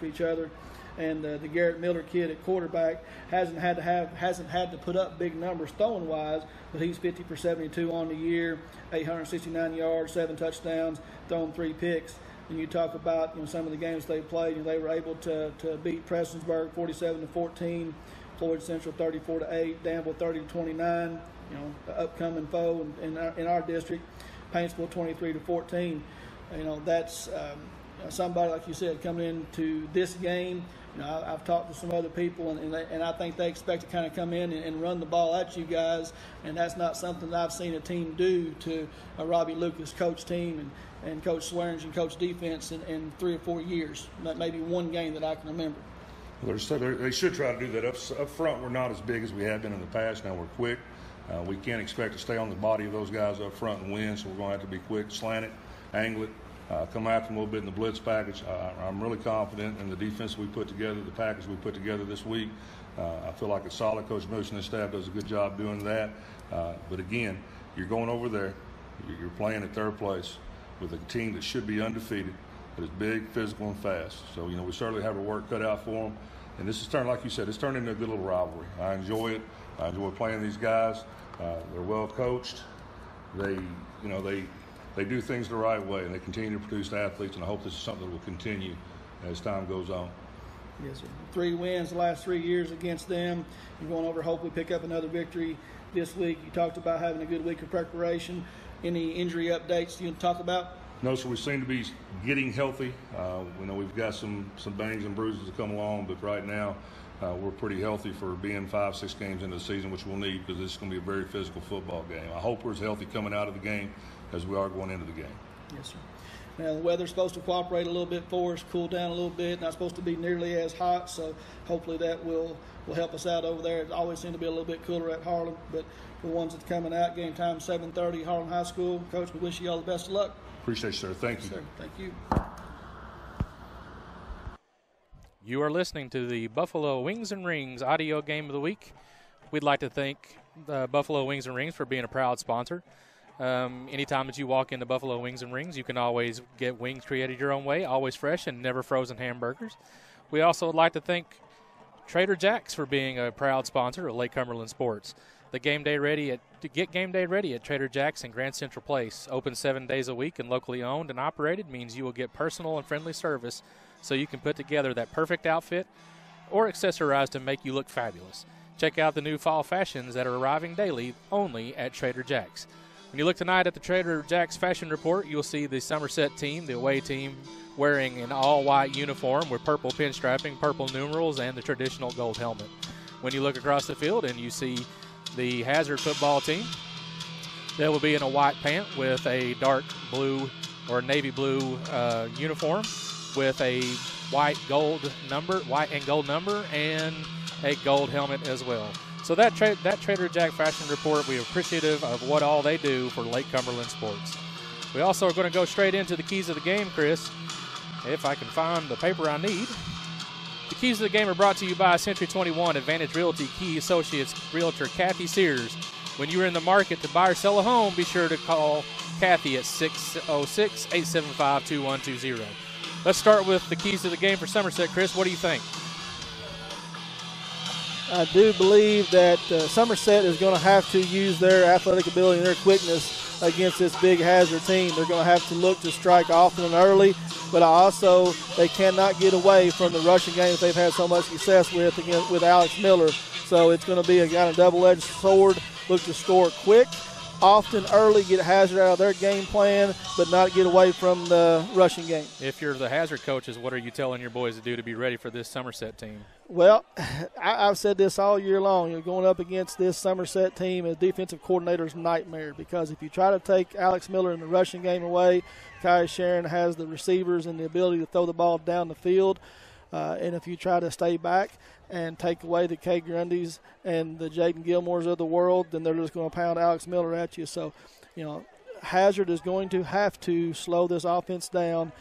for each other. And the Garrett Miller kid at quarterback hasn't had to put up big numbers throwing wise, but he's 50 for 72 on the year, 869 yards, 7 touchdowns, thrown 3 picks. And you talk about some of the games they played. They were able to beat Prestonsburg 47-14, Floyd Central 34-8, Danville 30-29. The upcoming foe in our district, Paintsville 23-14. That's somebody, like you said, coming into this game. I've talked to some other people, and I think they expect to kind of come in and run the ball at you guys, and that's not something that I've seen a team do to a Robbie Lucas coach team and Coach Swearingen coach defense in 3 or 4 years. Maybe one game that I can remember. Well, they should try to do that. Up front, we're not as big as we have been in the past. Now we're quick. We can't expect to stay on the body of those guys up front and win, so we're going to have to be quick, slant it, angle it. Come after them a little bit in the blitz package. I'm really confident in the defense we put together, the package we put together this week. I feel like it's solid. Coach Moose and his staff does a good job doing that. But again, you're going over there. You're playing at third place with a team that should be undefeated, but is big, physical, and fast. So, we certainly have our work cut out for them. And this is turned, like you said, it's turned into a good little rivalry. I enjoy it. I enjoy playing these guys. They're well coached. They do things the right way, and they continue to produce athletes, and I hope this is something that will continue as time goes on. Yes, sir. 3 wins the last 3 years against them. You're going over, hope we pick up another victory this week. You talked about having a good week of preparation. Any injury updates you want to talk about? No, so we seem to be getting healthy. We've got some bangs and bruises to come along, but right now we're pretty healthy for being 5-6 games into the season, which we'll need because this is going to be a very physical football game. I hope we're as healthy coming out of the game as we are going into the game. Yes, sir. Now, the weather's supposed to cooperate a little bit for us, cool down a little bit, not supposed to be nearly as hot, so hopefully that will help us out over there. It always seems to be a little bit cooler at Harlan, but for the ones that's coming out, game time 7:30, Harlan High School. Coach, we wish you all the best of luck. Appreciate you, sir. Thank you. Yes, sir. Thank you. You are listening to the Buffalo Wings and Rings audio game of the week. We'd like to thank the Buffalo Wings and Rings for being a proud sponsor. Anytime that you walk into Buffalo Wings and Rings, you can always get wings created your own way, always fresh and never frozen hamburgers. We also would like to thank Trader Jack's for being a proud sponsor of Lake Cumberland Sports. Get game day ready at Trader Jack's in Grand Central Place. Open 7 days a week and locally owned and operated means you will get personal and friendly service so you can put together that perfect outfit or accessorize to make you look fabulous. Check out the new fall fashions that are arriving daily only at Trader Jack's. When you look tonight at the Trader Jack's Fashion Report, you'll see the Somerset team, the away team, wearing an all-white uniform with purple pinstriping, purple numerals, and the traditional gold helmet. When you look across the field and you see the Hazard football team, they will be in a white pant with a dark blue or navy blue uniform with a white and gold number, and a gold helmet as well. So that Trader Jack Fashion Report, we are appreciative of what all they do for Lake Cumberland Sports. We also are going to go straight into the keys of the game, Chris, if I can find the paper I need. The keys of the game are brought to you by Century 21 Advantage Realty Key Associates Realtor Kathy Sears. When you're in the market to buy or sell a home, be sure to call Kathy at 606-875-2120. Let's start with the keys to the game for Somerset. Chris, what do you think? I do believe that Somerset is going to have to use their athletic ability and their quickness against this big Hazard team. They're going to have to look to strike often and early, but they cannot get away from the rushing game that they've had so much success with Alex Miller. So it's going to be a kind of double-edged sword. Look to score quick, often early, get Hazard out of their game plan, but not get away from the rushing game. If you're the Hazard coaches, what are you telling your boys to do to be ready for this Somerset team? Well, I've said this all year long. You're going up against this Somerset team as defensive coordinator's nightmare, because if you try to take Alex Miller in the rushing game away, Kai Sharon has the receivers and the ability to throw the ball down the field. And if you try to stay back and take away the Kay Grundys and the Jaden Gilmores of the world, then they're just going to pound Alex Miller at you. So, Hazard is going to have to slow this offense down,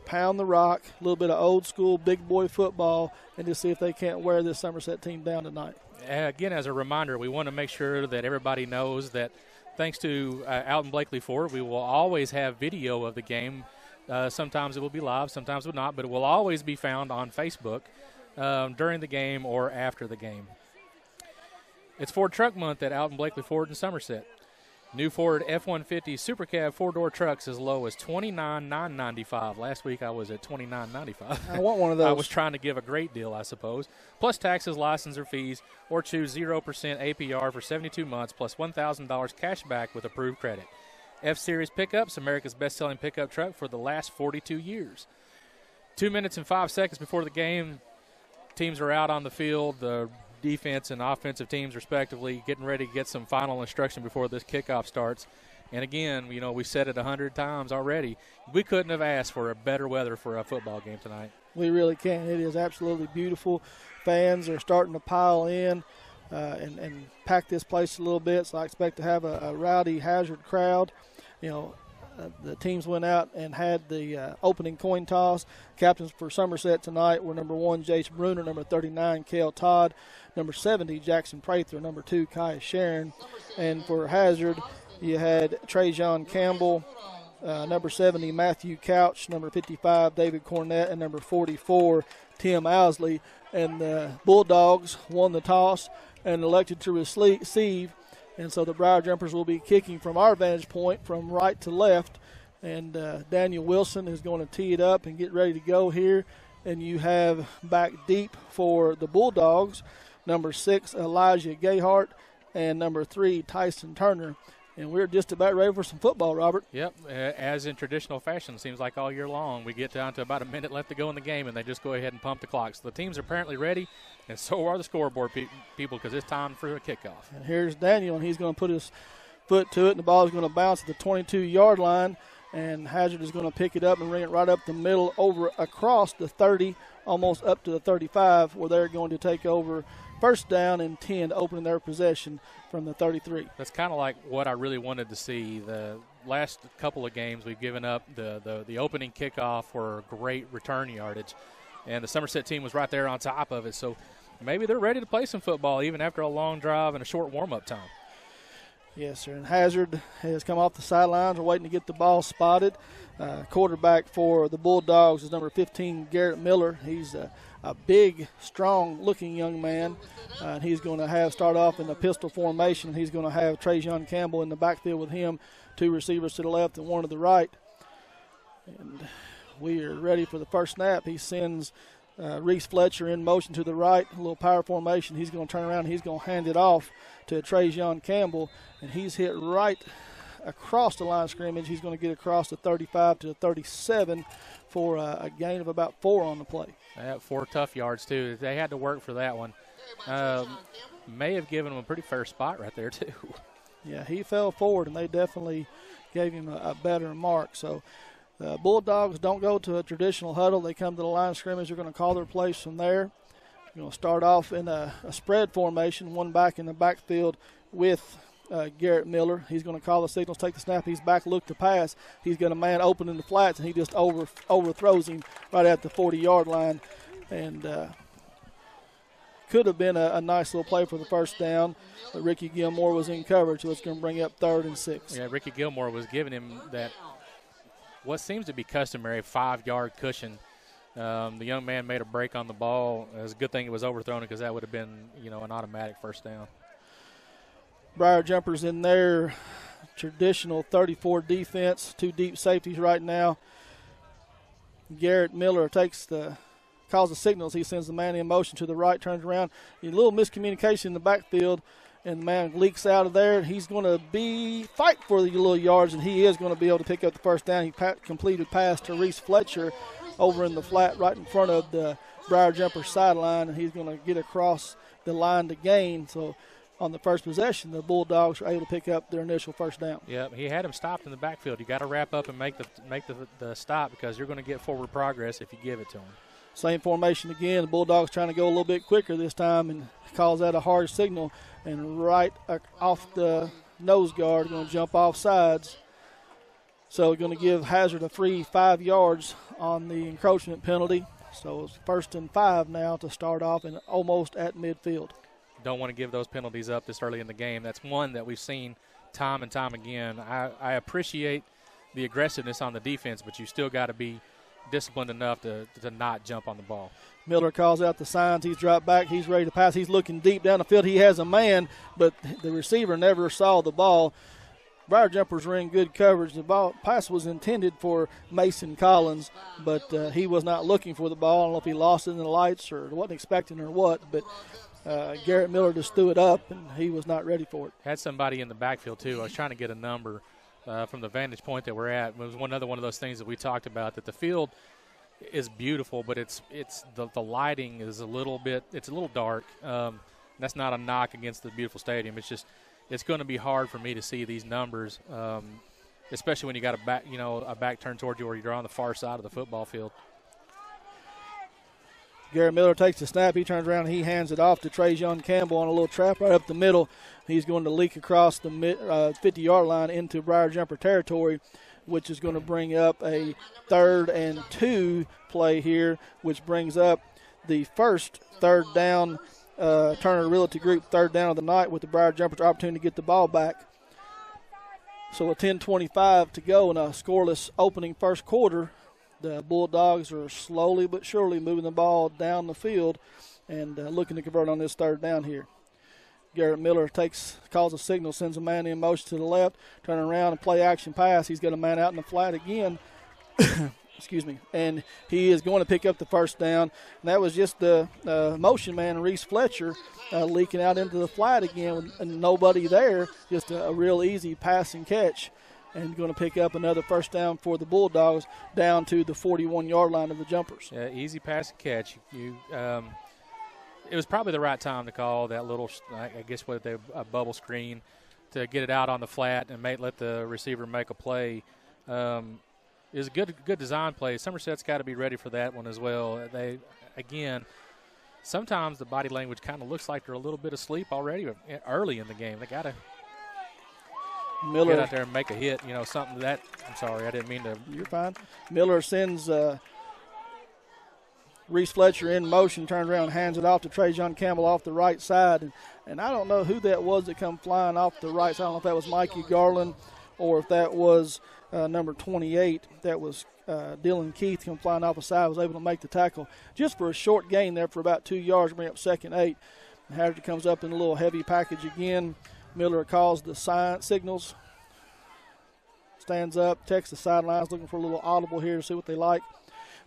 pound the rock, a little bit of old school big boy football, and just see if they can't wear this Somerset team down tonight. Again, as a reminder, we want to make sure that everybody knows that thanks to Alton Blakely Ford, we will always have video of the game Sometimes it will be live, sometimes it will not, but it will always be found on Facebook during the game or after the game. It's Ford Truck Month at Alton Blakely Ford in Somerset. New Ford F-150 Super Cab 4-door trucks as low as $29,995. Last week I was at $29,995. I want one of those. I was trying to give a great deal, I suppose. Plus taxes, license, or fees, or choose 0% APR for 72 months plus $1,000 cash back with approved credit. F-Series pickups, America's best-selling pickup truck for the last 42 years. 2 minutes and 5 seconds before the game, teams are out on the field. The defense and offensive teams, respectively, getting ready to get some final instruction before this kickoff starts. And again, we said it 100 times already. We couldn't have asked for a better weather for a football game tonight. We really can't. It is absolutely beautiful. Fans are starting to pile in and pack this place a little bit. So I expect to have a rowdy Hazard crowd. The teams went out and had the opening coin toss. Captains for Somerset tonight were number 1, Jace Bruner, number 39, Cale Todd, number 70, Jackson Prather, number 2, Kai Sharon. And for Hazard, you had Trajan Campbell, number 70, Matthew Couch, number 55, David Cornett, and number 44, Tim Owsley. And the Bulldogs won the toss and elected to receive. And so the Briar Jumpers will be kicking from our vantage point from right to left. And Daniel Wilson is going to tee it up and get ready to go here. And you have back deep for the Bulldogs, number 6, Elijah Gayhart, and number 3, Tyson Turner. And we're just about ready for some football, Robert. Yep, as in traditional fashion, seems like all year long. We get down to about a minute left to go in the game, and they just go ahead and pump the clock. So the teams are apparently ready, and so are the scoreboard people, because it's time for a kickoff. And here's Daniel, and he's going to put his foot to it, and the ball is going to bounce at the 22-yard line, and Hazard is going to pick it up and bring it right up the middle over across the 30, almost up to the 35, where they're going to take over first down and 10, opening their possession from the 33. That's kind of like what I really wanted to see. The last couple of games we've given up the opening kickoff for great return yardage, and the Somerset team was right there on top of it. So maybe they're ready to play some football even after a long drive and a short warm-up time. Yes, sir. And Hazard has come off the sidelines. We're waiting to get the ball spotted. Quarterback for the Bulldogs is number 15, Garrett Miller. He's a big, strong-looking young man. And he's going to start off in the pistol formation. He's going to have Trajan Campbell in the backfield with him, 2 receivers to the left and 1 to the right. And we are ready for the first snap. He sends Reese Fletcher in motion to the right, a little power formation. He's going to turn around and he's going to hand it off to Trajan Campbell, and he's hit right across the line of scrimmage. He's going to get across the 35 to the 37 for a gain of about 4 on the play. 4 tough yards, too. They had to work for that one. May have given him a pretty fair spot right there, too. Yeah, he fell forward, and they definitely gave him a better mark. So the Bulldogs don't go to a traditional huddle. They come to the line of scrimmage. They're going to call their plays from there. They're going to start off in a spread formation, 1 back in the backfield with Garrett Miller. He's going to call the signals, take the snap. He's back, look to pass. He's got a man open in the flats, and he just overthrows him right at the 40-yard line. And could have been a nice little play for the first down, but Ricky Gilmore was in coverage, so it's going to bring up 3rd and 6. Yeah, Ricky Gilmore was giving him that what seems to be customary 5-yard cushion. The young man made a break on the ball. It was a good thing it was overthrown because that would have been, an automatic first down. Briar Jumpers in their traditional 34 defense, 2 deep safeties right now. Garrett Miller calls the signals. He sends the man in motion to the right, turns around. A little miscommunication in the backfield, and the man leaks out of there. He's going to fight for the little yards, and he is going to be able to pick up the first down. He completed pass to Reese Fletcher over in the flat right in front of the Briar Jumper sideline, and he's going to get across the line to gain. So on the first possession, the Bulldogs are able to pick up their initial first down. Yeah, he had him stopped in the backfield. You got to wrap up and make the stop because you're going to get forward progress if you give it to him. Same formation again. The Bulldogs trying to go a little bit quicker this time and calls that a hard signal. And right off the nose guard, going to jump off sides. So we're going to give Hazard a free 5 yards on the encroachment penalty. So it's 1st and 5 now to start off and almost at midfield. Don't want to give those penalties up this early in the game. That's one that we've seen time and time again. I appreciate the aggressiveness on the defense, but you still got to be disciplined enough to not jump on the ball. Miller calls out the signs. He's dropped back. He's ready to pass. He's looking deep down the field. He has a man, but the receiver never saw the ball. Briar Jumpers were in good coverage. The pass was intended for Mason Collins, but he was not looking for the ball. I don't know if he lost it in the lights or wasn't expecting or what, but Garrett Miller just threw it up, and he was not ready for it. Had somebody in the backfield, too. I was trying to get a number from the vantage point that we're at. It was another one of those things that we talked about, that the field is beautiful, but it's the lighting is a little dark. That's not a knock against the beautiful stadium. It's just it's going to be hard for me to see these numbers, especially when you got a back turned towards you, or you're on the far side of the football field. Garrett Miller takes the snap. He turns around and he hands it off to Trajan Campbell on a little trap right up the middle. He's going to leak across the 50-yard line into Briar Jumper territory, which is going to bring up a 3rd and 2 play here, which brings up the first third down Turner Realty Group third down of the night, with the Briar Jumpers opportunity to get the ball back. So a 10:25 to go in a scoreless opening first quarter. The Bulldogs are slowly but surely moving the ball down the field and looking to convert on this third down here. Garrett Miller calls a signal, sends a man in motion to the left, turning around and play action pass. He's got a man out in the flat again. Excuse me. And he is going to pick up the first down. And that was just the motion man, Reese Fletcher, leaking out into the flat again with nobody there. Just a real easy pass and catch. And going to pick up another first down for the Bulldogs down to the 41-yard line of the Jumpers. Yeah, easy pass and catch. It was probably the right time to call that little, I guess, a bubble screen to get it out on the flat and let the receiver make a play. It was a good design play. Somerset's got to be ready for that one as well. Sometimes the body language kind of looks like they're a little bit asleep already early in the game. They got to Miller get out there and make a hit, something that – I'm sorry, I didn't mean to – You're fine. Miller sends Reese Fletcher in motion, turns around and hands it off to Trajan Campbell off the right side. And I don't know who that was that come flying off the right side. I don't know if that was Mikey Garland or if that was number 28. That was Dylan Keith come flying off the side, was able to make the tackle just for a short gain there for about 2 yards, bring up 2nd and 8. Hazard comes up in a little heavy package again. Miller calls the signals, stands up, texts the sidelines, looking for a little audible here to see what they like.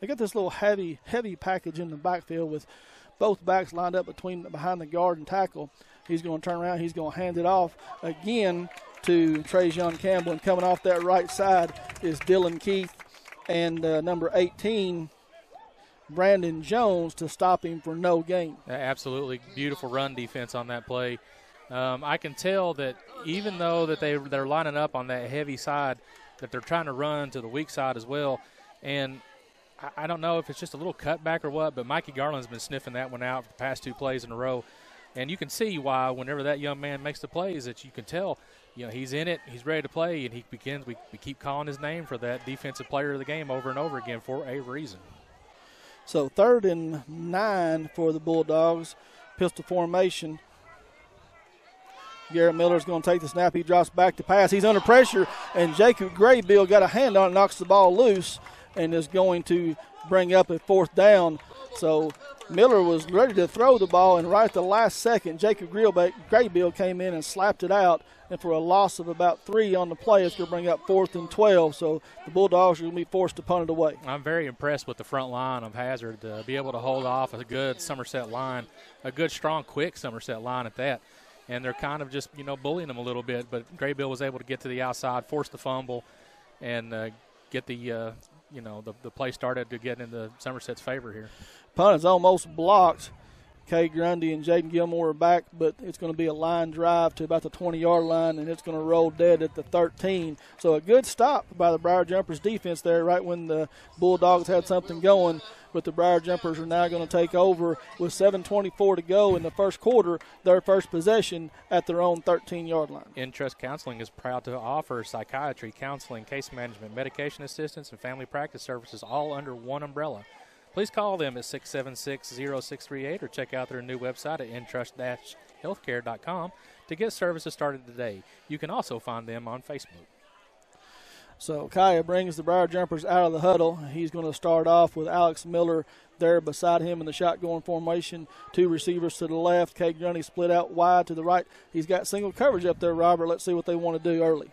They got this little heavy package in the backfield with both backs lined up behind the guard and tackle. He's going to turn around. He's going to hand it off again to Trajan Campbell. And coming off that right side is Dylan Keith and number 18, Brandon Jones, to stop him for no gain. Absolutely beautiful run defense on that play. I can tell that even though that they're lining up on that heavy side, that they're trying to run to the weak side as well. And I don't know if it's just a little cutback or what, but Mikey Garland's been sniffing that one out for the past 2 plays in a row. And you can see why whenever that young man makes the plays that you can tell, he's in it, he's ready to play, and we keep calling his name for that defensive player of the game over and over again for a reason. So 3rd and 9 for the Bulldogs, pistol formation. Garrett Miller's going to take the snap. He drops back to pass. He's under pressure, and Jacob Graybill got a hand on it, knocks the ball loose, and is going to bring up a 4th down. So Miller was ready to throw the ball, and right at the last second, Jacob Graybill came in and slapped it out. And for a loss of about 3 on the play, it's going to bring up 4th and 12. So the Bulldogs are going to be forced to punt it away. I'm very impressed with the front line of Hazard to be able to hold off a good Somerset line, a good, strong, quick Somerset line at that. And they're kind of just, bullying them a little bit. But Graybill was able to get to the outside, force the fumble, and get the play started to get into Somerset's favor here. Punt is almost blocked. Kay Grundy and Jaden Gilmore are back, but it's going to be a line drive to about the 20-yard line, and it's going to roll dead at the 13. So a good stop by the Briar Jumpers defense there right when the Bulldogs had something going. But the Briar Jumpers are now going to take over with 7:24 to go in the first quarter, their first possession at their own 13-yard line. Entrust Counseling is proud to offer psychiatry, counseling, case management, medication assistance, and family practice services all under one umbrella. Please call them at 676-0638 or check out their new website at entrust-healthcare.com to get services started today. You can also find them on Facebook. So Kaya brings the Briar Jumpers out of the huddle. He's going to start off with Alex Miller there beside him in the shotgun formation. 2 receivers to the left. Cade Grundy split out wide to the right. He's got single coverage up there, Robert. Let's see what they want to do early.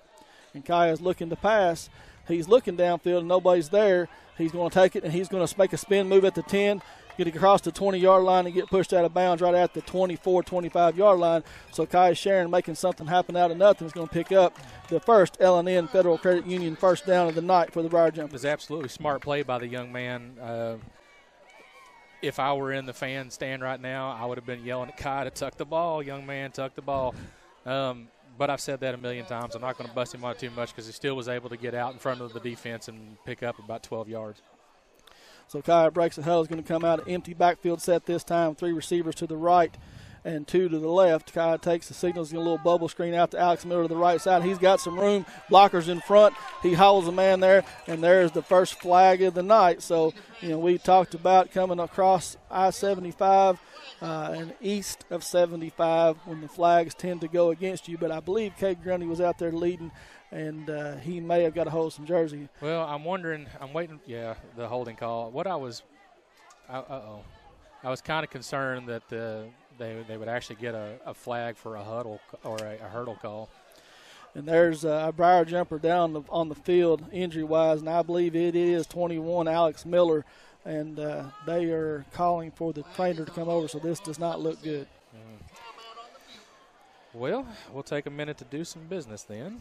And Kaya's looking to pass. He's looking downfield and nobody's there. He's going to take it, and he's going to make a spin move at the 10, get across the 20-yard line and get pushed out of bounds right at the 24, 25-yard line. So Kai Sharon making something happen out of nothing is going to pick up the first L&N Federal Credit Union first down of the night for the Briar Jumpers. It was absolutely smart play by the young man. If I were in the fan stand right now, I would have been yelling at Kai to tuck the ball, young man, tuck the ball. But I've said that a million times. I'm not going to bust him on it too much because he still was able to get out in front of the defense and pick up about 12 yards. So Kaya breaks the huddle. Is going to come out an empty backfield set this time. 3 receivers to the right and 2 to the left. Kaya takes the signals, a little bubble screen out to Alex Miller to the right side. He's got some room. Blockers in front. He hauls a man there, and there's the first flag of the night. So, we talked about coming across I-75 and east of 75 when the flags tend to go against you. But I believe Cade Grundy was out there leading, and he may have got a hold of some jersey. Well, I'm wondering. I'm waiting. Yeah, the holding call. I was kind of concerned that they would actually get a flag for a huddle or a hurdle call. And there's a Briar Jumper down on the field injury-wise, and I believe it is 21, Alex Miller. And they are calling for the trainer to come over, so this does not look good. Well, we'll take a minute to do some business then.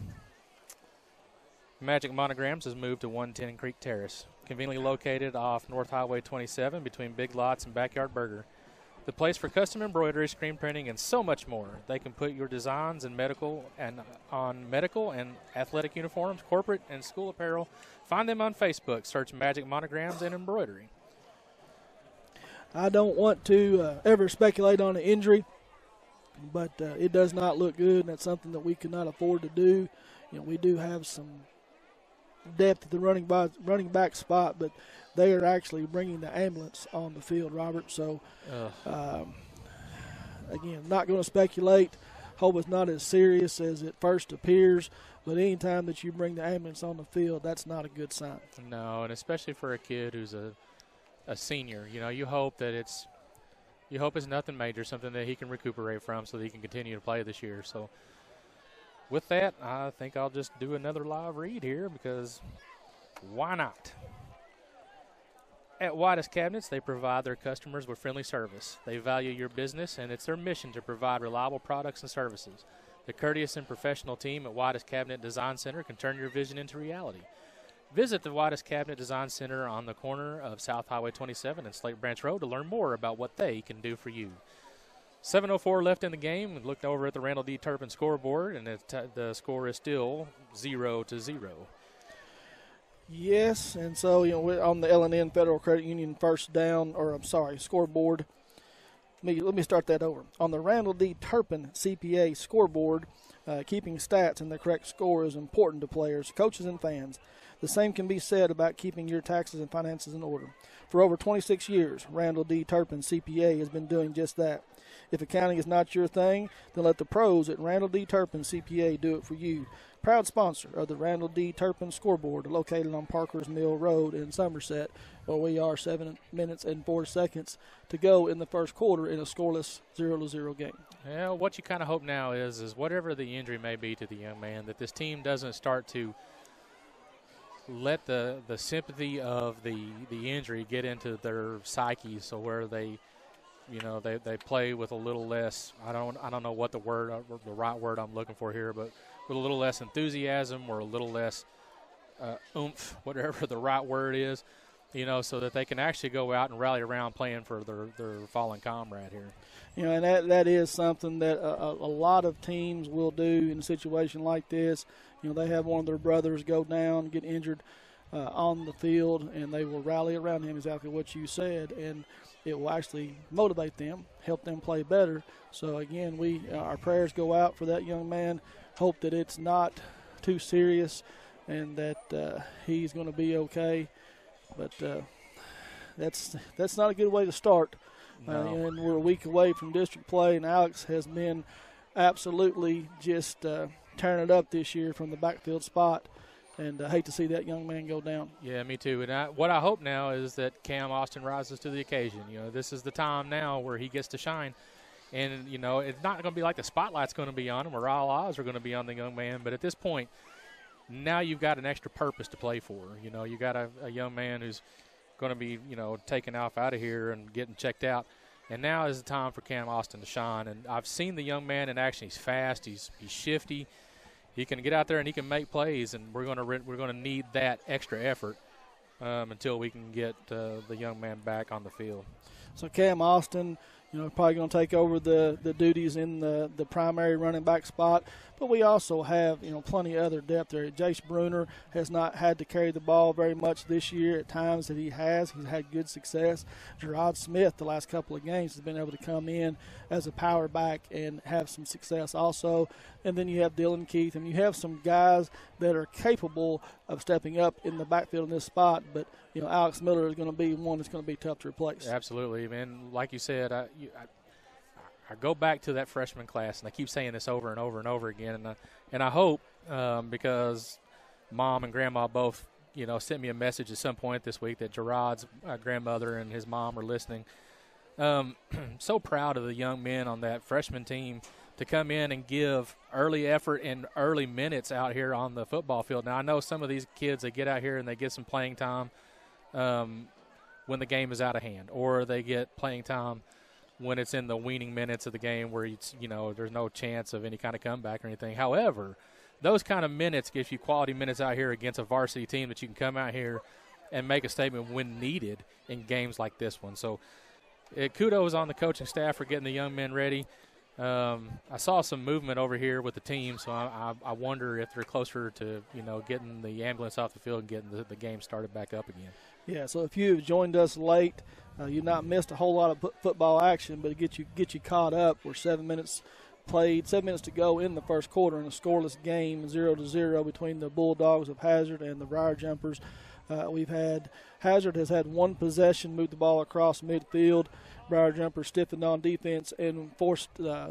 Magic Monograms has moved to 110 Creek Terrace, conveniently located off North Highway 27 between Big Lots and Backyard Burger. The place for custom embroidery, screen printing, and so much more. They can put your designs on medical and athletic uniforms, corporate and school apparel. Find them on Facebook. Search Magic Monograms and Embroidery. I don't want to ever speculate on an injury, but it does not look good, and that's something that we could not afford to do. We do have some depth at the running back spot, but they are actually bringing the ambulance on the field, Robert. So, again, not going to speculate. Hope it's not as serious as it first appears, but anytime that you bring the ambulance on the field, that's not a good sign. No, and especially for a kid who's a senior. You hope that it's nothing major, something that he can recuperate from so that he can continue to play this year. So, with that, I think I'll just do another live read here because why not? At Whitus Cabinets, they provide their customers with friendly service. They value your business, and it's their mission to provide reliable products and services. The courteous and professional team at Whitus Cabinet Design Center can turn your vision into reality. Visit the Whitus Cabinet Design Center on the corner of South Highway 27 and Slate Branch Road to learn more about what they can do for you. 7:04 left in the game. We looked over at the Randall D. Turpin scoreboard, and the score is still 0-0. Yes, and so, we're on the L&N Federal Credit Union scoreboard. Let me start that over. On the Randall D. Turpin CPA scoreboard, keeping stats and the correct score is important to players, coaches, and fans. The same can be said about keeping your taxes and finances in order. For over 26 years, Randall D. Turpin CPA has been doing just that. If accounting is not your thing, then let the pros at Randall D. Turpin CPA do it for you. Proud sponsor of the Randall D. Turpin scoreboard, located on Parker's Mill Road in Somerset, where we are 7 minutes and 4 seconds to go in the first quarter in a scoreless 0-0 game. Yeah, what you kind of hope now is whatever the injury may be to the young man, that this team doesn't start to let the sympathy of the injury get into their psyche, so where they play with a little less. I don't know what the right word I'm looking for here, but with a little less enthusiasm or a little less oomph, whatever the right word is, so that they can actually go out and rally around playing for their fallen comrade here. And that is something that a lot of teams will do in a situation like this. They have one of their brothers go down, get injured on the field, and they will rally around him, exactly what you said, and it will actually motivate them, help them play better. So, again, our prayers go out for that young man. Hope that it's not too serious and that he's going to be okay. But that's not a good way to start. No. And we're a week away from district play, and Alex has been absolutely just tearing it up this year from the backfield spot. and I hate to see that young man go down. Yeah, me too. And what I hope now is that Cam Austin rises to the occasion. This is the time now where he gets to shine. And, it's not going to be like the spotlight's going to be on him or all eyes are going to be on the young man. But at this point, now you've got an extra purpose to play for. You got a young man who's going to be, taken out of here and getting checked out. And now is the time for Cam Austin to shine. And I've seen the young man in action. He's fast. He's shifty. He can get out there and he can make plays. And we're going to need that extra effort until we can get the young man back on the field. So Cam Austin, probably going to take over the duties in the primary running back spot. But we also have, plenty of other depth there. Jace Bruner has not had to carry the ball very much this year. At times that he's had good success. Gerard Smith, the last couple of games, has been able to come in as a power back and have some success also. And then you have Dylan Keith, and you have some guys that are capable of stepping up in the backfield in this spot. But, Alex Miller is going to be one that's going to be tough to replace. Absolutely, man. Like you said, I go back to that freshman class, and I keep saying this over and over and over again, and I hope because Mom and Grandma both, sent me a message at some point this week that Gerard's grandmother and his mom are listening. So proud of the young men on that freshman team to come in and give early effort and early minutes out here on the football field. Now, I know some of these kids, they get out here and they get some playing time when the game is out of hand, or they get playing time when it's in the weaning minutes of the game where there's no chance of any kind of comeback or anything. However, those kind of minutes gives you quality minutes out here against a varsity team that you can come out here and make a statement when needed in games like this one. So kudos on the coaching staff for getting the young men ready. I saw some movement over here with the team, so I wonder if they're closer to getting the ambulance off the field and getting the game started back up again. Yeah, so if you've joined us late, you've not missed a whole lot of football action, but it get you caught up. We're 7 minutes played, 7 minutes to go in the first quarter in a scoreless game, 0-0 between the Bulldogs of Hazard and the Briar Jumpers. Hazard has had one possession, moved the ball across midfield. Briar Jumpers stiffened on defense and forced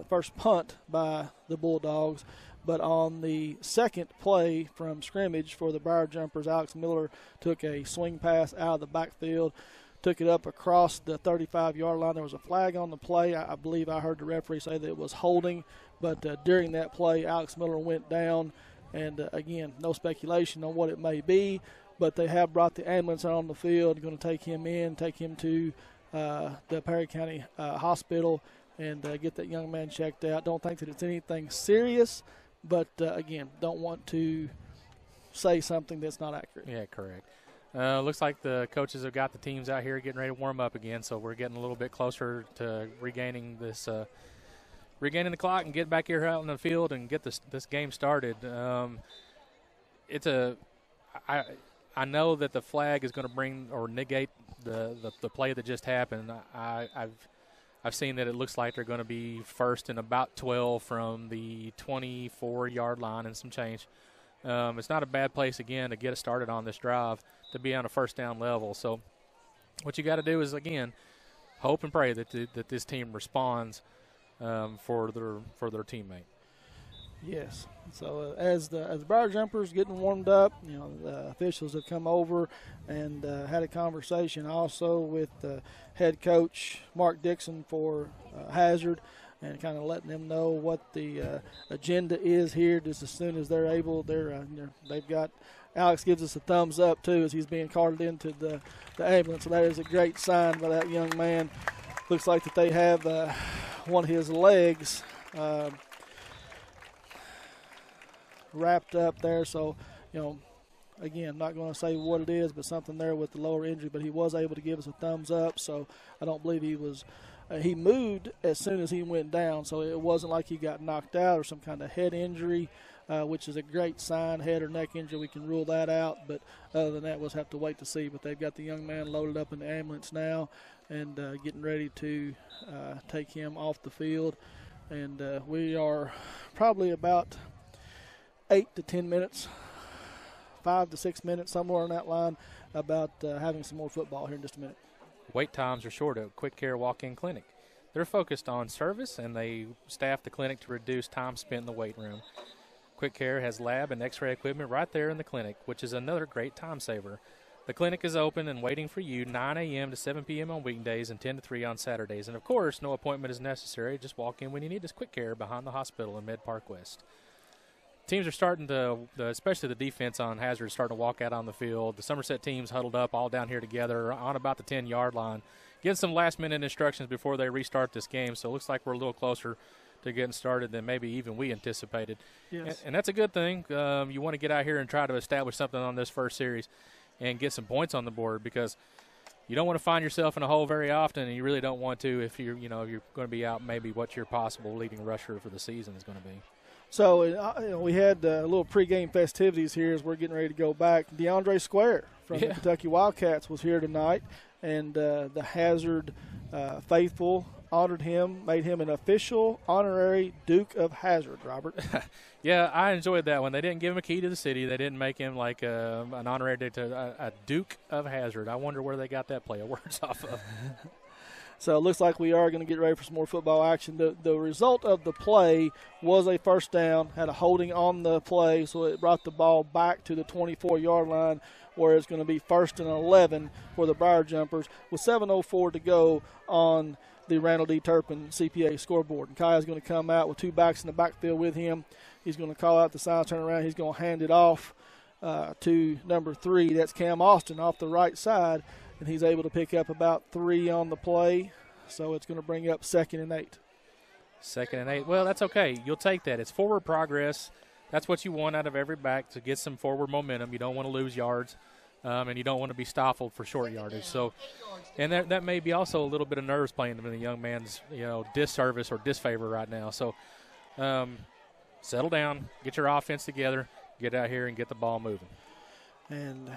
first punt by the Bulldogs. But on the second play from scrimmage for the Briar Jumpers, Alex Miller took a swing pass out of the backfield, took it up across the 35-yard line. There was a flag on the play. I believe I heard the referee say that it was holding. But during that play, Alex Miller went down. And, again, no speculation on what it may be. But they have brought the ambulance out on the field, going to take him to the Perry County Hospital and get that young man checked out. Don't think that it's anything serious. But, again, don't want to say something that's not accurate. Yeah, correct. Looks like the coaches have got the teams out here getting ready to warm up again, so we're getting a little bit closer to regaining the clock and get back here out in the field and get this game started. I know that the flag is going to bring or negate the play that just happened. I've seen that it looks like they're going to be first and about 12 from the 24-yard line and some change. It's not a bad place, again, to get it started on this drive, to be on a first down level. So what you got to do is, again, hope and pray that this team responds for their teammate. Yes. So as the Briar Jumpers getting warmed up, the officials have come over and had a conversation also with head coach Mark Dixon for Hazard, and kind of letting them know what the agenda is here. Just as soon as they're able, they've got. Alex gives us a thumbs up too as he's being carted into the ambulance. So that is a great sign by that young man. Looks like that they have one of his legs wrapped up there. So, again, not going to say what it is, but something there with the lower injury. But he was able to give us a thumbs up. So I don't believe he was. He moved as soon as he went down, so it wasn't like he got knocked out or some kind of head injury, which is a great sign. Head or neck injury, we can rule that out. But other than that, we'll have to wait to see. But they've got the young man loaded up in the ambulance now and getting ready to take him off the field. And we are probably about 8 to 10 minutes, 5 to 6 minutes, somewhere on that line, about having some more football here in just a minute. Wait times are short at Quick Care Walk-In Clinic. They're focused on service, and they staff the clinic to reduce time spent in the weight room. Quick Care has lab and x-ray equipment right there in the clinic, which is another great time saver. The clinic is open and waiting for you 9 a.m. to 7 p.m. on weekdays and 10 to 3 on Saturdays. And, of course, no appointment is necessary. Just walk in when you need. It's Quick Care behind the hospital in Med Park West. Teams are starting to, especially the defense on Hazard, is starting to walk out on the field. The Somerset team's huddled up all down here together on about the 10-yard line, getting some last-minute instructions before they restart this game. So it looks like we're a little closer to getting started than maybe even we anticipated. Yes. And that's a good thing. You want to get out here and try to establish something on this first series and get some points on the board, because you don't want to find yourself in a hole very often, and you really don't want to if you're going to be out maybe what your possible leading rusher for the season is going to be. So we had a little pregame festivities here as we're getting ready to go back. DeAndre Square from the Kentucky Wildcats was here tonight, and the Hazard faithful honored him, made him an official honorary Duke of Hazard, Robert. Yeah, I enjoyed that one. They didn't give him a key to the city. They didn't make him like an honorary a Duke of Hazard. I wonder where they got that play of words off of. So it looks like we are going to get ready for some more football action. The result of the play was a first down, had a holding on the play, so it brought the ball back to the 24-yard line, where it's going to be 1st and 11 for the Briar Jumpers with 7:04 to go on the Randall D. Turpin CPA scoreboard. And Kai is going to come out with 2 backs in the backfield with him. He's going to call out the sign, turn around. He's going to hand it off to number 3. That's Cam Austin off the right side, and he's able to pick up about 3 on the play. So it's going to bring up 2nd and 8. 2nd and 8. Well, that's okay. You'll take that. It's forward progress. That's what you want out of every back, to get some forward momentum. You don't want to lose yards, and you don't want to be stifled for short yardage. So, and that may be also a little bit of nerves playing in the young man's disservice or disfavor right now. So settle down, get your offense together, get out here and get the ball moving. And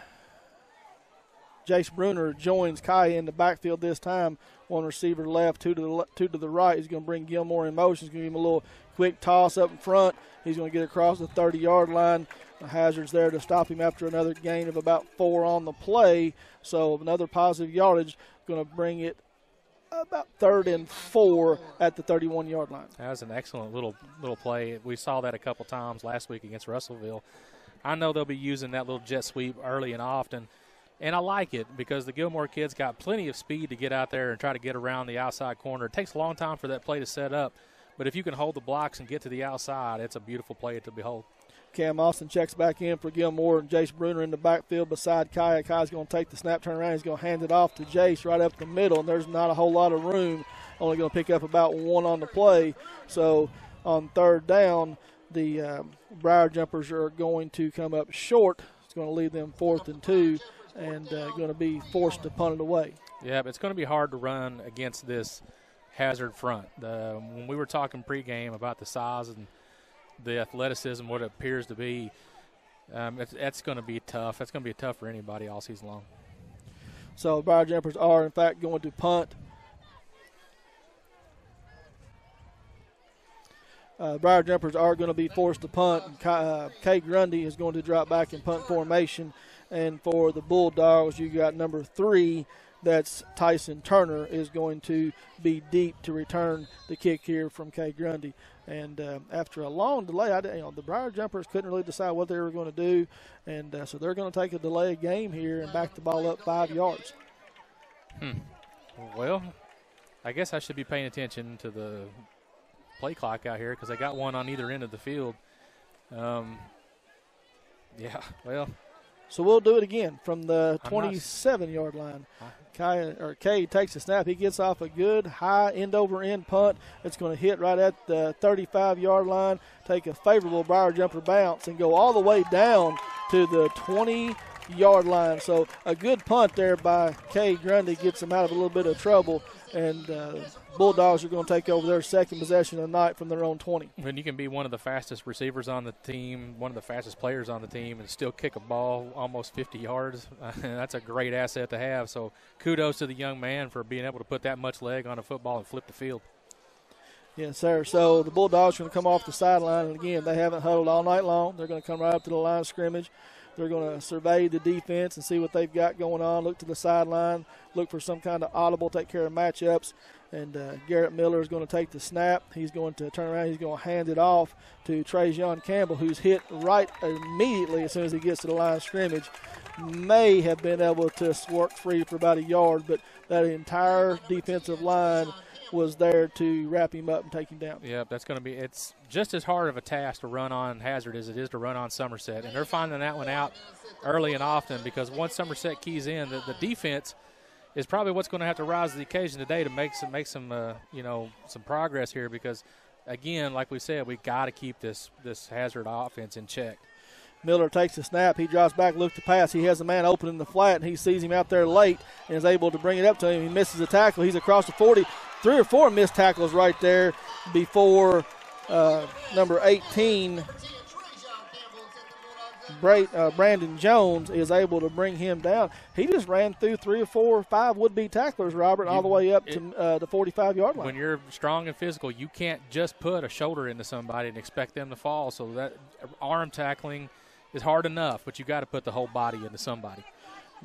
Jace Bruner joins Kai in the backfield this time. 1 receiver left, 2 to the right. He's going to bring Gilmore in motion. He's going to give him a little quick toss up in front. He's going to get across the 30-yard line. The Hazard's there to stop him after another gain of about 4 on the play. So another positive yardage, going to bring it about 3rd and 4 at the 31-yard line. That was an excellent little play. We saw that a couple times last week against Russellville. I know they'll be using that little jet sweep early and often. And I like it because the Gilmore kids got plenty of speed to get out there and try to get around the outside corner. It takes a long time for that play to set up, but if you can hold the blocks and get to the outside, it's a beautiful play to behold. Cam Austin checks back in for Gilmore, and Jace Bruner in the backfield beside Kai. Kai's going to take the snap, turn around. He's going to hand it off to Jace right up the middle, and there's not a whole lot of room. Only going to pick up about 1 on the play. So on 3rd down, the Briar Jumpers are going to come up short. It's going to leave them 4th and 2. And going to be forced to punt it away. Yeah, but it's going to be hard to run against this Hazard front. When we were talking pregame about the size and the athleticism, what it appears to be, that's going to be tough. That's going to be tough for anybody all season long. So Briar Jumpers are, in fact, going to punt. Briar Jumpers are going to be forced to punt. Kay Grundy is going to drop back in punt formation. And for the Bulldogs, you got number 3, that's Tyson Turner, is going to be deep to return the kick here from Kay Grundy. And after a long delay, the Briar Jumpers couldn't really decide what they were going to do. And so they're going to take a delay game here and back the ball up 5 yards. Well, I guess I should be paying attention to the play clock out here because they got one on either end of the field. So we'll do it again from the 27-yard line. Kay takes a snap. He gets off a good high end-over-end punt. It's going to hit right at the 35-yard line, take a favorable Briar Jumper bounce, and go all the way down to the 20-yard line. So a good punt there by Kay Grundy gets them out of a little bit of trouble, and Bulldogs are going to take over their second possession of the night from their own 20. When you can be one of the fastest receivers on the team, one of the fastest players on the team, and still kick a ball almost 50 yards, that's a great asset to have. So kudos to the young man for being able to put that much leg on a football and flip the field. Yes, sir. So the Bulldogs are going to come off the sideline, and again, they haven't huddled all night long. They're going to come right up to the line of scrimmage. They're going to survey the defense and see what they've got going on, look to the sideline, look for some kind of audible, take care of matchups, And Garrett Miller is going to take the snap. He's going to turn around. He's going to hand it off to Trajan Campbell, who's hit right immediately as soon as he gets to the line of scrimmage. May have been able to work free for about a yard, but that entire defensive line was there to wrap him up and take him down. Yeah, that's going to be – it's just as hard of a task to run on Hazard as it is to run on Somerset. And they're finding that one out early and often because once Somerset keys in, the defense is probably what's going to have to rise to the occasion today to make some progress here because, again, like we said, we got to keep this Hazard offense in check. Miller takes the snap. He drops back, looks to pass. He has a man open in the flat, and he sees him out there late and is able to bring it up to him. He misses a tackle. He's across the 40. 3 or 4 missed tackles right there before number 18, Brandon Jones, is able to bring him down. He just ran through 3 or 4 or 5 would-be tacklers, Robert, all the way up to the 45-yard line. When you're strong and physical, you can't just put a shoulder into somebody and expect them to fall. So that arm tackling is hard enough, but you got to put the whole body into somebody.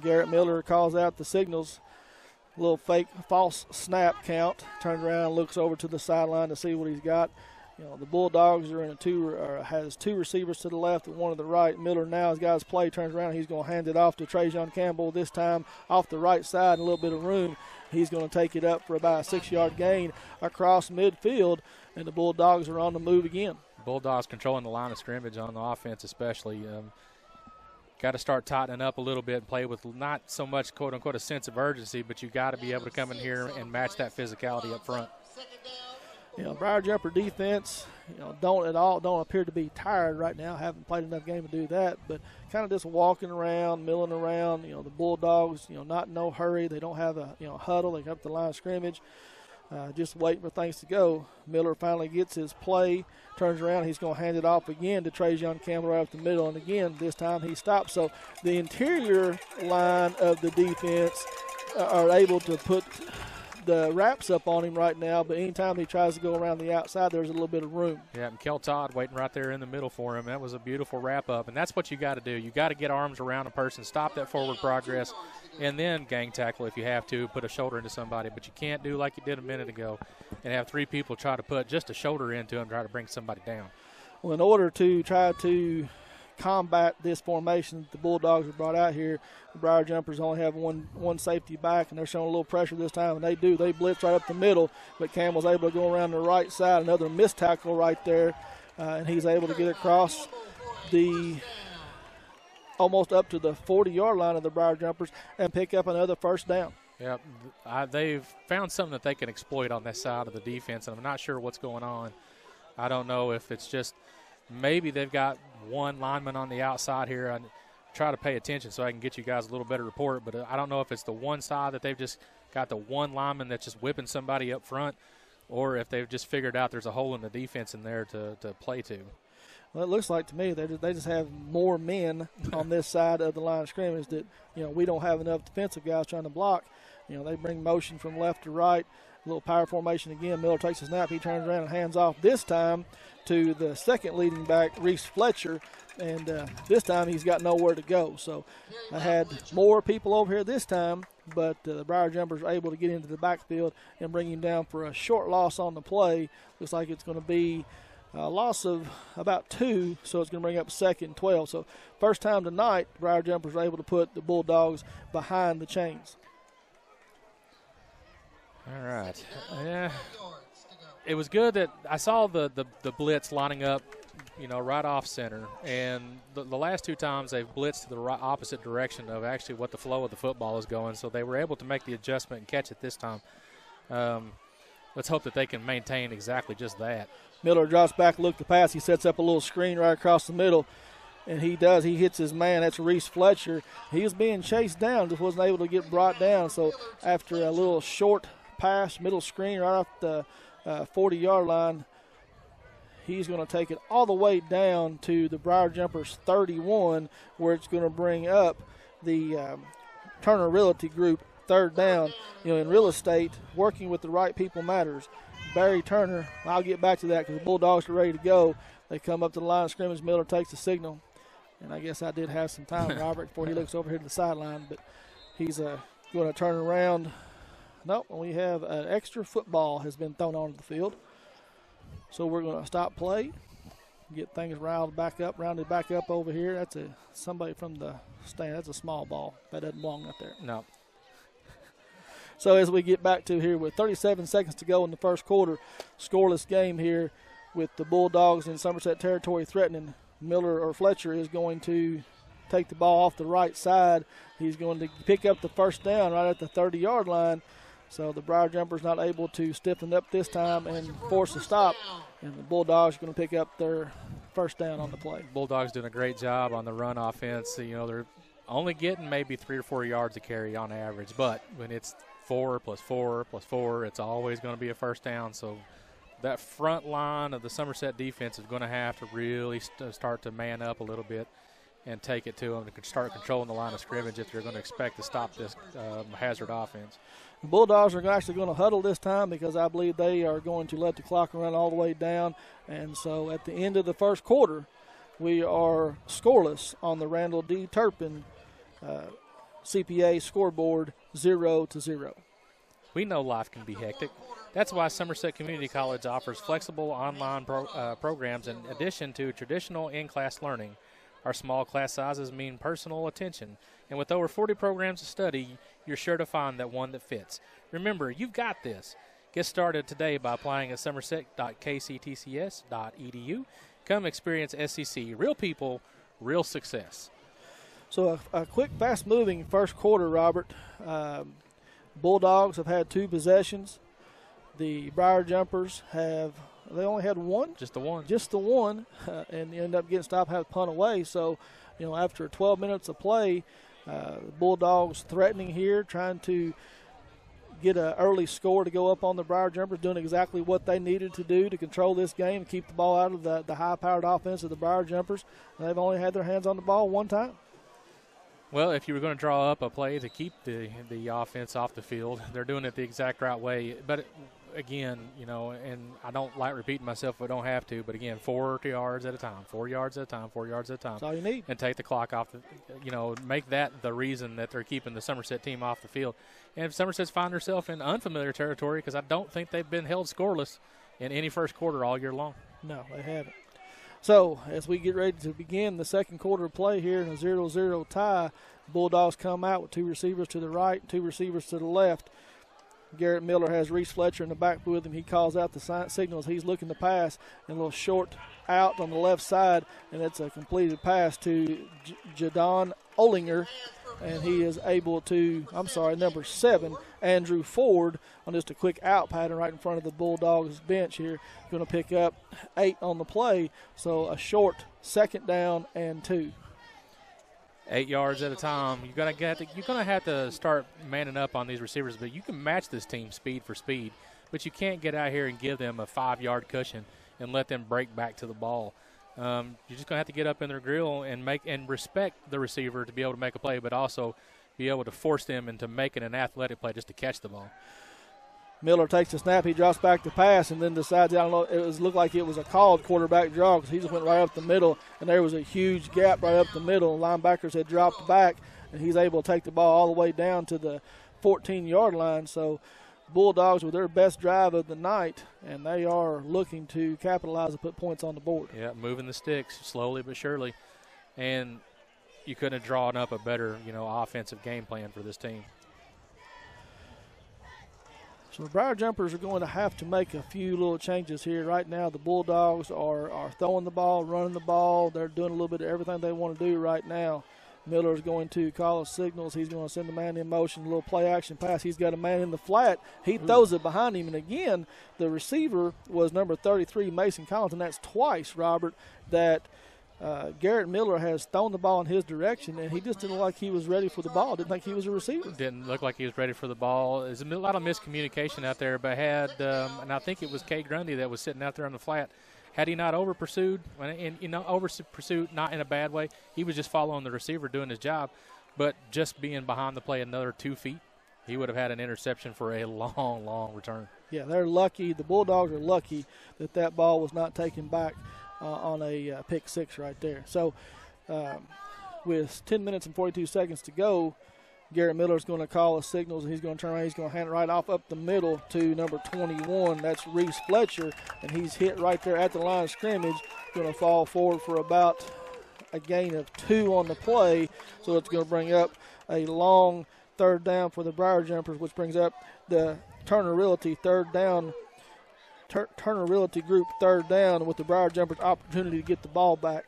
Garrett Miller calls out the signals. A little fake false snap count. Turns around, looks over to the sideline to see what he's got. You know, the Bulldogs are in has 2 receivers to the left and 1 to the right. Miller now has got his play, turns around. He's going to hand it off to Trajan Campbell, this time off the right side, a little bit of room. He's going to take it up for about a 6-yard gain across midfield, and the Bulldogs are on the move again. Bulldogs controlling the line of scrimmage on the offense especially. Got to start tightening up a little bit and play with not so much, quote-unquote, a sense of urgency, but you got to be able to come in here and match that physicality up front. You know, Briar Jumper defense, don't appear to be tired right now. Haven't played enough game to do that, but kind of just walking around, milling around. You know, the Bulldogs, not in no hurry. They don't have a huddle. They got the line of scrimmage, just waiting for things to go. Miller finally gets his play, turns around. He's going to hand it off again to Trajan Campbell right up the middle, and again this time he stops. So the interior line of the defense are able to put the wraps up on him right now, but anytime he tries to go around the outside, there's a little bit of room. Yeah, and Kel Todd waiting right there in the middle for him. That was a beautiful wrap-up, and that's what you got to do. You got to get arms around a person, stop that forward progress, and then gang tackle if you have to, put a shoulder into somebody. But you can't do like you did a minute ago and have 3 people try to put just a shoulder into him, try to bring somebody down. Well, in order to try to combat this formation the Bulldogs have brought out here, the Briar Jumpers only have one safety back, and they're showing a little pressure this time, and they do. They blitz right up the middle, but Campbell's able to go around the right side. Another missed tackle right there, and he's able to get across almost up to the 40-yard line of the Briar Jumpers and pick up another first down. Yeah, they've found something that they can exploit on that side of the defense, and I'm not sure what's going on. I don't know if it's just maybe they've got one lineman on the outside here. I try to pay attention so I can get you guys a little better report, but I don't know if it's the one side that they've just got the one lineman that's just whipping somebody up front, or if they've just figured out there's a hole in the defense in there to play to. Well, it looks like to me they just have more men on this side of the line of scrimmage that, we don't have enough defensive guys trying to block. They bring motion from left to right, a little power formation again. Miller takes a snap. He turns around and hands off this time to the second leading back, Reese Fletcher, and this time he's got nowhere to go. So I had more people over here this time, but the Briar Jumpers are able to get into the backfield and bring him down for a short loss on the play. Looks like it's going to be a loss of about 2, so it's going to bring up 2nd and 12. So first time tonight, the Briar Jumpers are able to put the Bulldogs behind the chains. All right. Yeah. It was good that I saw the blitz lining up, right off center. And the last 2 times they've blitzed to the opposite direction of actually what the flow of the football is going. So they were able to make the adjustment and catch it this time. Let's hope that they can maintain exactly just that. Miller drops back, look to pass. He sets up a little screen right across the middle. And he does. He hits his man. That's Reese Fletcher. He was being chased down, just wasn't able to get brought down. So after a little short pass, middle screen right off the 40-yard line, he's going to take it all the way down to the Briar Jumpers 31, where it's going to bring up the Turner Realty Group 3rd down. In real estate, working with the right people matters. Barry Turner, I'll get back to that because the Bulldogs are ready to go. They come up to the line of scrimmage. Miller takes the signal. And I guess I did have some time, Robert, before he looks over here to the sideline. But he's going to turn around No, we have an extra football has been thrown onto the field. So we're going to stop play, get things rounded back up over here. That's somebody from the stand. That's a small ball. That doesn't belong up there. No. So as we get back to here with 37 seconds to go in the first quarter, scoreless game here with the Bulldogs in Somerset territory threatening. Miller or Fletcher is going to take the ball off the right side. He's going to pick up the first down right at the 30-yard line. So the Briar Jumpers not able to stiffen up this time and force a stop. And the Bulldogs are going to pick up their first down on the play. Bulldogs doing a great job on the run offense. You know, they're only getting maybe 3 or 4 yards a carry on average. But when it's 4 plus 4 plus 4, it's always going to be a first down. So that front line of the Somerset defense is going to have to really start to man up a little bit and take it to them to start controlling the line of scrimmage if they're going to expect to stop this hazard offense. The Bulldogs are actually going to huddle this time because I believe they are going to let the clock run all the way down. And so at the end of the first quarter, we are scoreless on the Randall D. Turpin CPA scoreboard 0-0. We know life can be hectic. That's why Somerset Community College offers flexible online programs in addition to traditional in-class learning. Our small class sizes mean personal attention, and with over 40 programs to study, you're sure to find that one that fits. Remember, you've got this. Get started today by applying at somerset.kctcs.edu. Come experience SCC. Real people, real success. So a quick, fast-moving first quarter, Robert. Bulldogs have had 2 possessions. The Briar Jumpers they only had one? Just the one. Just the one, and end up getting stopped, have to punt away. So, after 12 minutes of play, the Bulldogs threatening here, trying to get an early score to go up on the Briar Jumpers, doing exactly what they needed to do to control this game, keep the ball out of the high-powered offense of the Briar Jumpers. And they've only had their hands on the ball one time. Well, if you were going to draw up a play to keep the offense off the field, they're doing it the exact right way. But again, and I don't like repeating myself if I don't have to, but again, 4 yards at a time, 4 yards at a time, 4 yards at a time. That's all you need. And take the clock off make that the reason that they're keeping the Somerset team off the field. And if Somerset's find herself in unfamiliar territory, because I don't think they've been held scoreless in any first quarter all year long. No, they haven't. So, as we get ready to begin the second quarter of play here in a 0-0 tie, Bulldogs come out with 2 receivers to the right, 2 receivers to the left. Garrett Miller has Reese Fletcher in the back with him. He calls out the signals. He's looking to pass, and a little short out on the left side, and it's a completed pass to Jadon Olinger, and he is able to, number 7, Andrew Ford, on just a quick out pattern right in front of the Bulldogs bench here. Going to pick up 8 on the play, so a short 2nd down and 2. 8 yards at a time. You're gonna have to start manning up on these receivers, but you can match this team speed for speed, but you can't get out here and give them a 5-yard cushion and let them break back to the ball. You're just gonna have to get up in their grill and respect the receiver to be able to make a play, but also be able to force them into making an athletic play just to catch the ball. Miller takes the snap, he drops back to pass, and then decides, it looked like it was a called quarterback draw because he just went right up the middle, and there was a huge gap right up the middle. Linebackers had dropped back, and he's able to take the ball all the way down to the 14-yard line. So Bulldogs with their best drive of the night, and they are looking to capitalize and put points on the board. Yeah, moving the sticks slowly but surely, and you couldn't have drawn up a better, offensive game plan for this team. So the Briar Jumpers are going to have to make a few little changes here. Right now the Bulldogs are throwing the ball, running the ball. They're doing a little bit of everything they want to do right now. Miller is going to call signals. He's going to send the man in motion, a little play-action pass. He's got a man in the flat. He throws it behind him. And, again, the receiver was number 33, Mason Collins, and that's twice, Robert, that Garrett Miller has thrown the ball in his direction, and he just didn't look like he was ready for the ball. Didn't think he was a receiver. Didn't look like he was ready for the ball. There's a lot of miscommunication out there, but and I think it was Kay Grundy that was sitting out there on the flat. Had he not over-pursued, over-pursued not in a bad way, he was just following the receiver doing his job, but just being behind the play another 2 feet, he would have had an interception for a long, long return. Yeah, they're lucky. The Bulldogs are lucky that ball was not taken back on a pick 6 right there. So with 10 minutes and 42 seconds to go, Garrett Miller is going to call the signals, and he's going to turn around. He's going to hand it right off up the middle to number 21. That's Reese Fletcher, and he's hit right there at the line of scrimmage. Going to fall forward for about a gain of 2 on the play, so it's going to bring up a long third down for the Briar Jumpers, which brings up the Turner Realty third down. Turner Realty Group third down with the Briar Jumpers opportunity to get the ball back.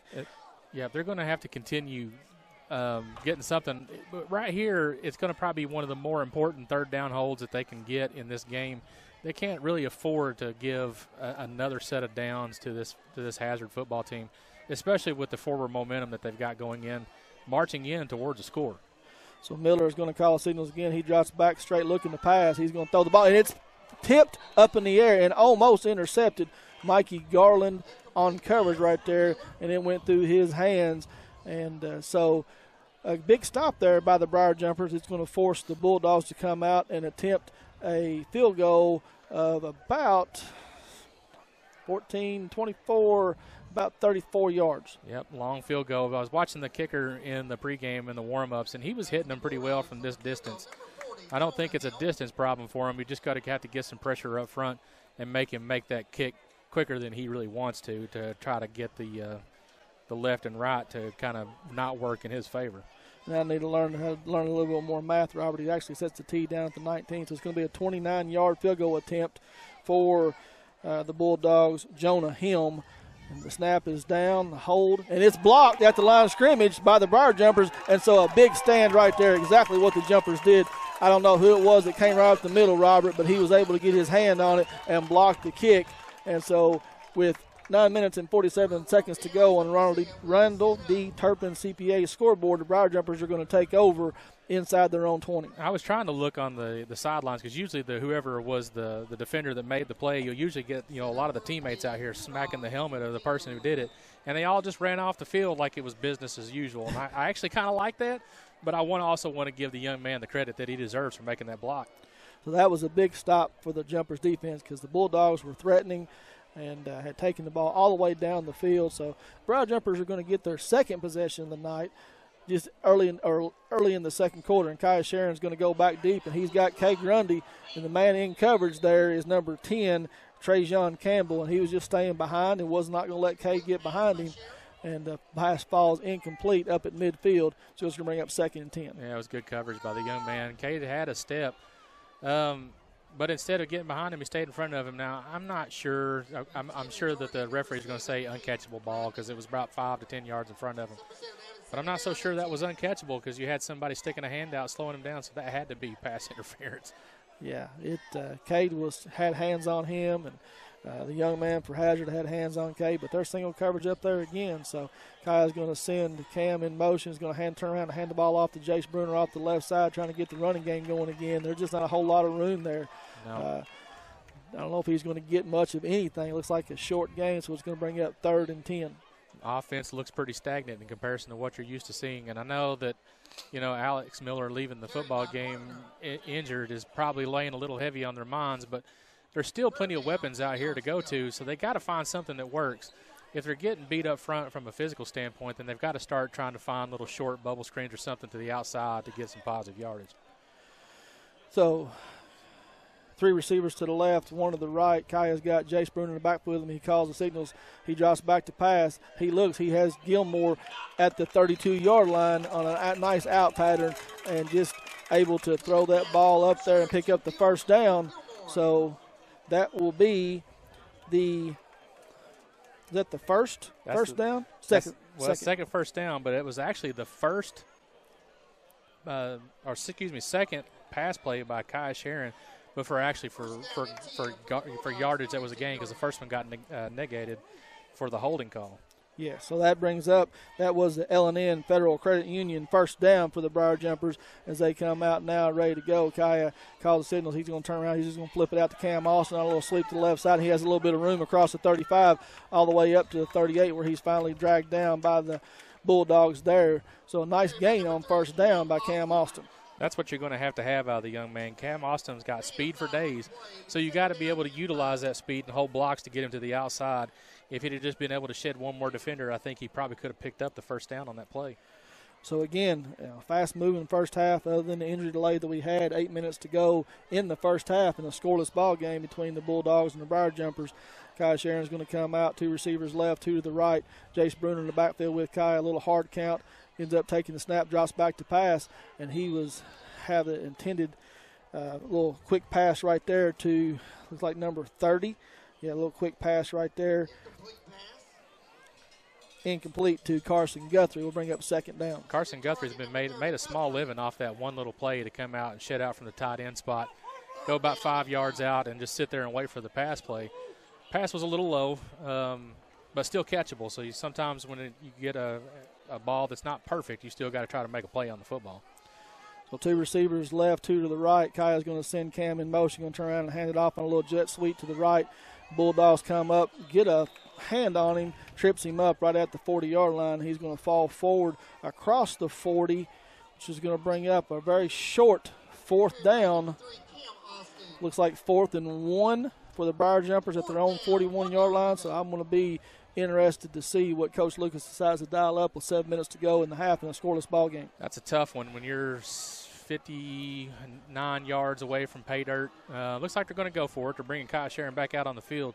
Yeah, they're going to have to continue getting something. But right here, it's going to probably be one of the more important third down holds that they can get in this game. They can't really afford to give another set of downs to this Hazard football team, especially with the forward momentum that they've got going in, marching in towards a score. So Miller is going to call signals again. He drops back straight looking to pass. He's going to throw the ball, and it's tipped up in the air and almost intercepted. Mikey Garland on coverage right there, and it went through his hands. And so a big stop there by the Briar Jumpers. It's going to force the Bulldogs to come out and attempt a field goal of about 24, about 34 yards. Yep, long field goal. I was watching the kicker in the pregame and the warm-ups, and he was hitting them pretty well from this distance. I don't think it's a distance problem for him. We just got to have to get some pressure up front and make him make that kick quicker than he really wants to try to get the left and right to kind of not work in his favor. Now I need to learn a little bit more math, Robert. He actually sets the tee down at the 19, so it's going to be a 29-yard field goal attempt for the Bulldogs. Jonah Hill. And the snap is down, the hold, and it's blocked at the line of scrimmage by the Briar Jumpers, and so a big stand right there, exactly what the Jumpers did. I don't know who it was that came right up the middle, Robert, but he was able to get his hand on it and block the kick. And so with 9 minutes and 47 seconds to go on Randall D. Turpin CPA scoreboard, the Briar Jumpers are going to take over inside their own 20. I was trying to look on the sidelines because usually whoever was the defender that made the play, you'll usually get a lot of the teammates out here smacking the helmet of the person who did it, and they all just ran off the field like it was business as usual. And I actually kind of like that, but I also want to give the young man the credit that he deserves for making that block. So that was a big stop for the Jumpers defense because the Bulldogs were threatening and had taken the ball all the way down the field. So Briar Jumpers are going to get their second possession of the night just early in the second quarter, and Kaya Sharon's going to go back deep, and he's got Kay Grundy, and the man in coverage there is number 10, Trajan Campbell, and he was just staying behind and was not going to let Kay get behind him, and the pass falls incomplete up at midfield, so it's going to bring up 2nd and 10. Yeah, it was good coverage by the young man. Kay had a step, but instead of getting behind him, he stayed in front of him. Now, I'm not sure. I'm sure that the referee is going to say uncatchable ball because it was about 5 to 10 yards in front of him. But I'm not so sure that was uncatchable because you had somebody sticking a hand out, slowing him down, so that had to be pass interference. Yeah, Cade had hands on him, and the young man for Hazard had hands on Cade, but they're single coverage up there again. So Kaya's going to send Cam in motion. He's going to turn around and hand the ball off to Jace Bruner off the left side, trying to get the running game going again. There's just not a whole lot of room there. No. I don't know if he's going to get much of anything. It looks like a short game, so it's going to bring up 3rd and 10. Offense looks pretty stagnant in comparison to what you're used to seeing. And I know that, Alex Miller leaving the football game injured is probably laying a little heavy on their minds, but there's still plenty of weapons out here to go to, so they got to find something that works. If they're getting beat up front from a physical standpoint, then they've got to start trying to find little short bubble screens or something to the outside to get some positive yardage. So 3 receivers to the left, 1 to the right. Kaya's got Jace Bruner in the backfield with him. He calls the signals. He drops back to pass. He looks. He has Gilmore at the 32-yard line on a nice out pattern and just able to throw that ball up there and pick up the first down. So that will be the – is that the first down? Second first down, but it was actually the second pass play by Kai Sharon. But for yardage, that was a gain because the first one got negated for the holding call. Yeah, so that brings up, that was the L&N Federal Credit Union first down for the Briar Jumpers as they come out now ready to go. Kaya calls the signals. He's going to turn around. He's just going to flip it out to Cam Austin on a little sweep to the left side. He has a little bit of room across the 35 all the way up to the 38 where he's finally dragged down by the Bulldogs there. So a nice gain on first down by Cam Austin. That's what you're going to have out of the young man. Cam Austin's got speed for days, so you got to be able to utilize that speed and hold blocks to get him to the outside. If he'd have just been able to shed one more defender, I think he probably could have picked up the first down on that play. So, again, fast-moving first half, other than the injury delay that we had, 8 minutes to go in the first half in a scoreless ball game between the Bulldogs and the Briar Jumpers. Kai Sharon's going to come out, 2 receivers left, 2 to the right. Jace Bruner in the backfield with Kai, a little hard count, ends up taking the snap, drops back to pass, and he have the intended little quick pass right there to, looks like number 30. Yeah, a little quick pass right there. Incomplete to Carson Guthrie. We'll bring up second down. Carson Guthrie's been made a small living off that one little play to come out and shed out from the tight end spot, go about 5 yards out, and just sit there and wait for the pass play. Pass was a little low, but still catchable. So sometimes when you get a ball that's not perfect, you still got to try to make a play on the football. So 2 receivers left, 2 to the right. Kaya's going to send Cam in motion, going to turn around and hand it off on a little jet sweep to the right. Bulldogs come up, get a hand on him, trips him up right at the 40-yard line. He's going to fall forward across the 40, which is going to bring up a very short fourth down. Looks like 4th and 1 for the Briar Jumpers at their own 41-yard line. So I'm going to be interested to see what Coach Lucas decides to dial up with 7 minutes to go in the half in a scoreless ball game. That's a tough one when you're 59 yards away from pay dirt. Looks like they're going to go for it. They're bringing Kai Sharon back out on the field.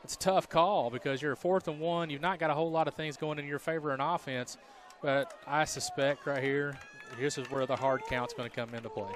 It's a tough call because you're 4th and 1. You've not got a whole lot of things going in your favor in offense, but I suspect right here, this is where the hard count's going to come into play.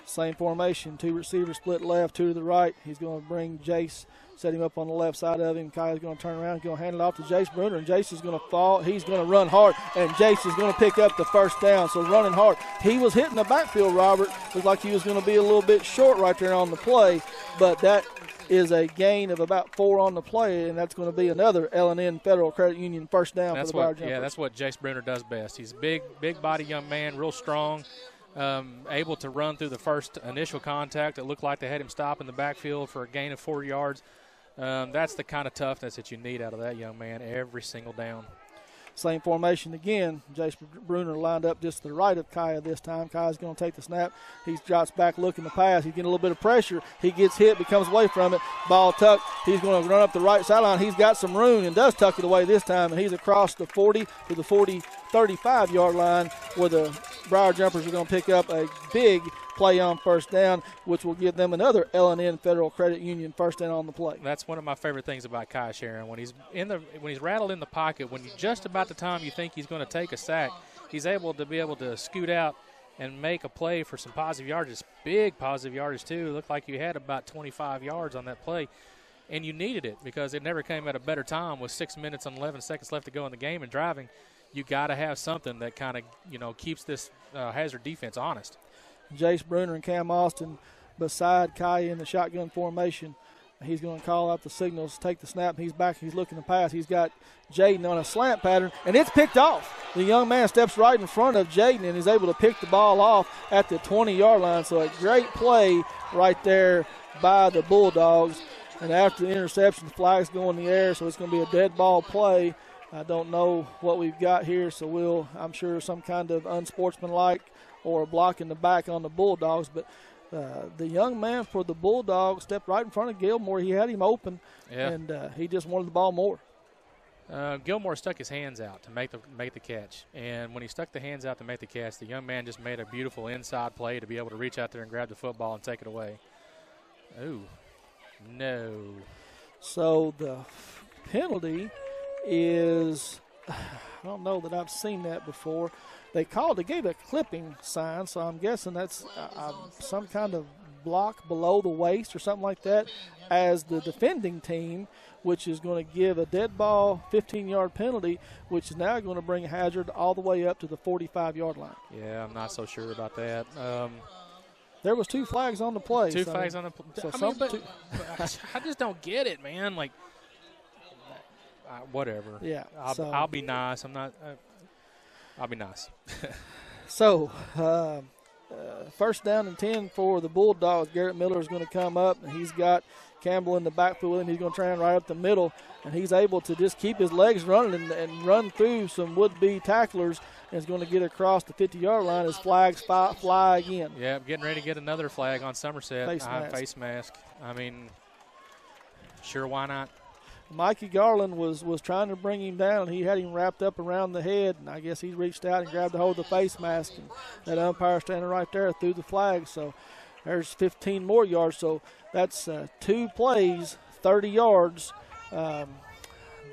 Same formation, 2 receivers split left, 2 to the right. He's going to bring Jace, set him up on the left side of him. Kai's going to turn around, going to hand it off to Jace Bruner, and Jace is going to fall. He's going to run hard, and Jace is going to pick up the first down. So running hard. He was hitting the backfield, Robert. Looked like he was going to be a little bit short right there on the play, but that is a gain of about 4 on the play, and that's going to be another L&N Federal Credit Union first down for the Briar Jumpers. Yeah, that's what Jace Bruner does best. He's a big body young man, real strong, able to run through the first initial contact. It looked like they had him stop in the backfield for a gain of 4 yards. That's the kind of toughness that you need out of that young man every single down. Same formation again. Jace Bruner lined up just to the right of Kaya this time. Kaya's going to take the snap. He drops back looking to pass. He's getting a little bit of pressure. He gets hit, becomes away from it. Ball tucked. He's going to run up the right sideline. He's got some room and does tuck it away this time, and he's across the 40 to the 35-yard line where the Briar Jumpers are going to pick up a big play on first down, which will give them another L&N Federal Credit Union first down on the play. That's one of my favorite things about Kai Sharon. When he's rattled in the pocket, when just about the time you think he's going to take a sack, he's able to scoot out and make a play for some positive yardage. Big positive yardage too. It looked like you had about 25 yards on that play, and you needed it because it never came at a better time with 6 minutes and 11 seconds left to go in the game and driving. You got to have something that kind of keeps this Hazard defense honest. Jace Bruner and Cam Austin beside Kai in the shotgun formation. He's going to call out the signals, take the snap. He's back. He's looking to pass. He's got Jaden on a slant pattern, and it's picked off. The young man steps right in front of Jaden and is able to pick the ball off at the 20-yard line. So a great play right there by the Bulldogs. And after the interception, the flags go in the air, so it's going to be a dead ball play. I don't know what we've got here, so I'm sure some kind of unsportsmanlike or a block in the back on the Bulldogs. But the young man for the Bulldogs stepped right in front of Gilmore. He had him open, and he just wanted the ball more. Gilmore stuck his hands out to make the catch. And when he stuck the hands out to make the catch, the young man just made a beautiful inside play to be able to reach out there and grab the football and take it away. Ooh, no. So the penalty is, I don't know that I've seen that before. They gave a clipping sign, so I'm guessing that's some kind of block below the waist or something like that as the defending team, which is going to give a dead ball 15-yard penalty, which is now going to bring Hazard all the way up to the 45-yard line. Yeah, I'm not so sure about that. There was 2 flags on the play. Two flags on the play. I just don't get it, man. Like, whatever. Yeah. I'll be nice. I'll be nice. So, first down and 10 for the Bulldogs. Garrett Miller is going to come up, and he's got Campbell in the backfield with him. He's going to try and right up the middle, and he's able to just keep his legs running and run through some would-be tacklers, and is going to get across the 50-yard line as flags fly again. Yeah, getting ready to get another flag on Somerset. Face mask. I mean, sure, why not? Mikey Garland was trying to bring him down. He had him wrapped up around the head, and I guess he reached out and grabbed a hold of the face mask, and that umpire standing right there threw the flag. So there's 15 more yards. So that's 2 plays, 30 yards.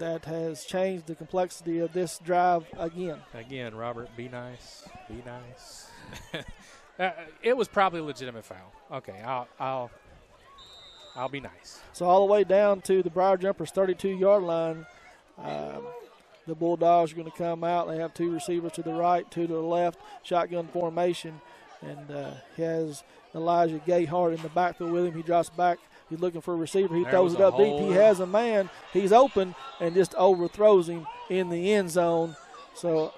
That has changed the complexity of this drive again. Again, Robert, be nice. Be nice. It was probably a legitimate foul. Okay, I'll be nice. So all the way down to the Briar Jumpers' 32-yard line, the Bulldogs are going to come out. They have 2 receivers to the right, 2 to the left, shotgun formation, and he has Elijah Gayhart in the backfield with him. He drops back. He's looking for a receiver. He throws it up deep. He has a man. He's open and just overthrows him in the end zone. So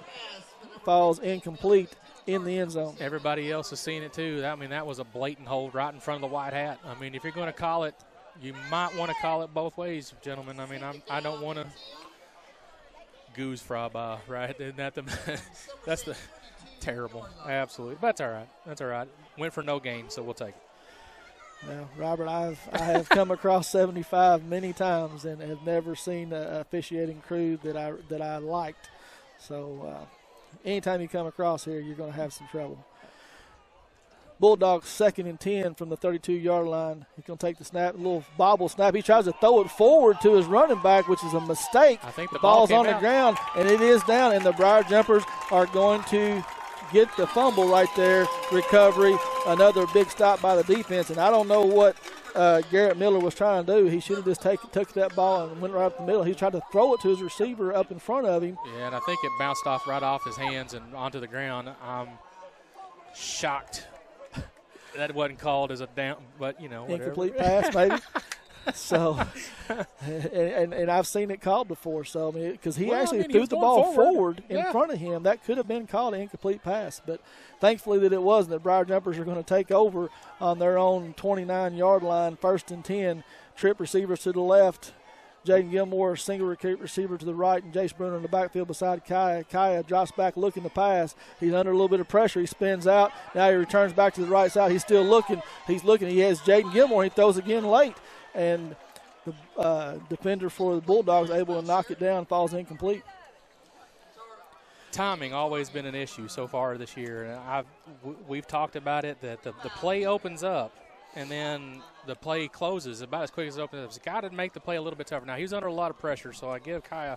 falls incomplete in the end zone. Everybody else has seen it too. That was a blatant hold right in front of the white hat. If you're going to call it, you might want to call it both ways, gentlemen. I don't want to goose fraba, right? Isn't that that's the terrible. Absolutely. But that's all right. Went for no gain, so we'll take it. Now, Robert, I have come across 75 many times and have never seen a officiating crew that I liked. So anytime you come across here, you're going to have some trouble. Bulldogs 2nd and 10 from the 32-yard line. He's going to take the snap, a little bobble snap. He tries to throw it forward to his running back, which is a mistake. I think the ball's on the out. ground, and it is down, and the Briar Jumpers are going to get the fumble right there, recovery, another big stop by the defense. And I don't know what Garrett Miller was trying to do. He should have just took that ball and went right up the middle. He tried to throw it to his receiver up in front of him. Yeah, and I think it bounced off right off his hands and onto the ground. I'm shocked that wasn't called as a down, but, whatever. Incomplete pass, maybe. So, and I've seen it called before. So, because he threw the ball forward in front of him. That could have been called an incomplete pass. But thankfully that it wasn't. The Briar Jumpers are going to take over on their own 29-yard line, 1st and 10. Trip receivers to the left. Jaden Gilmore, single receiver to the right, and Jace Bruner in the backfield beside Kaya. Kaya drops back looking to pass. He's under a little bit of pressure. He spins out. Now he returns back to the right side. He's still looking. He's looking. He has Jaden Gilmore. He throws again late. And the defender for the Bulldogs able to knock it down, falls incomplete. Timing always been an issue so far this year. We've talked about it, that the play opens up and then the play closes about as quick as it opens up. It's got to make the play a little bit tougher. Now, he's under a lot of pressure, so I give Kaya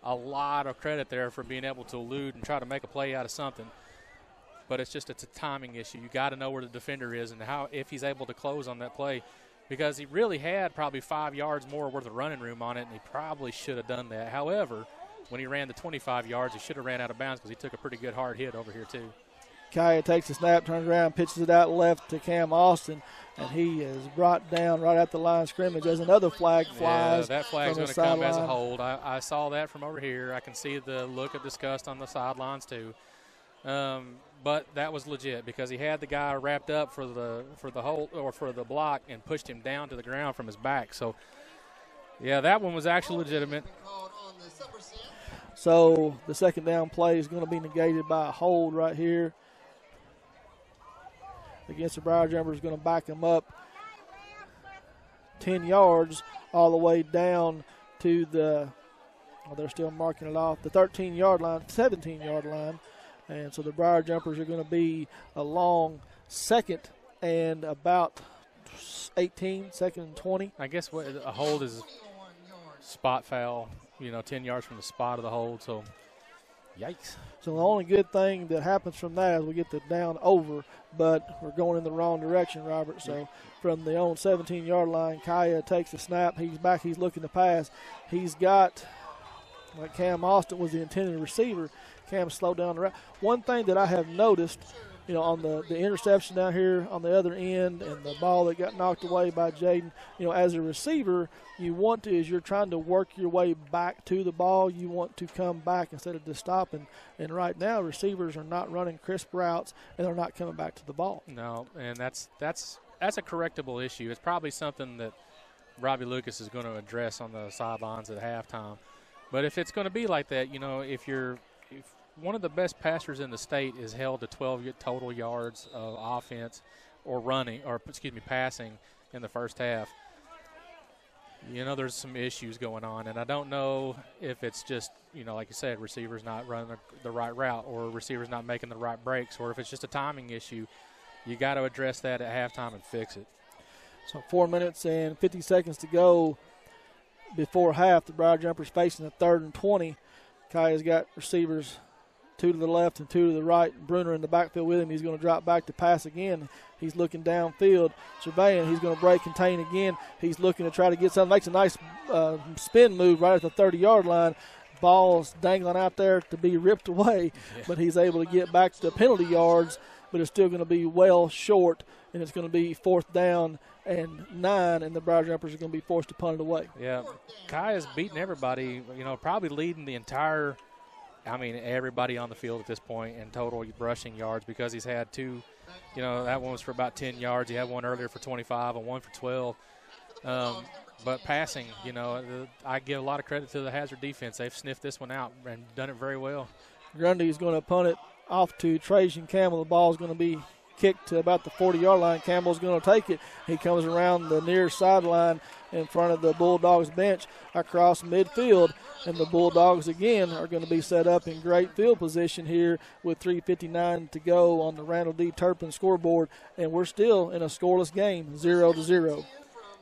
a lot of credit there for being able to elude and try to make a play out of something. But it's a timing issue. You got to know where the defender is and if he's able to close on that play. Because he really had probably 5 yards more worth of running room on it, and he probably should have done that. However, when he ran the 25 yards, he should have ran out of bounds because he took a pretty good hard hit over here too. Kaya takes the snap, turns around, pitches it out left to Cam Austin, and he is brought down right at the line of scrimmage as another flag flies. Yeah, that flag's going to come as a hold. I saw that from over here. I can see the look of disgust on the sidelines too. But that was legit because he had the guy wrapped up for the hold or for the block and pushed him down to the ground from his back. So, yeah, that one was actually legitimate. So the second down play is going to be negated by a hold right here against the Briar Jumpers. Going to back him up 10 yards all the way down to they're still marking it off, the 13-yard line, 17-yard line. And so the Briar Jumpers are going to be along 2nd and about 18, 2nd and 20. I guess a hold is spot foul, 10 yards from the spot of the hold. So, yikes. So the only good thing that happens from that is we get the down over, but we're going in the wrong direction, Robert. So from the own 17-yard line, Kaya takes the snap. He's back. He's looking to pass. He's got, like Cam Austin was the intended receiver, Cam slowed down the route. One thing that I have noticed, on the interception down here on the other end and the ball that got knocked away by Jaden, as a receiver, as you're trying to work your way back to the ball, you want to come back instead of just stopping. And right now, receivers are not running crisp routes and they're not coming back to the ball. No, and that's a correctable issue. It's probably something that Robbie Lucas is going to address on the sidelines at halftime. But if it's going to be like that, if one of the best passers in the state is held to 12 total yards of offense or passing in the first half, there's some issues going on, and I don't know if it's just, like you said, receivers not running the right route or receivers not making the right breaks, or if it's just a timing issue. You got to address that at halftime and fix it. So 4 minutes and 50 seconds to go before half. The Briar Jumpers facing a 3rd and 20. Kaya's got receivers 2 to the left and 2 to the right. Bruner in the backfield with him. He's going to drop back to pass again. He's looking downfield, surveying. He's going to break, contain again. He's looking to try to get something. Makes a nice spin move right at the 30-yard line. Ball's dangling out there to be ripped away, but he's able to get back to the penalty yards, but it's still going to be well short, and it's going to be 4th down and 9, and the Briar Jumpers are going to be forced to punt it away. Yeah, Kai is beating everybody, probably leading the entire – everybody on the field at this point in total rushing yards, because he's had 2 – that one was for about 10 yards. He had one earlier for 25 and one for 12. But passing, I give a lot of credit to the Hazard defense. They've sniffed this one out and done it very well. Grundy is going to punt it off to Trajan Campbell. The ball is going to be kicked to about the 40-yard line. Campbell's going to take it. He comes around the near sideline in front of the Bulldogs bench across midfield, and the Bulldogs again are going to be set up in great field position here with 3:59 to go on the Randall D. Turpin scoreboard, and we're still in a scoreless game, 0-0.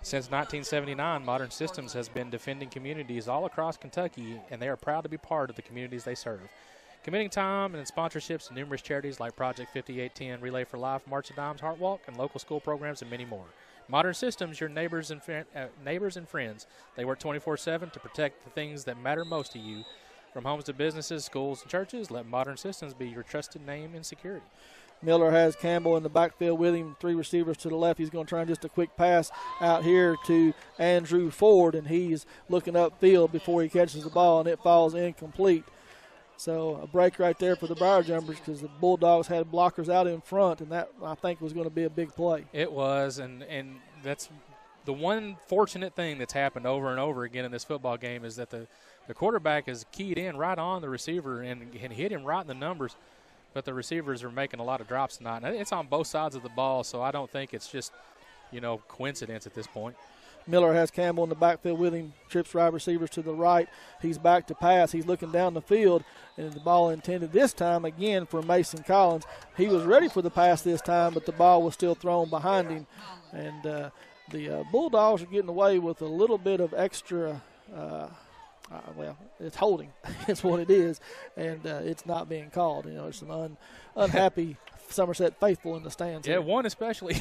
Since 1979, Modern Systems has been defending communities all across Kentucky, and they are proud to be part of the communities they serve. Committing time and sponsorships to numerous charities like Project 5810, Relay for Life, March of Dimes, Heart Walk, and local school programs, and many more. Modern Systems, your neighbors and friends. They work 24/7 to protect the things that matter most to you. From homes to businesses, schools, and churches, let Modern Systems be your trusted name in security. Miller has Campbell in the backfield with him, 3 receivers to the left. He's going to try just a quick pass out here to Andrew Ford, and he's looking upfield before he catches the ball, and it falls incomplete. So a break right there for the Briar Jumpers, because the Bulldogs had blockers out in front, and that, I think, was going to be a big play. It was, and that's the one fortunate thing that's happened over and over again in this football game, is that the quarterback is keyed in right on the receiver and hit him right in the numbers, but the receivers are making a lot of drops tonight. And it's on both sides of the ball, so I don't think it's just, coincidence at this point. Miller has Campbell in the backfield with him, trips wide receivers to the right. He's back to pass. He's looking down the field, and the ball intended this time again for Mason Collins. He was ready for the pass this time, but the ball was still thrown behind him. And the Bulldogs are getting away with a little bit of extra, it's holding. It's what it is, and it's not being called. It's an unhappy Somerset faithful in the stands. Yeah, here. One especially.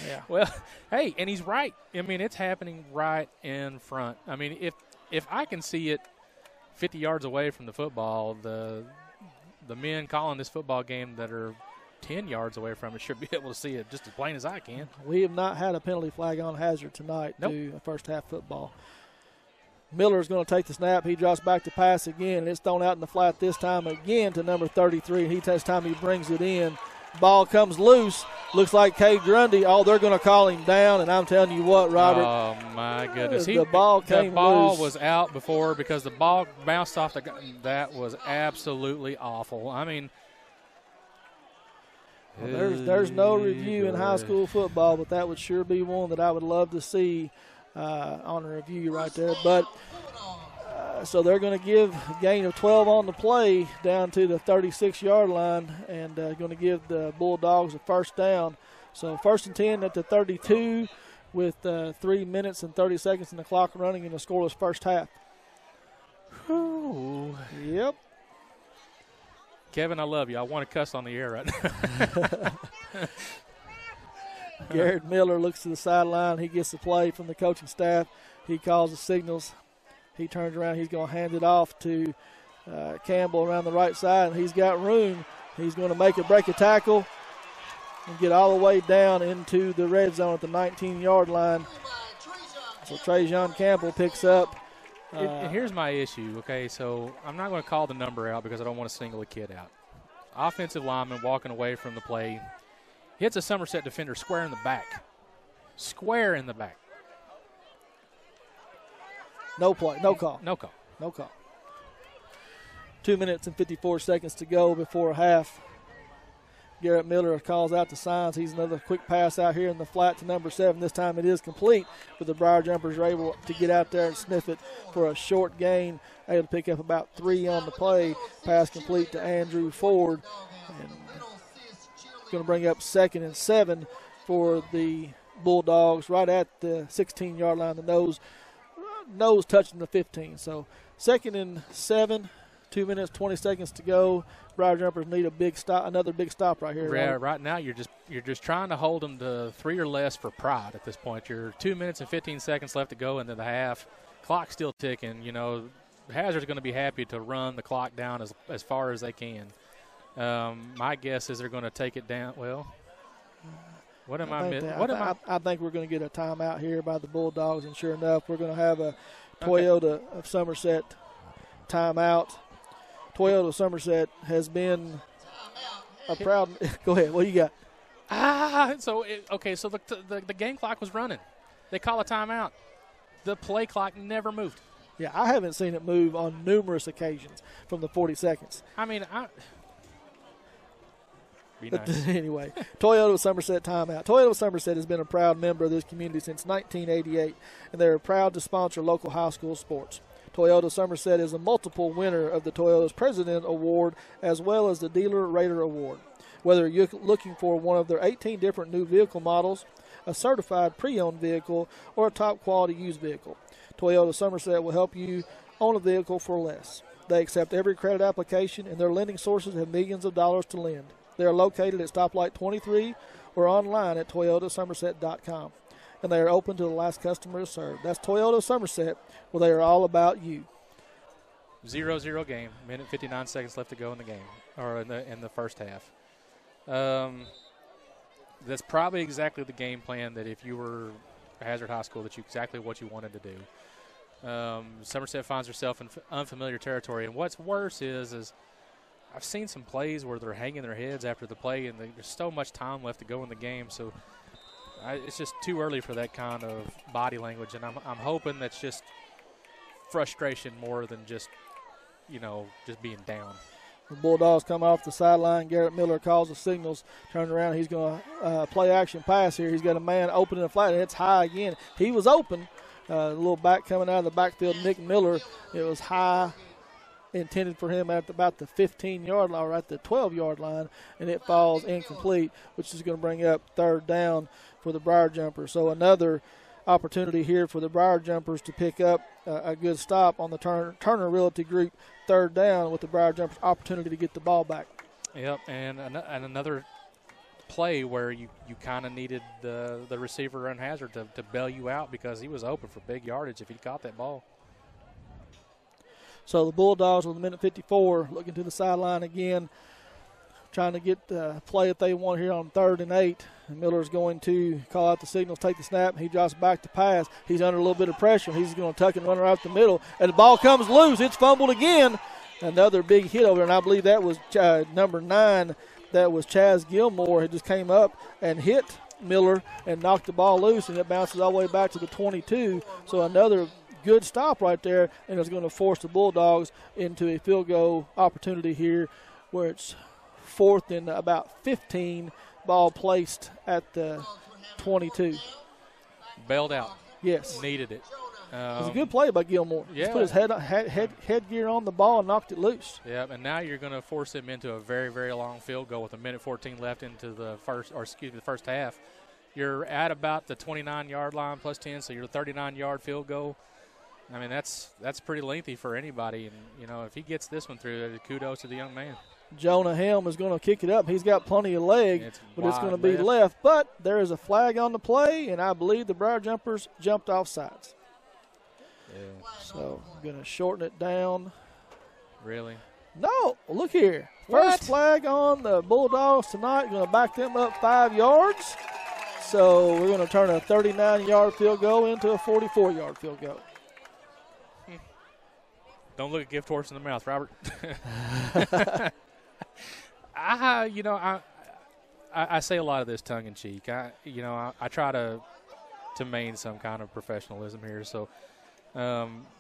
Yeah. Well, hey, and he's right. It's happening right in front. If I can see it 50 yards away from the football, the men calling this football game that are 10 yards away from it should be able to see it just as plain as I can. We have not had a penalty flag on Hazard tonight to a first half football. Miller is going to take the snap. He drops back to pass again, and it's thrown out in the flat this time again to number 33. And he takes time, he brings it in. Ball comes loose. Looks like Cade Grundy. Oh, they're going to call him down, and I'm telling you what, Robert. Oh, my goodness. The ball loose. Was out before because the ball bounced off the – that was absolutely awful. There's no review in high school football, but that would sure be one that I would love to see on a review right there. But so they're going to give a gain of 12 on the play down to the 36-yard line, and going to give the Bulldogs a first down. So 1st and 10 at the 32 with 3 minutes and 30 seconds in the clock running in a scoreless first half. Ooh. Yep. Kevin, I love you. I want to cuss on the air right now. Garrett Miller looks to the sideline. He gets the play from the coaching staff. He calls the signals. He turns around. He's going to hand it off to Campbell around the right side, and he's got room. He's going to break a tackle and get all the way down into the red zone at the 19-yard line. So Trajan Campbell picks up. And here's my issue, okay? So I'm not going to call the number out because I don't want to single a kid out. Offensive lineman walking away from the play. Hits a Somerset defender square in the back. Square in the back. No play. No call. No call. No call. 2 minutes and 54 seconds to go before half. Garrett Miller calls out the signs. He's another quick pass out here in the flat to number 7. This time it is complete, but the Briar Jumpers are able to get out there and sniff it for a short gain, able to pick up about 3 on the play. Pass complete to Andrew Ford. And going to bring up 2nd and 7 for the Bulldogs right at the 16-yard line, the nose touching the 15. So 2nd and 7, 2 minutes, 20 seconds to go. Briar Jumpers need a big stop, another big stop right here. Yeah, right now you're just trying to hold them to 3 or less for pride at this point. You're 2 minutes and 15 seconds left to go into the half. Clock's still ticking. You know, Hazard's going to be happy to run the clock down as far as they can. My guess is they're going to take it down. Well, what am I missing? I think we're going to get a timeout here by the Bulldogs, and sure enough, we're going to have a Toyota of Somerset timeout. Toyota of Somerset has been a proud. Go ahead. What do you got? So the game clock was running. They call a timeout. The play clock never moved. Yeah, I haven't seen it move on numerous occasions from the 40 seconds. I mean, be nice. Anyway, Toyota of Somerset timeout. Toyota of Somerset has been a proud member of this community since 1988, and they're proud to sponsor local high school sports. Toyota Somerset is a multiple winner of the Toyota's President Award as well as the Dealer Rater Award. Whether you're looking for one of their 18 different new vehicle models, a certified pre-owned vehicle, or a top-quality used vehicle, Toyota Somerset will help you own a vehicle for less. They accept every credit application, and their lending sources have millions of dollars to lend. They are located at Stoplight 23 or online at toyotasomerset.com. And they are open to the last customer to serve. That's Toyota Somerset, where they are all about you. 0-0 game. Minute 59 seconds left to go in the game, or in the first half. That's probably exactly the game plan that if you were Hazard High School, exactly what you wanted to do. Somerset finds herself in unfamiliar territory, and what's worse is I've seen some plays where they're hanging their heads after the play, and there's so much time left to go in the game, so it's just too early for that kind of body language, and I'm hoping that's just frustration more than just being down. The Bulldogs come off the sideline. Garrett Miller calls the signals, turns around. He's going to play action pass here. He's got a man open in the flat, and it's high again. He was open. A little back coming out of the backfield, Nick Miller. It was high, intended for him at about the 15-yard line or at the 12-yard line, and it falls incomplete, which is going to bring up 3rd down for the Briar Jumpers. So another opportunity here for the Briar Jumpers to pick up a good stop on the Turner Realty Group 3rd down with the Briar Jumpers' opportunity to get the ball back. Yep, and another play where you kind of needed the receiver and Hazard to bail you out because he was open for big yardage if he caught that ball. So the Bulldogs with a minute 54 looking to the sideline again, trying to get the play that they want here on 3rd and 8. And Miller's going to call out the signals, take the snap, and he drops back to pass. He's under a little bit of pressure, and he's going to tuck and run right up the middle. And the ball comes loose. It's fumbled again. Another big hit over there, and I believe that was number 9. That was Chaz Gilmore. He just came up and hit Miller and knocked the ball loose, and it bounces all the way back to the 22. So another good stop right there, and it's going to force the Bulldogs into a field goal opportunity here where it's 4th and about 15, ball placed at the 22. Bailed out. Yes. Needed it. It was a good play by Gilmore. Yeah. He put his headgear on the ball and knocked it loose. Yeah, and now you're going to force him into a very, very long field goal with a minute 14 left into the first half. You're at about the 29-yard line plus 10, so you're a 39-yard field goal. I mean, that's pretty lengthy for anybody. And, if he gets this one through, kudos to the young man. Jonah Helm is going to kick it up. He's got plenty of leg, but it's going to be left. But there is a flag on the play, and I believe the Briar Jumpers jumped off sides. Yeah. So I'm going to shorten it down. Really? No, look here. First flag on the Bulldogs tonight. Going to back them up 5 yards. So we're going to turn a 39-yard field goal into a 44-yard field goal. Don't look a gift horse in the mouth, Robert. I say a lot of this tongue in cheek. I try to maintain some kind of professionalism here. So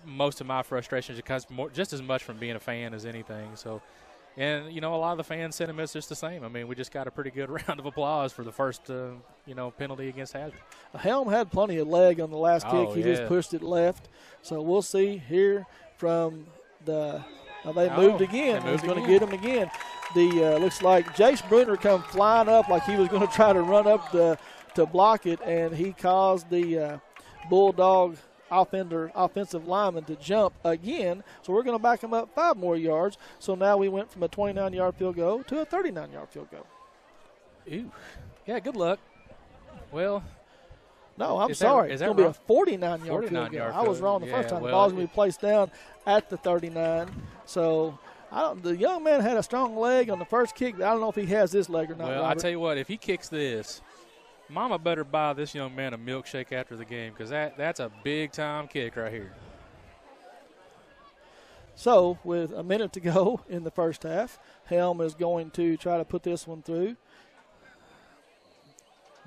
most of my frustrations comes just as much from being a fan as anything. So And, a lot of the fan sentiment's just the same. I mean, we just got a pretty good round of applause for the first, penalty against Hazard. Helm had plenty of leg on the last kick. He just yeah. pushed it left. So we'll see here from the they moved again. He's going to get him again. Looks like Jace Bruner come flying up like he was going to try to run up to block it, and he caused the Bulldog offensive lineman to jump again. So we're going to back him up 5 more yards. So now we went from a 29-yard field goal to a 39-yard field goal. Ooh. Yeah, good luck. Well, no, I'm sorry. It's going to be a 49-yard field goal. I was wrong the first time. The ball's going to be placed down at the 39. So the young man had a strong leg on the first kick, but I don't know if he has this leg or not. Well, Robert. I tell you what, if he kicks this, Mama better buy this young man a milkshake after the game, because that's a big-time kick right here. So with a minute to go in the first half, Helm is going to try to put this one through.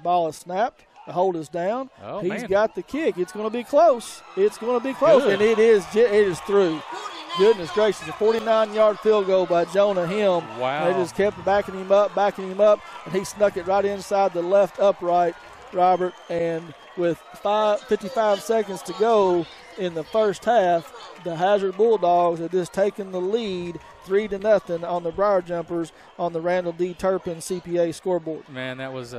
Ball is snapped. The hold is down. Oh, He's man. got the kick. It's going to be close. It's going to be close, Good. and it is through. Goodness gracious, a 49-yard field goal by Jonah Helm. Wow. They just kept backing him up, and he snuck it right inside the left upright, Robert. And with 55 seconds to go in the first half, the Hazard Bulldogs have just taken the lead 3-0 on the Briar Jumpers on the Randall D. Turpin CPA scoreboard. Man, that was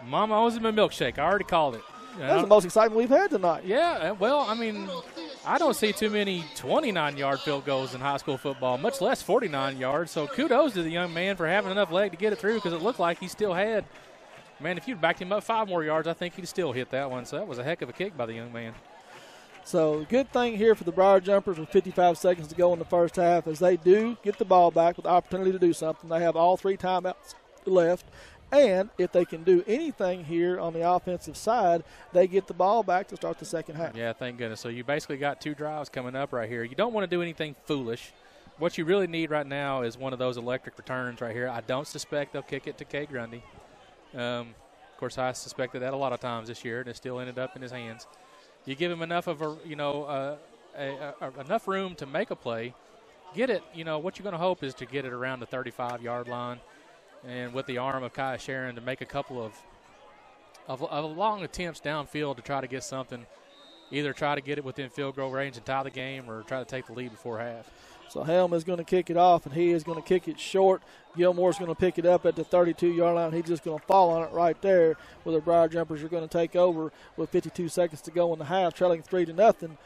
Mama owes him a milkshake. I already called it. That's the most excitement we've had tonight. Yeah, well, I mean, I don't see too many 29-yard field goals in high school football, much less 49 yards. So kudos to the young man for having enough leg to get it through, because it looked like he still had. Man, if you'd backed him up 5 more yards, I think he'd still hit that one. So that was a heck of a kick by the young man. So good thing here for the Briar Jumpers with 55 seconds to go in the first half, as they do get the ball back with the opportunity to do something. They have all 3 timeouts left. And if they can do anything here on the offensive side, they get the ball back to start the second half. Yeah, thank goodness. So you basically got 2 drives coming up right here. You don't want to do anything foolish. What you really need right now is one of those electric returns right here. I don't suspect they'll kick it to Kay Grundy. Of course, I suspected that a lot of times this year, and it still ended up in his hands. You give him enough of enough room to make a play. Get it. What you're going to hope is to get it around the 35-yard line. And with the arm of Kai Sharon to make a couple of long attempts downfield to try to get something, either try to get it within field goal range and tie the game, or try to take the lead before half. So Helm is going to kick it off, and he is going to kick it short. Gilmore's going to pick it up at the 32-yard line. He's just going to fall on it right there, where the Briar Jumpers are going to take over with 52 seconds to go in the half, trailing 3-0,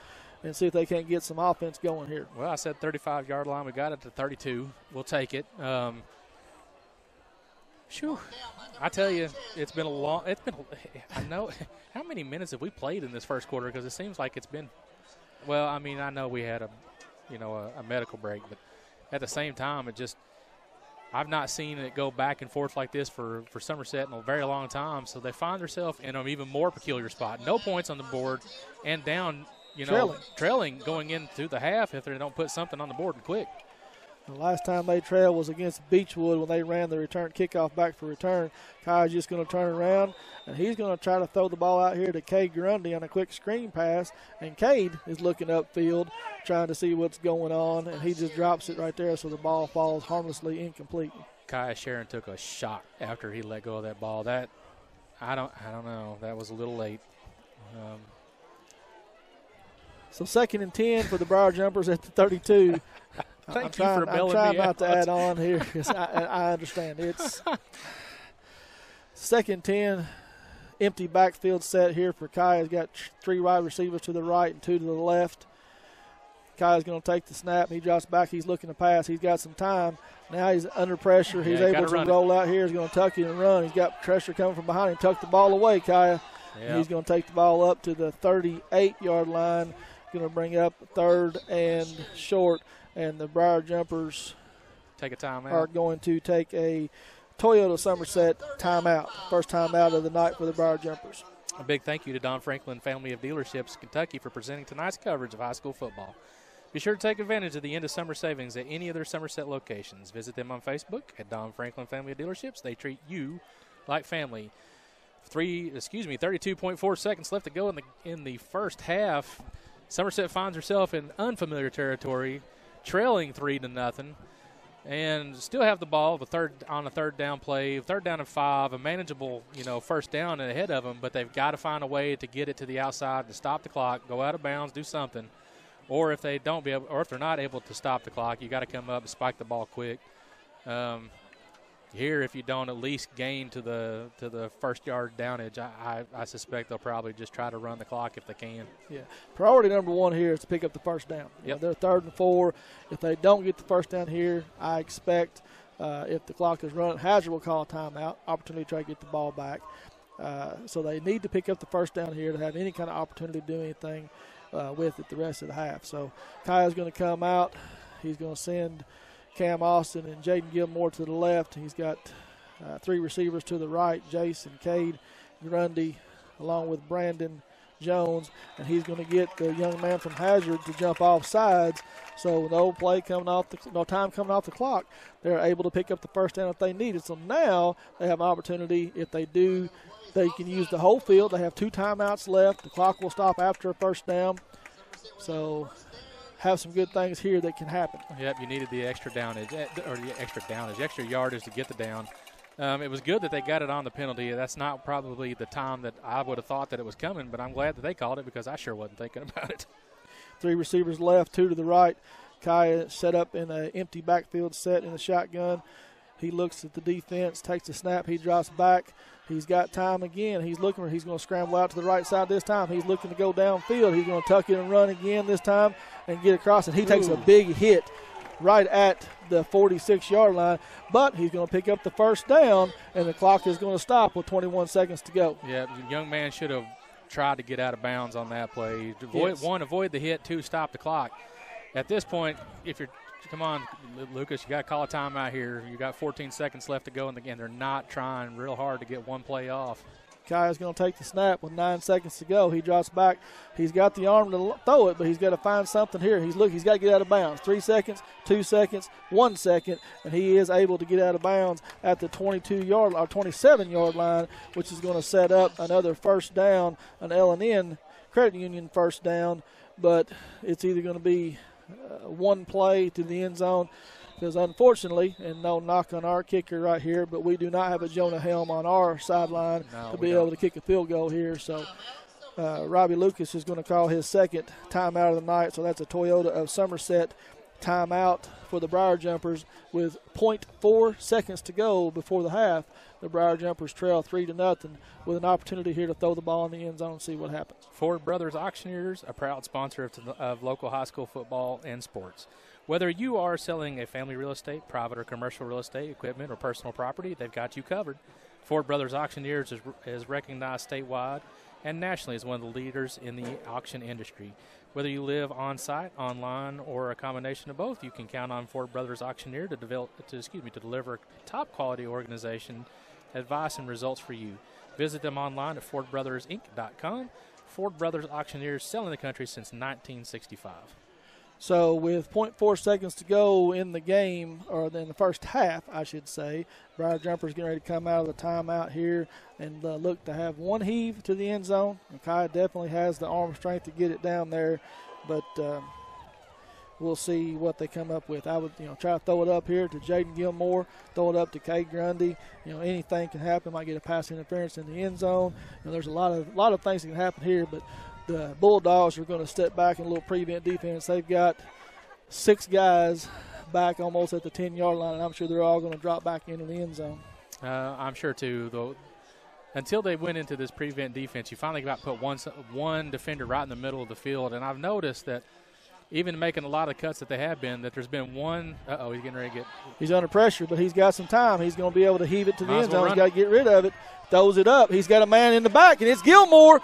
and see if they can't get some offense going here. Well, I said 35-yard line. We got it to 32. We'll take it. I tell you, it's been I know, how many minutes have we played in this first quarter? Because it seems like it's been, well, I mean, I know we had a medical break, but at the same time, I've not seen it go back and forth like this for Somerset in a very long time. So they find themselves in an even more peculiar spot. No points on the board and down, trailing going into the half if they don't put something on the board and quick. The last time they trailed was against Beechwood when they ran the return kickoff back for return. Kai's just going to turn around, and he's going to try to throw the ball out here to Cade Grundy on a quick screen pass. And Cade is looking upfield, trying to see what's going on, and he just drops it right there, so the ball falls harmlessly incomplete. Kai Sharon took a shot after he let go of that ball. That I don't know. That was a little late. So 2nd and 10 for the Briar Jumpers at the 32. I'm trying not to add on here, because I understand. It's 2nd and 10, empty backfield set here for Kai. He's got 3 wide receivers to the right and 2 to the left. Kai's going to take the snap. He drops back. He's looking to pass. He's got some time. Now he's under pressure. He's able to roll out here. He's going to tuck it and run. He's got pressure coming from behind him. Tuck the ball away, Kai. Yeah. He's going to take the ball up to the 38-yard line. Going to bring up 3rd and short. And the Briar Jumpers take a timeout. Are going to take a Toyota Somerset timeout. First timeout of the night for the Briar Jumpers. A big thank you to Don Franklin Family of Dealerships, Kentucky, for presenting tonight's coverage of high school football. Be sure to take advantage of the end of summer savings at any of their Somerset locations. Visit them on Facebook at Don Franklin Family of Dealerships. They treat you like family. 32.4 seconds left to go in the first half. Somerset finds herself in unfamiliar territory, trailing 3-0. and still have the ball on a third down play, 3rd down and 5, a manageable, first down and ahead of them, but they've got to find a way to get it to the outside to stop the clock, go out of bounds, do something. Or if they're not able to stop the clock, you got to come up and spike the ball quick. Here, if you don't at least gain to the first yard downage, I suspect they'll probably just try to run the clock if they can. Yeah. Priority number 1 here is to pick up the first down. Yep. They're 3rd and 4. If they don't get the first down here, I expect if the clock is running, Hazard will call a timeout, opportunity to try to get the ball back. So they need to pick up the first down here to have any kind of opportunity to do anything with it the rest of the half. So Kaya's going to come out. He's going to send Cam Austin and Jaden Gilmore to the left. He's got 3 receivers to the right, Jason, Cade, Grundy, along with Brandon Jones, and he's going to get the young man from Hazard to jump off sides. So no time coming off the clock. They're able to pick up the first down if they need it. So now they have an opportunity. If they do, they can use the whole field. They have 2 timeouts left. The clock will stop after a first down. So have some good things here that can happen. Yep, you needed the extra downage, extra yardage to get the down. It was good that they got it on the penalty. That's not probably the time that I would have thought that it was coming, but I'm glad that they called it because I sure wasn't thinking about it. 3 receivers left, 2 to the right. Kaya set up in an empty backfield set in the shotgun. He looks at the defense, takes a snap, he drops back. He's got time again. He's going to scramble out to the right side this time. He's looking to go downfield. He's going to tuck in and run again this time and get across it. He takes a big hit right at the 46-yard line, but he's going to pick up the first down, and the clock is going to stop with 21 seconds to go. Yeah, the young man should have tried to get out of bounds on that play. Avoid the hit, 2, stop the clock. At this point, come on, Lucas, you got to call a timeout here. You got 14 seconds left to go, and again, they're not trying real hard to get one play off. Kaya's going to take the snap with 9 seconds to go. He drops back. He's got the arm to throw it, but he's got to find something here. He's got to get out of bounds. 3 seconds, 2 seconds, 1 second, and he is able to get out of bounds at the 22-yard or 27-yard line, which is going to set up another first down, an L&N Credit Union first down, but it's either going to be one play to the end zone. Because unfortunately, and no knock on our kicker right here, but we do not have a Jonah Helm on our sideline to be able to kick a field goal here. So Robbie Lucas is going to call his second timeout of the night. So that's a Toyota of Somerset timeout for the Briar Jumpers with 0.4 seconds to go before the half. The Briar Jumpers trail 3-0 with an opportunity here to throw the ball in the end zone and see what happens. Ford Brothers Auctioneers, a proud sponsor of local high school football and sports. Whether you are selling a family real estate, private or commercial real estate, equipment, or personal property, they've got you covered. Ford Brothers Auctioneers is recognized statewide and nationally as one of the leaders in the auction industry. Whether you live on-site, online, or a combination of both, you can count on Ford Brothers Auctioneer to deliver top-quality organization, advice, and results for you. Visit them online at FordBrothersInc.com. Ford Brothers Auctioneers, selling the country since 1965. So with 0.4 seconds to go in the game, or in the first half, I should say, Briar Jumpers getting ready to come out of the timeout here and look to have one heave to the end zone. Kaya definitely has the arm strength to get it down there, but we'll see what they come up with. I would, try to throw it up here to Jaden Gilmore, throw it up to Cade Grundy. Anything can happen. Might get a pass interference in the end zone. There's a lot of things that can happen here, but the Bulldogs are going to step back in a little prevent defense. They've got 6 guys back almost at the 10-yard line, and I'm sure they're all going to drop back into the end zone. I'm sure, too, though. Until they went into this prevent defense, you finally got to put one defender right in the middle of the field, and I've noticed that even making a lot of cuts that they have been, that there's been one. He's getting ready to get. He's under pressure, but he's got some time. He's going to be able to heave it to the end zone. He's got to get rid of it. Throws it up. He's got a man in the back, and it's Gilmore.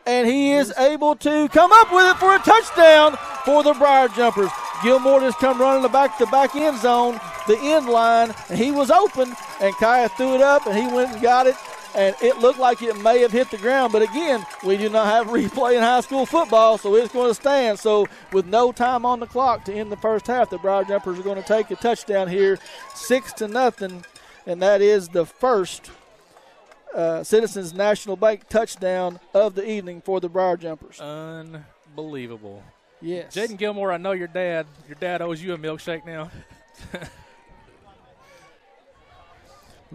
And he is able to come up with it for a touchdown for the Briar Jumpers. Gilmore just come running the back end zone, the end line, and he was open, and Kaya threw it up, and he went and got it, and it looked like it may have hit the ground. But, again, we do not have replay in high school football, so it's going to stand. So with no time on the clock to end the first half, the Briar Jumpers are going to take a touchdown here, 6-0, and that is the first Citizens National Bank touchdown of the evening for the Briar Jumpers. Unbelievable. Yes. Jaden Gilmore, I know your dad owes you a milkshake now.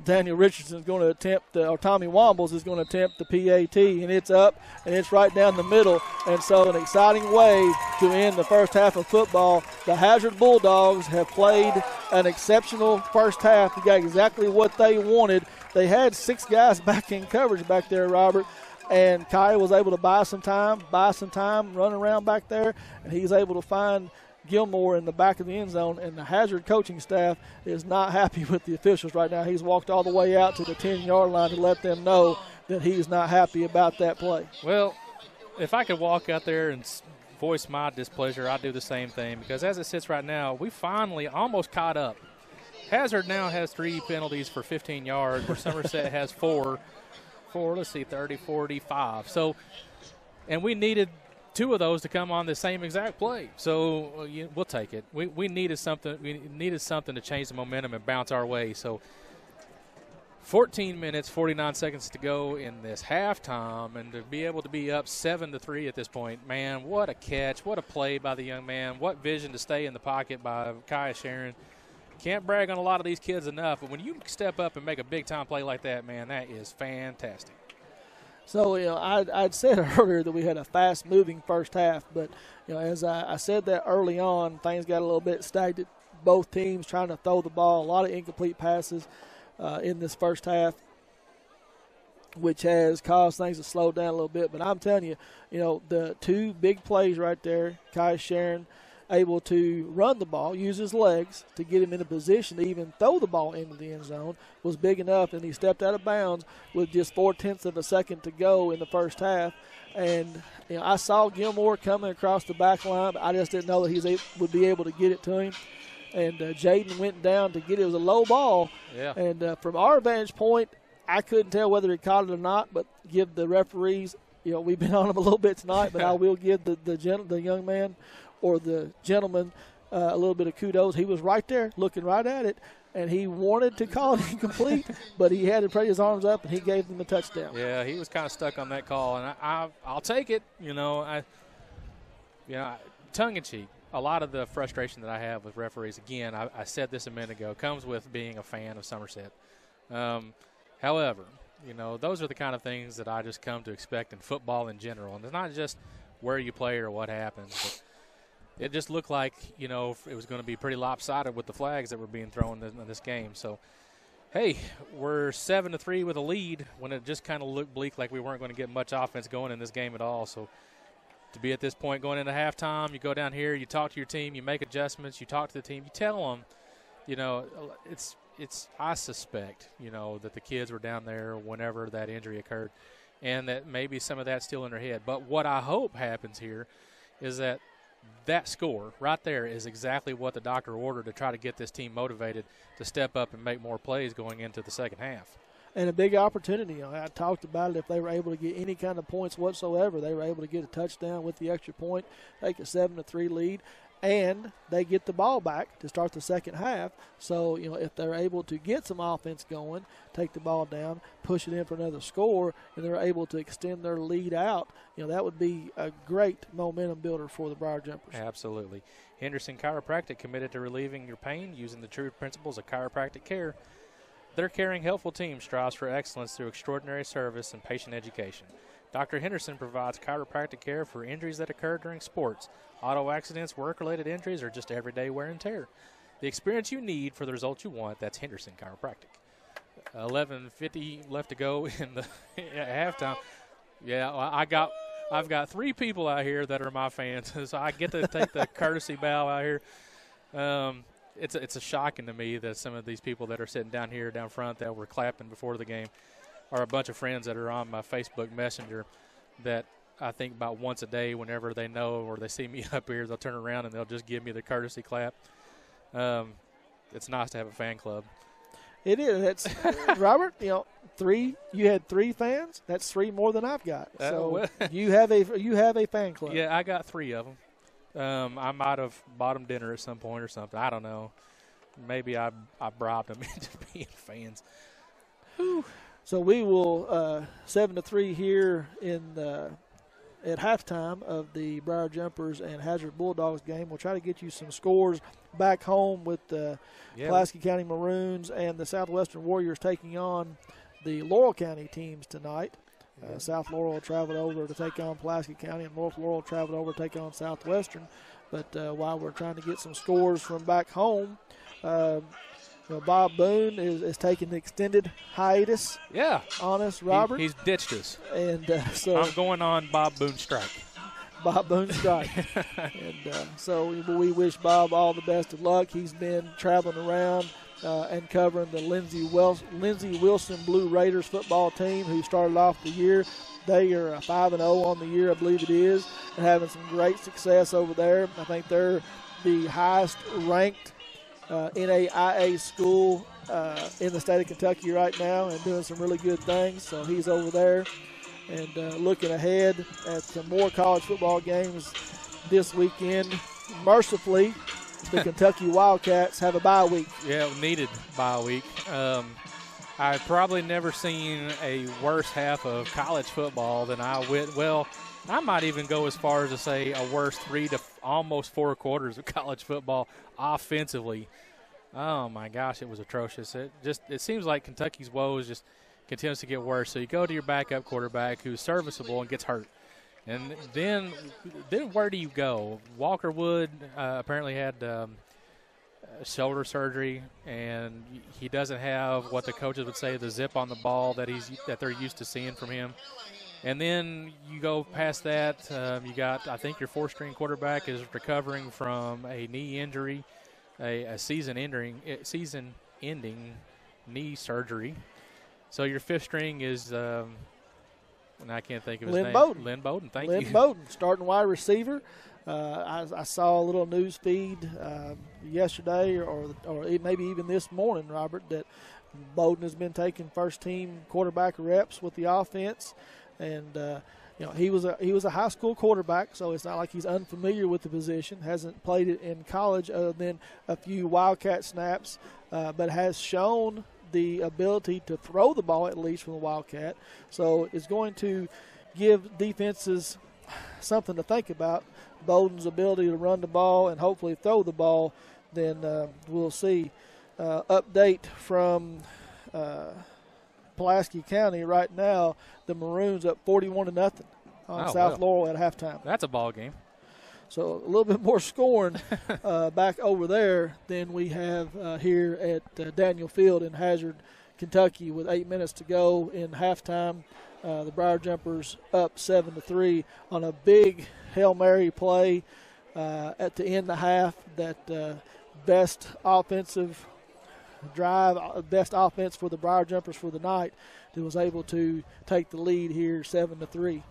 Daniel Richardson is going to attempt, or Tommy Wombles is going to attempt the PAT, and it's up, and it's right down the middle. And so an exciting way to end the first half of football. The Hazard Bulldogs have played an exceptional first half. They got exactly what they wanted. They had 6 guys back in coverage back there, Robert, and Kai was able to buy some time, running around back there, and he's able to find Gilmore in the back of the end zone, and the Hazard coaching staff is not happy with the officials right now. He's walked all the way out to the 10-yard line to let them know that he's not happy about that play. Well, if I could walk out there and voice my displeasure, I'd do the same thing, because as it sits right now, we finally almost caught up. Hazard now has 3 penalties for 15 yards, where Somerset has 4, 30, 45. So, and we needed 2 of those to come on the same exact play. So we'll take it. We needed something. We needed something to change the momentum and bounce our way. So 14 minutes, 49 seconds to go in this halftime, and to be able to be up 7-3 at this point, man, what a catch, what a play by the young man, what vision to stay in the pocket by Kai Sharon. Can't brag on a lot of these kids enough, but when you step up and make a big-time play like that, man, that is fantastic. So, I'd said earlier that we had a fast-moving first half, but, as I said that early on, things got a little bit stagnant. Both teams trying to throw the ball, a lot of incomplete passes in this first half, which has caused things to slow down a little bit. But I'm telling you, the 2 big plays right there, Kai Sharon able to run the ball, use his legs to get him in a position to even throw the ball into the end zone, was big enough, and he stepped out of bounds with just 0.4 of a second to go in the first half. And I saw Gilmore coming across the back line, but I just didn't know that he would be able to get it to him. And Jaden went down to get it. It was a low ball. Yeah. And from our vantage point, I couldn't tell whether he caught it or not, but give the referees, we've been on him a little bit tonight, but I will give the young man or the gentleman a little bit of kudos. He was right there looking right at it, and he wanted to call it incomplete, but he had to put his arms up, and he gave them a touchdown. Yeah, he was kind of stuck on that call, and I'll take it. Tongue-in-cheek, a lot of the frustration that I have with referees, again, I said this a minute ago, comes with being a fan of Somerset. However, those are the kind of things that I just come to expect in football in general, and it's not just where you play or what happens, but it just looked like, it was going to be pretty lopsided with the flags that were being thrown in this game. So, hey, we're 7-3 with a lead when it just kind of looked bleak, like we weren't going to get much offense going in this game at all. So, to be at this point going into halftime, you go down here, you talk to your team, you make adjustments, you talk to the team, you tell them, I suspect, that the kids were down there whenever that injury occurred, and that maybe some of that's still in their head. But what I hope happens here is that score right there is exactly what the doctor ordered to try to get this team motivated to step up and make more plays going into the second half. And a big opportunity. I talked about it. If they were able to get any kind of points whatsoever, they were able to get a touchdown with the extra point, take a 7-3 lead, and they get the ball back to start the second half. So, if they're able to get some offense going, take the ball down, push it in for another score, and they're able to extend their lead out, that would be a great momentum builder for the Briar Jumpers. Absolutely. Henderson Chiropractic, committed to relieving your pain using the true principles of chiropractic care. Their caring, helpful team strives for excellence through extraordinary service and patient education. Dr. Henderson provides chiropractic care for injuries that occur during sports, auto accidents, work-related injuries, or just everyday wear and tear. The experience you need for the results you want, that's Henderson Chiropractic. 11:50 left to go in the halftime. Yeah, I've got 3 people out here that are my fans, so I get to take the courtesy bow out here. It's a shocking to me that some of these people that are sitting down here down front that were clapping before the game are a bunch of friends that are on my Facebook Messenger that I think about once a day, whenever they know or they see me up here, they'll turn around and they'll just give me the courtesy clap. It's nice to have a fan club. It is. It's Robert. You had 3 fans. That's 3 more than I've got. So you have a fan club. Yeah, I got 3 of them. I might have bought them dinner at some point or something. I don't know. Maybe I bribed them into being fans. Whew. So we will 7-3 here in at halftime of the Briar Jumpers and Hazard Bulldogs game. We'll try to get you some scores back home with the Pulaski County Maroons and the Southwestern Warriors taking on the Laurel County teams tonight. South Laurel traveled over to take on Pulaski County, and North Laurel traveled over to take on Southwestern. But while we're trying to get some scores from back home, Bob Boone is taking the extended hiatus. Yeah. On us, Robert. He's ditched us. And so I'm going on Bob Boone strike. Bob Boone strike. And so we wish Bob all the best of luck. He's been traveling around and covering the Lindsey Wilson Blue Raiders football team, who started off the year. They are 5-0 on the year, I believe it is, and having some great success over there. I think they're the highest ranked NAIA school in the state of Kentucky right now, and doing some really good things. So he's over there and looking ahead at some more college football games this weekend. Mercifully, the Kentucky Wildcats have a bye week. Yeah, needed bye week. I've probably never seen a worse half of college football than I might even go as far as to say a worse 3 to almost 4 quarters of college football offensively. Oh my gosh, it was atrocious. It seems like Kentucky's woes just continues to get worse. So you go to your backup quarterback who's serviceable and gets hurt. And then where do you go? Walker Wood apparently had shoulder surgery, and he doesn't have what the coaches would say the zip on the ball that they're used to seeing from him. And then you go past that, you got, I think your 4th-string quarterback is recovering from a knee injury, a season-ending knee surgery. So your 5th string is, and I can't think of his name. Bowden. Lynn Bowden, thank you. Lynn Bowden, starting wide receiver. I saw a little news feed yesterday or maybe even this morning, Robert, that Bowden has been taking first-team quarterback reps with the offense. And he was a high school quarterback, so it's not like he's unfamiliar with the position. Hasn't played it in college other than a few Wildcat snaps, but has shown the ability to throw the ball at least from the Wildcat. So it's going to give defenses something to think about. Bowden's ability to run the ball and hopefully throw the ball. Then we'll see. Update from Pulaski County right now. The Maroons up 41-0 on South Laurel at halftime. That's a ball game. So a little bit more scoring back over there than we have here at Daniel Field in Hazard, Kentucky, with 8 minutes to go in halftime. The Briar Jumpers up 7-3 on a big Hail Mary play at the end of the half. That best offensive drive, best offense for the Briar Jumpers for the night, that was able to take the lead here 7-3.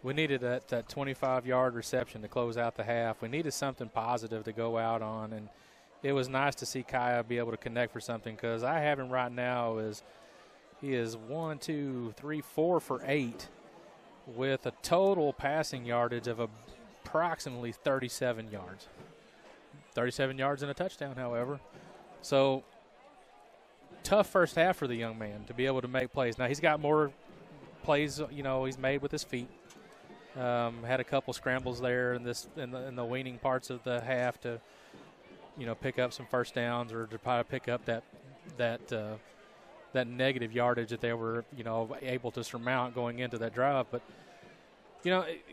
We needed that 25-yard reception to close out the half. We needed something positive to go out on, and it was nice to see Kaya be able to connect for something, because I have him right now he is 4 for 8 with a total passing yardage of approximately 37 yards. 37 yards and a touchdown, however. So tough first half for the young man to be able to make plays. Now he's got more plays, he's made with his feet. Had a couple scrambles there in the waning parts of the half to, pick up some first downs or to probably pick up that negative yardage that they were, able to surmount going into that drive. But,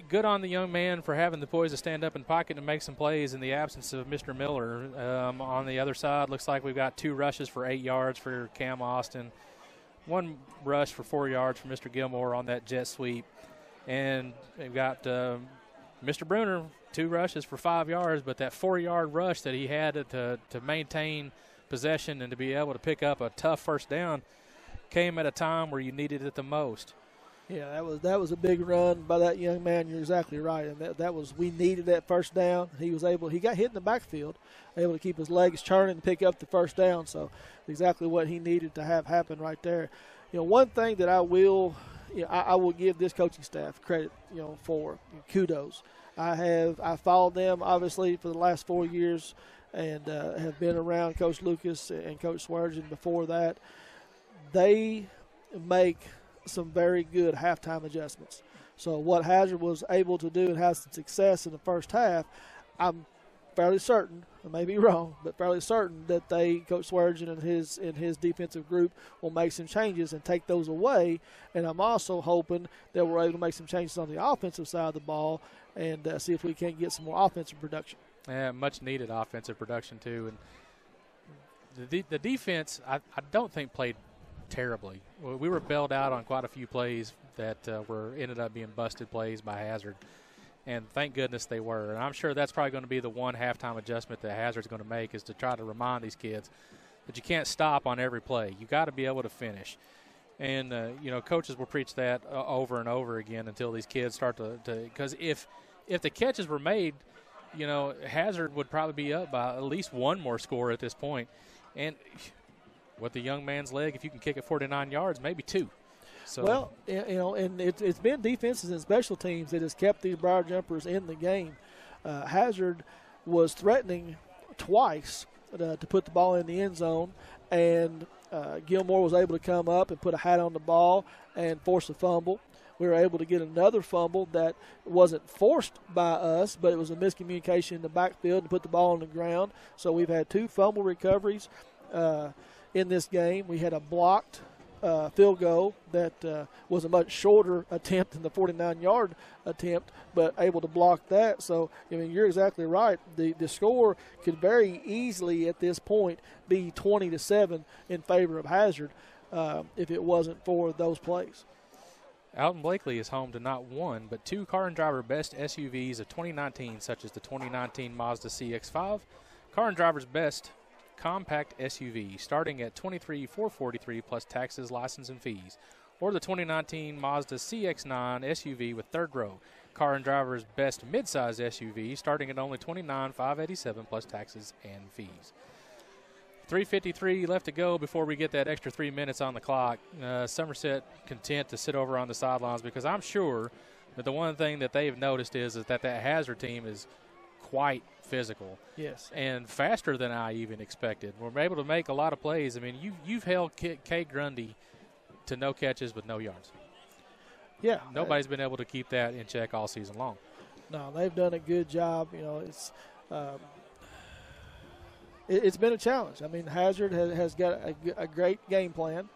good on the young man for having the poise to stand up in pocket and make some plays in the absence of Mr. Miller. On the other side, looks like we've got 2 rushes for 8 yards for Cam Austin, 1 rush for 4 yards for Mr. Gilmore on that jet sweep. And we've got Mr. Bruner, 2 rushes for 5 yards, but that 4-yard rush that he had to maintain possession and to be able to pick up a tough first down came at a time where you needed it the most. Yeah, that was a big run by that young man. You're exactly right, and we needed that first down. He got hit in the backfield, able to keep his legs churning and pick up the first down. So exactly what he needed to have happen right there. One thing that I will give this coaching staff credit, for kudos. I followed them obviously for the last 4 years, and have been around Coach Lucas and Coach Swearengin before that. They make some very good halftime adjustments. So what Hazard was able to do and has some success in the first half, I'm fairly certain, I may be wrong, but fairly certain that Coach Swearinger and his defensive group will make some changes and take those away. And I'm also hoping that we're able to make some changes on the offensive side of the ball and see if we can't get some more offensive production. Yeah, much needed offensive production too. And the defense, I don't think played terribly. We were bailed out on quite a few plays that ended up being busted plays by Hazard. And thank goodness they were. And I'm sure that's probably going to be the one halftime adjustment that Hazard's going to make, is to try to remind these kids that you can't stop on every play. You got to be able to finish. And, coaches will preach that over and over again until these kids start to because if the catches were made, Hazard would probably be up by at least one more score at this point. And with the young man's leg, if you can kick it 49 yards, maybe two. So. Well, and it's been defenses and special teams that has kept these Briar Jumpers in the game. Hazard was threatening twice to put the ball in the end zone, and Gilmore was able to come up and put a hat on the ball and force a fumble. We were able to get another fumble that wasn't forced by us, but it was a miscommunication in the backfield to put the ball on the ground. So we've had two fumble recoveries in this game. We had a blocked field goal that was a much shorter attempt than the 49-yard attempt, but able to block that. So, you're exactly right. The score could very easily at this point be 20-7 in favor of Hazard if it wasn't for those plays. Alton Blakely is home to not one, but two Car and Driver best SUVs of 2019, such as the 2019 Mazda CX-5, Car and Driver's best compact SUV, starting at $23,443 plus taxes, license, and fees, or the 2019 Mazda CX-9 SUV with third row, Car and Driver's best midsize SUV, starting at only $29,587 plus taxes and fees. 3:53 left to go before we get that extra 3 minutes on the clock. Somerset content to sit over on the sidelines, because I'm sure that the one thing that they've noticed is that Hazard team is quite physical. Yes. And faster than I even expected. We're able to make a lot of plays. I mean, you've held Kay Grundy to no catches with no yards. Yeah. Nobody's been able to keep that in check all season long. No, they've done a good job. It's been a challenge. I mean, Hazard has got a great game plan.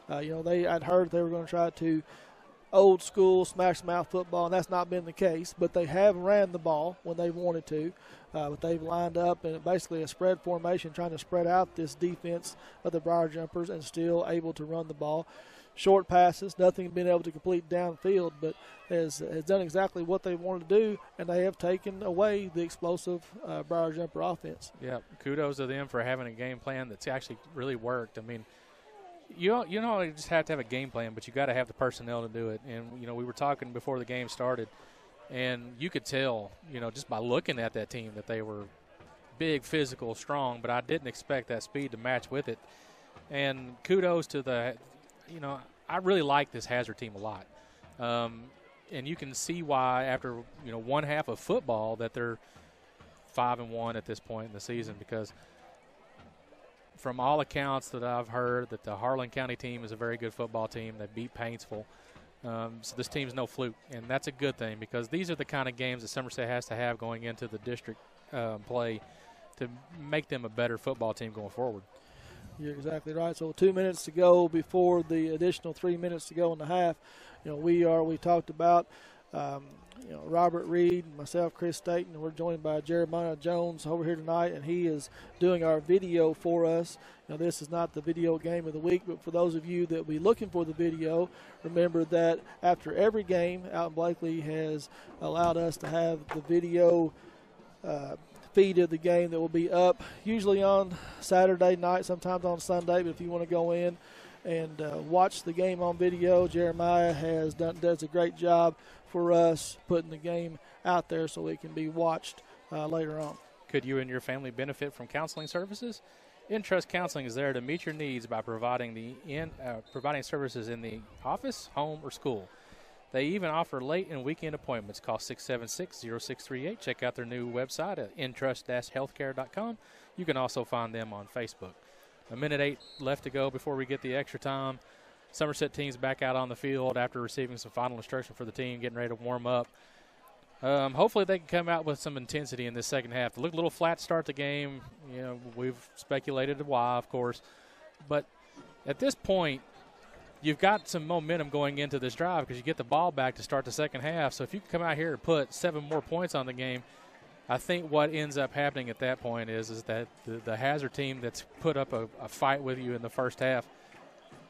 I'd heard they were going to try to old school smash mouth football, and that's not been the case. But they have ran the ball when they wanted to. But they've lined up in basically a spread formation, trying to spread out this defense of the Briar Jumpers and still able to run the ball. Short passes, nothing been able to complete downfield, but has done exactly what they wanted to do, and they have taken away the explosive Briar Jumper offense. Yeah, kudos to them for having a game plan that's actually really worked. I mean, you don't just have to have a game plan, but you got to have the personnel to do it. And we were talking before the game started, and you could tell, just by looking at that team, that they were big, physical, strong. But I didn't expect that speed to match with it. And kudos to the. I really like this Hazard team a lot. And you can see why after, one half of football that they're 5-1 at this point in the season, because from all accounts that I've heard that the Harlan County team is a very good football team. They beat Paintsville. So this team's no fluke, and that's a good thing, because these are the kind of games that Somerset has to have going into the district play to make them a better football team going forward. You're exactly right. So 2 minutes to go before the additional 3 minutes to go in the half. We talked about, Robert Reed, myself, Chris Staten, and we're joined by Jeremiah Jones over here tonight, and he is doing our video for us. This is not the video game of the week, but for those of you that will be looking for the video, remember that after every game, Alton Blakely has allowed us to have the video feed of the game that will be up usually on Saturday night, sometimes on Sunday. But if you want to go in and watch the game on video, Jeremiah does a great job for us putting the game out there so it can be watched later on. Could you and your family benefit from counseling services? Intrust Counseling is there to meet your needs by providing services in the office, home, or school. They even offer late and weekend appointments. Call 676-0638. Check out their new website at intrust-healthcare.com. You can also find them on Facebook. 1:08 left to go before we get the extra time. Somerset team's back out on the field after receiving some final instruction for the team, getting ready to warm up. Hopefully they can come out with some intensity in this second half. They look a little flat to start the game. We've speculated why, of course. But at this point, you've got some momentum going into this drive because you get the ball back to start the second half. So if you can come out here and put 7 more points on the game, I think what ends up happening at that point is that the Hazard team that's put up a fight with you in the first half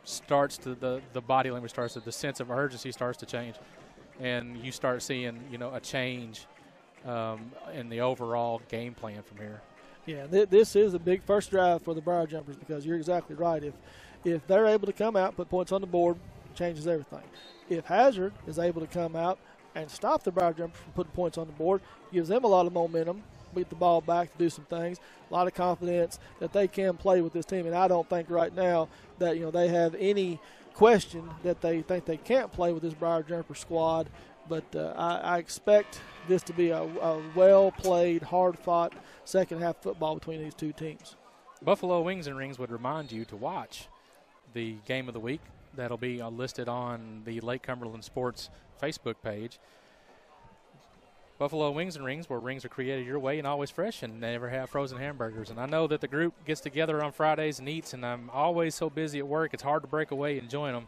starts to the body language starts to, the sense of urgency starts to change, and you start seeing a change in the overall game plan from here. Yeah, this is a big first drive for the Briar Jumpers because you're exactly right. If they're able to come out, put points on the board, changes everything. If Hazard is able to come out and stop the Briar Jumpers from putting points on the board, gives them a lot of momentum, beat the ball back to do some things, a lot of confidence that they can play with this team. And I don't think right now that they have any question that they think they can't play with this Briar Jumper squad. But I expect this to be a well-played, hard-fought second-half football between these two teams. Buffalo Wings and Rings would remind you to watch the game of the week. That'll be listed on the Lake Cumberland Sports Facebook page. Buffalo Wings and Rings, where rings are created your way and always fresh and never have frozen hamburgers. And I know that the group gets together on Fridays and eats, and I'm always so busy at work, it's hard to break away and join them.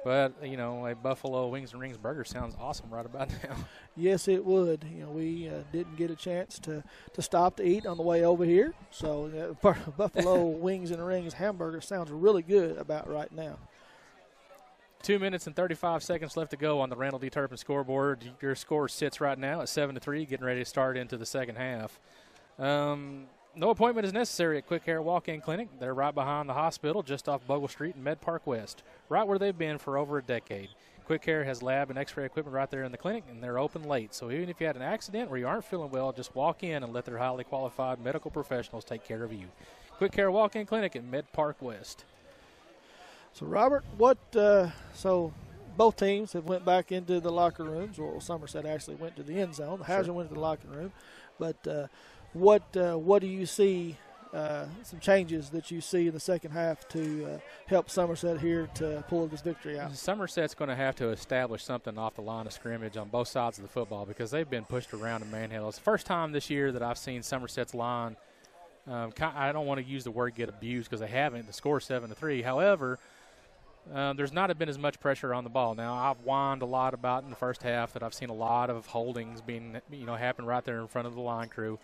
But, a Buffalo Wings and Rings burger sounds awesome right about now. Yes, it would. We didn't get a chance to stop to eat on the way over here. So Buffalo Wings and Rings hamburger sounds really good about right now. 2 minutes and 35 seconds left to go on the Randall D. Turpin scoreboard. Your score sits right now at 7-3, getting ready to start into the second half. No appointment is necessary at Quick Hair Walk-In Clinic. They're right behind the hospital, just off Bogle Street in Med Park West, right where they've been for over a decade. Quick Hair has lab and x-ray equipment right there in the clinic, and they're open late. So even if you had an accident or you aren't feeling well, just walk in and let their highly qualified medical professionals take care of you. Quick Hair Walk-In Clinic at Med Park West. So, Robert, so both teams have went back into the locker rooms. Well, Somerset actually went to the end zone. The Hazard went to the locker room. But what do you see, some changes that you see in the second half to help Somerset here to pull this victory out? Somerset's going to have to establish something off the line of scrimmage on both sides of the football because they've been pushed around and manhandled. It's the first time this year that I've seen Somerset's line. I don't want to use the word get abused because they haven't. The score is 7-3. However, there's not been as much pressure on the ball. Now, I've whined a lot about in the first half that I've seen a lot of holdings being, happen right there in front of the line crew.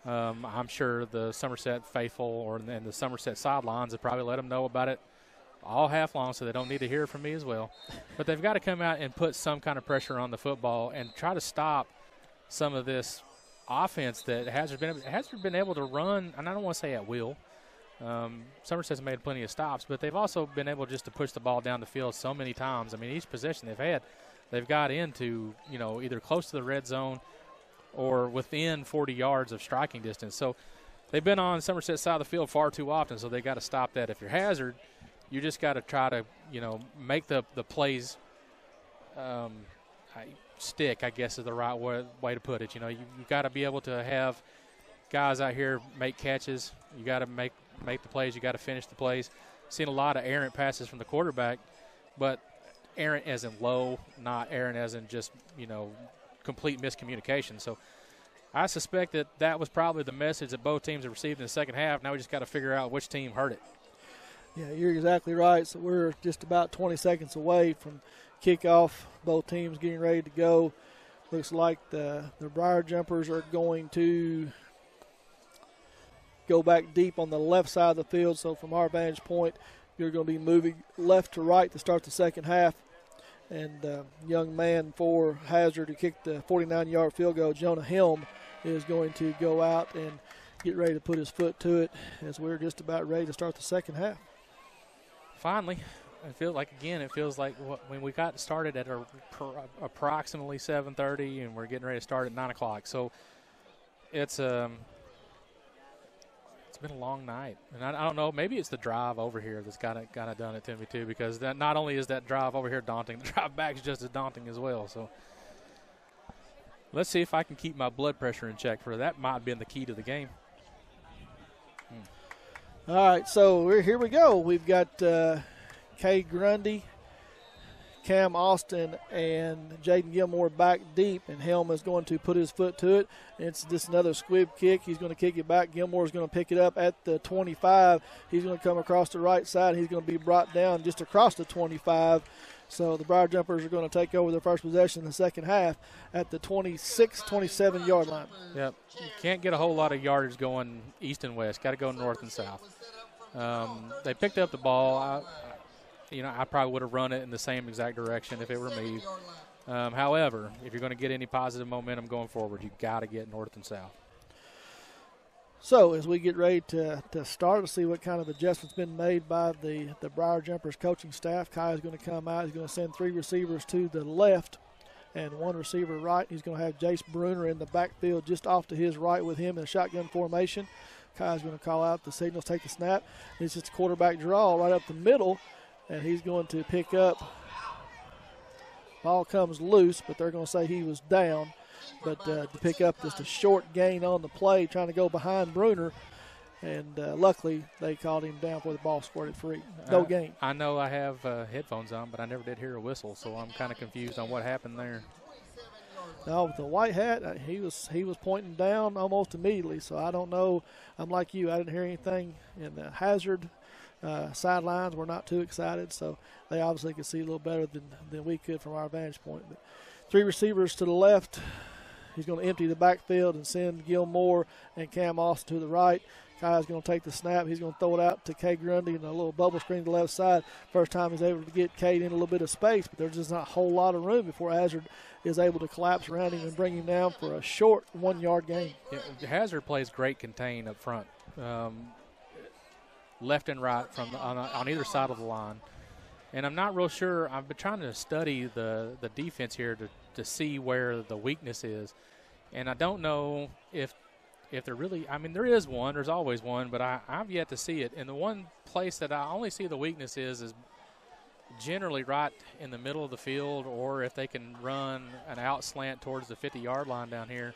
I'm sure the Somerset faithful and the Somerset sidelines have probably let them know about it all half long, so they don't need to hear it from me as well. But they've got to come out and put some kind of pressure on the football and try to stop some of this offense that Hazard been able to run, and I don't want to say at will. Somerset's made plenty of stops, but they've also been able just to push the ball down the field so many times. I mean, each possession they've got into, either close to the red zone or within 40 yards of striking distance. So they've been on Somerset's side of the field far too often, so they got to stop that. If you're Hazard, you just got to try to, make the plays stick, I guess is the right way to put it. You got to be able to have guys out here make catches. You got to make the plays. You got to finish the plays. Seen a lot of errant passes from the quarterback, but errant as in low, not errant as in just, complete miscommunication. So I suspect that was probably the message that both teams have received in the second half. Now we just got to figure out which team heard it. Yeah, you're exactly right. So we're just about 20 seconds away from kickoff. Both teams getting ready to go. Looks like the Briar Jumpers are going to go back deep on the left side of the field. So from our vantage point, you're going to be moving left to right to start the second half. And young man for Hazard to kick the 49-yard field goal, Jonah Helm, is going to go out and get ready to put his foot to it as we're just about ready to start the second half. Finally, it feels like when we got started at approximately 7:30 and we're getting ready to start at 9 o'clock. So it's been a long night. And I don't know, maybe it's the drive over here that's kind of done it to me too, because that not only is that drive over here daunting, the drive back is just as daunting as well. So let's see if I can keep my blood pressure in check for that. Might have been the key to the game. All right, so here we go. We've got Kay Grundy, Cam Austin, and Jaden Gilmore back deep, and Helm is going to put his foot to it. It's just another squib kick. He's going to kick it back. Gilmore is going to pick it up at the 25. He's going to come across the right side. He's going to be brought down just across the 25. So the Briar Jumpers are going to take over their first possession in the second half at the 26, 27-yard line. Yep. You can't get a whole lot of yardage going east and west. Got to go north and south. They picked up the ball. I probably would have run it in the same exact direction if it were me. However, if you're going to get any positive momentum going forward, you've got to get north and south. So as we get ready to start to see what kind of adjustments been made by the Briar Jumpers coaching staff, Kai is going to come out. He's going to send 3 receivers to the left and 1 receiver right. He's going to have Jace Bruner in the backfield just off to his right with him in a shotgun formation. Kai is going to call out the signals, take the snap. It's just a quarterback draw right up the middle, and he's going to pick up. Ball comes loose, but they're going to say he was down. But to pick up just a short gain on the play, trying to go behind Bruner, and luckily they called him down before the ball squirted free. No gain. I know I have headphones on, but I never did hear a whistle, so I'm kind of confused on what happened there. No, with the white hat, he was pointing down almost immediately, so I don't know. I'm like you. I didn't hear anything in the Hazard sidelines. We're not too excited, so they obviously could see a little better than we could from our vantage point. But 3 receivers to the left. He's going to empty the backfield and send Gilmore and Cam Austin to the right. Kai's going to take the snap. He's going to throw it out to Kay Grundy in a little bubble screen to the left side. First time he's able to get Kay in a little bit of space, but there's just not a whole lot of room before Hazard is able to collapse around him and bring him down for a short 1-yard gain. Yeah, Hazard plays great contain up front, left and right on either side of the line. And I'm not real sure. I've been trying to study the defense here to see where the weakness is. And I don't know if there really – I mean, there is one. There's always one, but I've yet to see it. And the one place that I only see the weakness is generally right in the middle of the field, or if they can run an out slant towards the 50-yard line down here.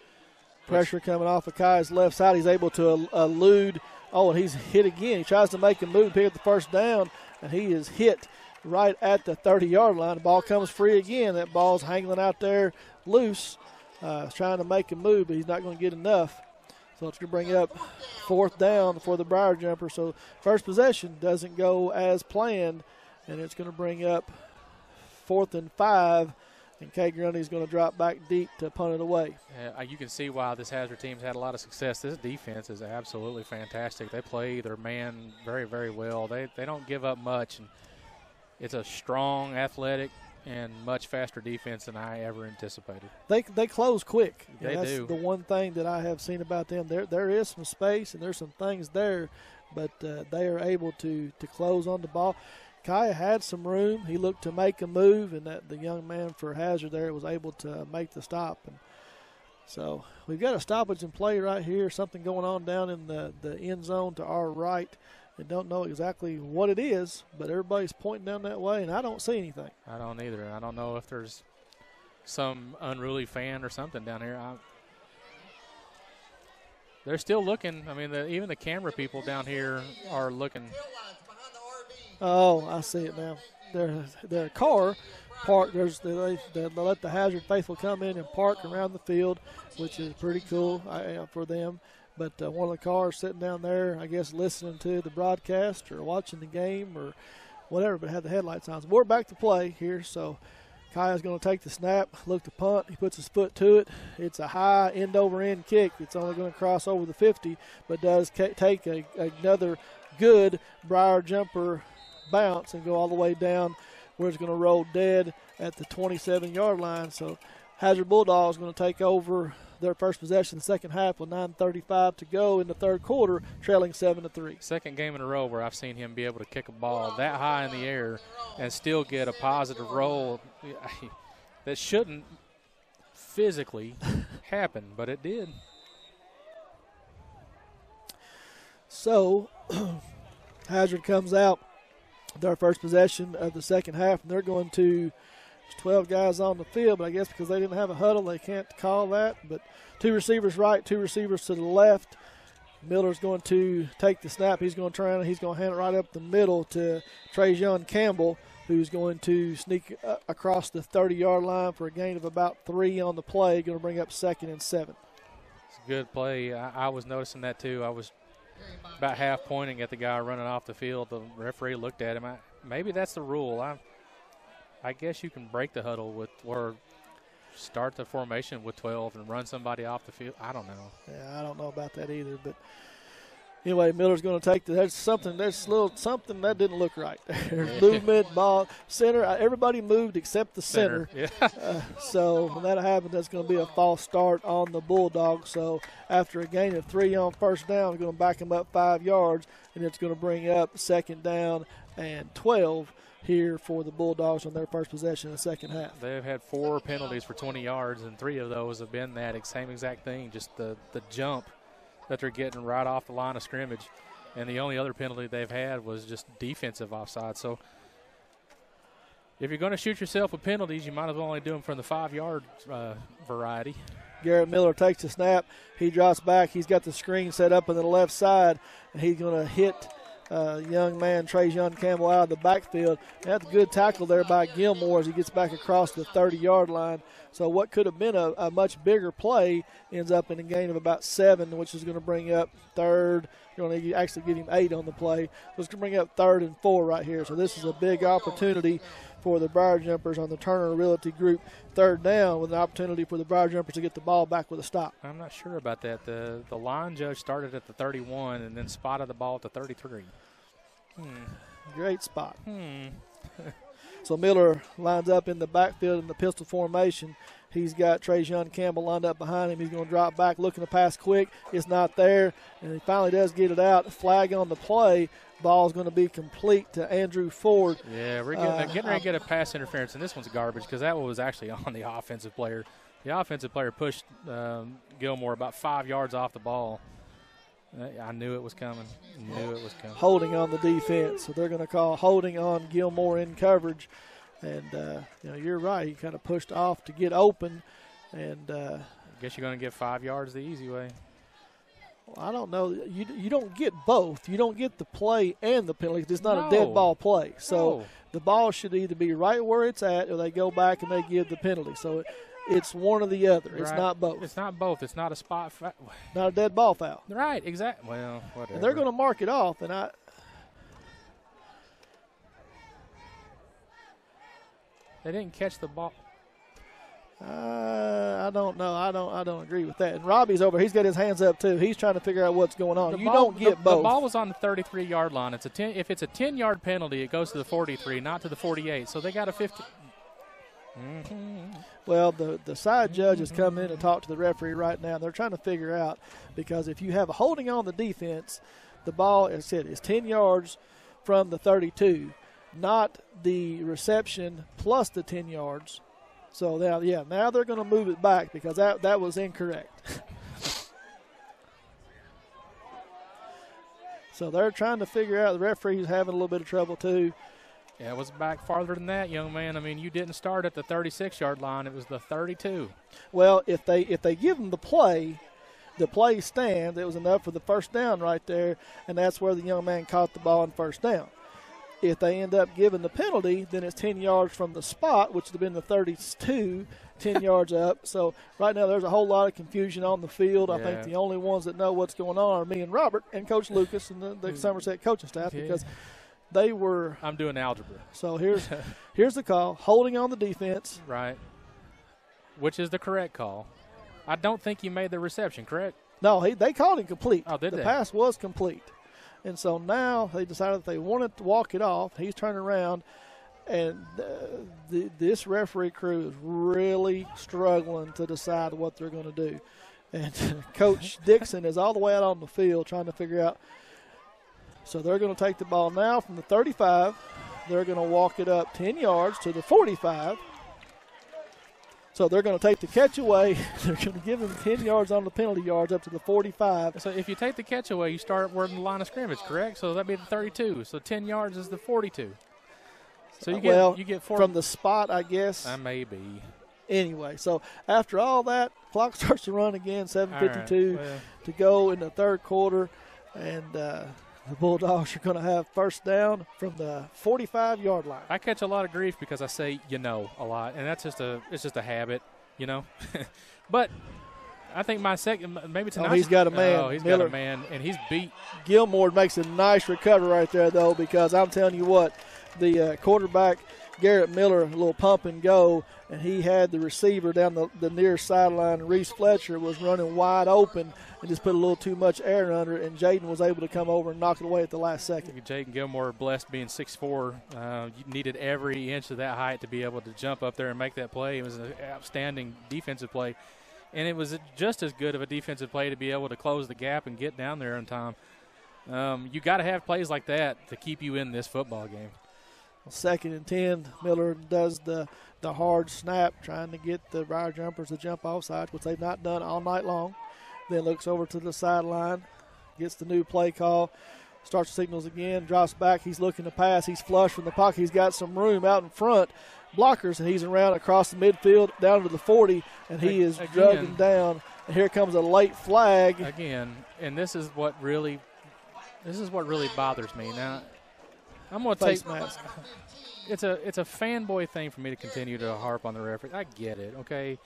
Pressure coming off of Kai's left side. He's able to elude. Oh, and he's hit again. He tries to make a move, pick up the first down, and he is hit right at the 30-yard line. The ball comes free again. That ball's hanging out there loose. Trying to make a move, but he's not going to get enough. So it's going to bring up 4th down for the Briar Jumper. So first possession doesn't go as planned, and it's going to bring up 4th and 5, and Kay Grundy is going to drop back deep to punt it away. You can see why this Hazard team's had a lot of success. This defense is absolutely fantastic. They play their man very, very well. They don't give up much, and it's a strong, athletic, and much faster defense than I ever anticipated. They close quick. They that's do. The one thing that I have seen about them. There is some space and there's some things there, but they are able to close on the ball. Kai had some room. He looked to make a move, and that the young man for Hazard there was able to make the stop. And so we've got a stoppage in play right here, something going on down in the end zone to our right. I don't know exactly what it is, but everybody's pointing down that way, and I don't see anything. I don't either. I don't know if there's some unruly fan or something down here. They're still looking. I mean, even the camera people down here are looking. Oh, I see it now. Their car parked. They let the Hazard faithful come in and park around the field, which is pretty cool for them. But one of the cars sitting down there, I guess, listening to the broadcast or watching the game or whatever, but had the headlights on. So we're back to play here. So Kai's going to take the snap, look to punt. He puts his foot to it. It's a high end-over-end kick. It's only going to cross over the 50, but does take another good Briar Jumper bounce and go all the way down where it's going to roll dead at the 27-yard line. So Hazard Bulldogs going to take over their first possession in the second half with 9:35 to go in the third quarter, trailing 7-3. Second game in a row where I've seen him be able to kick a ball that high in the air and still get a positive roll. That shouldn't physically happen, but it did. So Hazard comes out their first possession of the second half, and they're going to – 12 guys on the field, but I guess because they didn't have a huddle, they can't call that. But 2 receivers right, 2 receivers to the left. Miller's going to take the snap. He's going to turn and he's going to hand it right up the middle to Trajan Campbell, who's going to sneak across the 30-yard line for a gain of about 3 on the play, going to bring up 2nd and 7. It's a good play. I was noticing that too. I was about half pointing at the guy running off the field. The referee looked at him. Maybe that's the rule. I guess you can break the huddle or start the formation with 12 and run somebody off the field. I don't know. Yeah, I don't know about that either. But anyway, Miller's going to take there's something that didn't look right. There's movement, ball, center. Everybody moved except the center. Yeah. So when that happens, that's going to be a false start on the Bulldogs. So after a gain of 3 on first down, we're going to back them up 5 yards, and it's going to bring up 2nd down and 12 here for the Bulldogs on their first possession in the second half. They've had 4 penalties for 20 yards, and 3 of those have been that same exact thing, just the jump that they're getting right off the line of scrimmage. And the only other penalty they've had was just defensive offside. So if you're going to shoot yourself with penalties, you might as well only do them from the 5-yard variety. Garrett Miller takes the snap. He drops back. He's got the screen set up on the left side, and he's going to hit young man Trajan Campbell out of the backfield. That's a good tackle there by Gilmore as he gets back across the 30-yard line. So what could have been a much bigger play ends up in a gain of about 7, which is going to bring up 3rd. You're going to actually give him 8 on the play. It's going to bring up 3rd and 4 right here. So this is a big opportunity for the Briar Jumpers on the Turner Realty Group 3rd down, with an opportunity for the Briar Jumpers to get the ball back with a stop. I'm not sure about that. The line judge started at the 31 and then spotted the ball at the 33. Great spot. So Miller lines up in the backfield in the pistol formation. He's got Trajan Campbell lined up behind him. He's going to drop back, looking to pass quick. It's not there, and he finally does get it out. Flag on the play. Ball's going to be complete to Andrew Ford. Yeah, we're getting ready to get a pass interference, and this one's garbage because that one was actually on the offensive player. The offensive player pushed Gilmore about 5 yards off the ball. I knew it was coming. Holding on the defense. So they're going to call holding on Gilmore in coverage. And, you're right. He kind of pushed off to get open. And I guess you're going to get 5 yards the easy way. Well, I don't know. You don't get both. You don't get the play and the penalty. It's not a dead ball play. So the ball should either be right where it's at, or they go back and they give the penalty. So it's one or the other. It's not both. It's not both. It's not a spot foul. Not a dead ball foul. Right, exactly. Well, whatever. And they're going to mark it off, and they didn't catch the ball. I don't know. I don't agree with that. And Robbie's over. He's got his hands up too. He's trying to figure out what's going on. Don't get both. The ball was on the 33-yard line. If it's a 10-yard penalty, it goes to the 43, not to the 48. So they got a 50. Well, the side judge has come in and talked to the referee right now. They're trying to figure out, because if you have a holding on the defense, the ball, as I said, is 10 yards from the 32, not the reception plus the 10 yards. So now they're going to move it back because that was incorrect. So they're trying to figure out. The referee's having a little bit of trouble too. Yeah, it was back farther than that, young man. I mean, you didn't start at the 36-yard line. It was the 32. Well, if they give them the play stands. It was enough for the first down right there, and that's where the young man caught the ball on first down. If they end up giving the penalty, then it's 10 yards from the spot, which would have been the 32, 10 yards up. So right now there's a whole lot of confusion on the field. I think the only ones that know what's going on are me and Robert and Coach Lucas and the Somerset coaching staff because they were. I'm doing algebra. So here's the call, holding on the defense. Right, which is the correct call. I don't think he made the reception, correct? No, they called him complete. Oh, did they? The pass was complete. And so now they decided they wanted to walk it off. He's turning around, and this referee crew is really struggling to decide what they're going to do. And Coach Dixon is all the way out on the field trying to figure out. So they're going to take the ball now from the 35. They're going to walk it up 10 yards to the 45. So they're going to take the catch away. They're going to give him 10 yards on the penalty yards up to the 45. So if you take the catch away, you start where the line of scrimmage, correct? So that'd be the 32. So 10 yards is the 42. So you get 4 from the spot, I guess. Maybe. anyway. So after all that, clock starts to run again, 7:52 Well, to go in the third quarter, and the Bulldogs are going to have first down from the 45-yard line. I catch a lot of grief because I say a lot, and it's just a habit, But I think my second, maybe tonight. Oh, he's got a man. Oh, he's Miller. got a man, and he's beat. Gilmore makes a nice recovery right there, though, because I'm telling you what, the quarterback, Garrett Miller, a little pump and go, and he had the receiver down the near sideline. Reese Fletcher was running wide open and just put a little too much air under it, and Jaden was able to come over and knock it away at the last second. Jaden Gilmore, blessed being 6'4", you needed every inch of that height to be able to jump up there and make that play. It was an outstanding defensive play. And it was just as good of a defensive play to be able to close the gap and get down there on time. You got to have plays like that to keep you in this football game. 2nd and 10, Miller does the hard snap, trying to get the Briar Jumpers to jump offside, which they've not done all night long. Then looks over to the sideline, gets the new play call, starts signals again, drops back. He's looking to pass. He's flush from the pocket. He's got some room out in front. Blockers, and he's around across the midfield down to the 40, and he is drugging down. And here comes a late flag again. And this is what really bothers me. Now, I'm going to take mask. It's a fanboy thing for me to continue to harp on the referee. I get it, okay.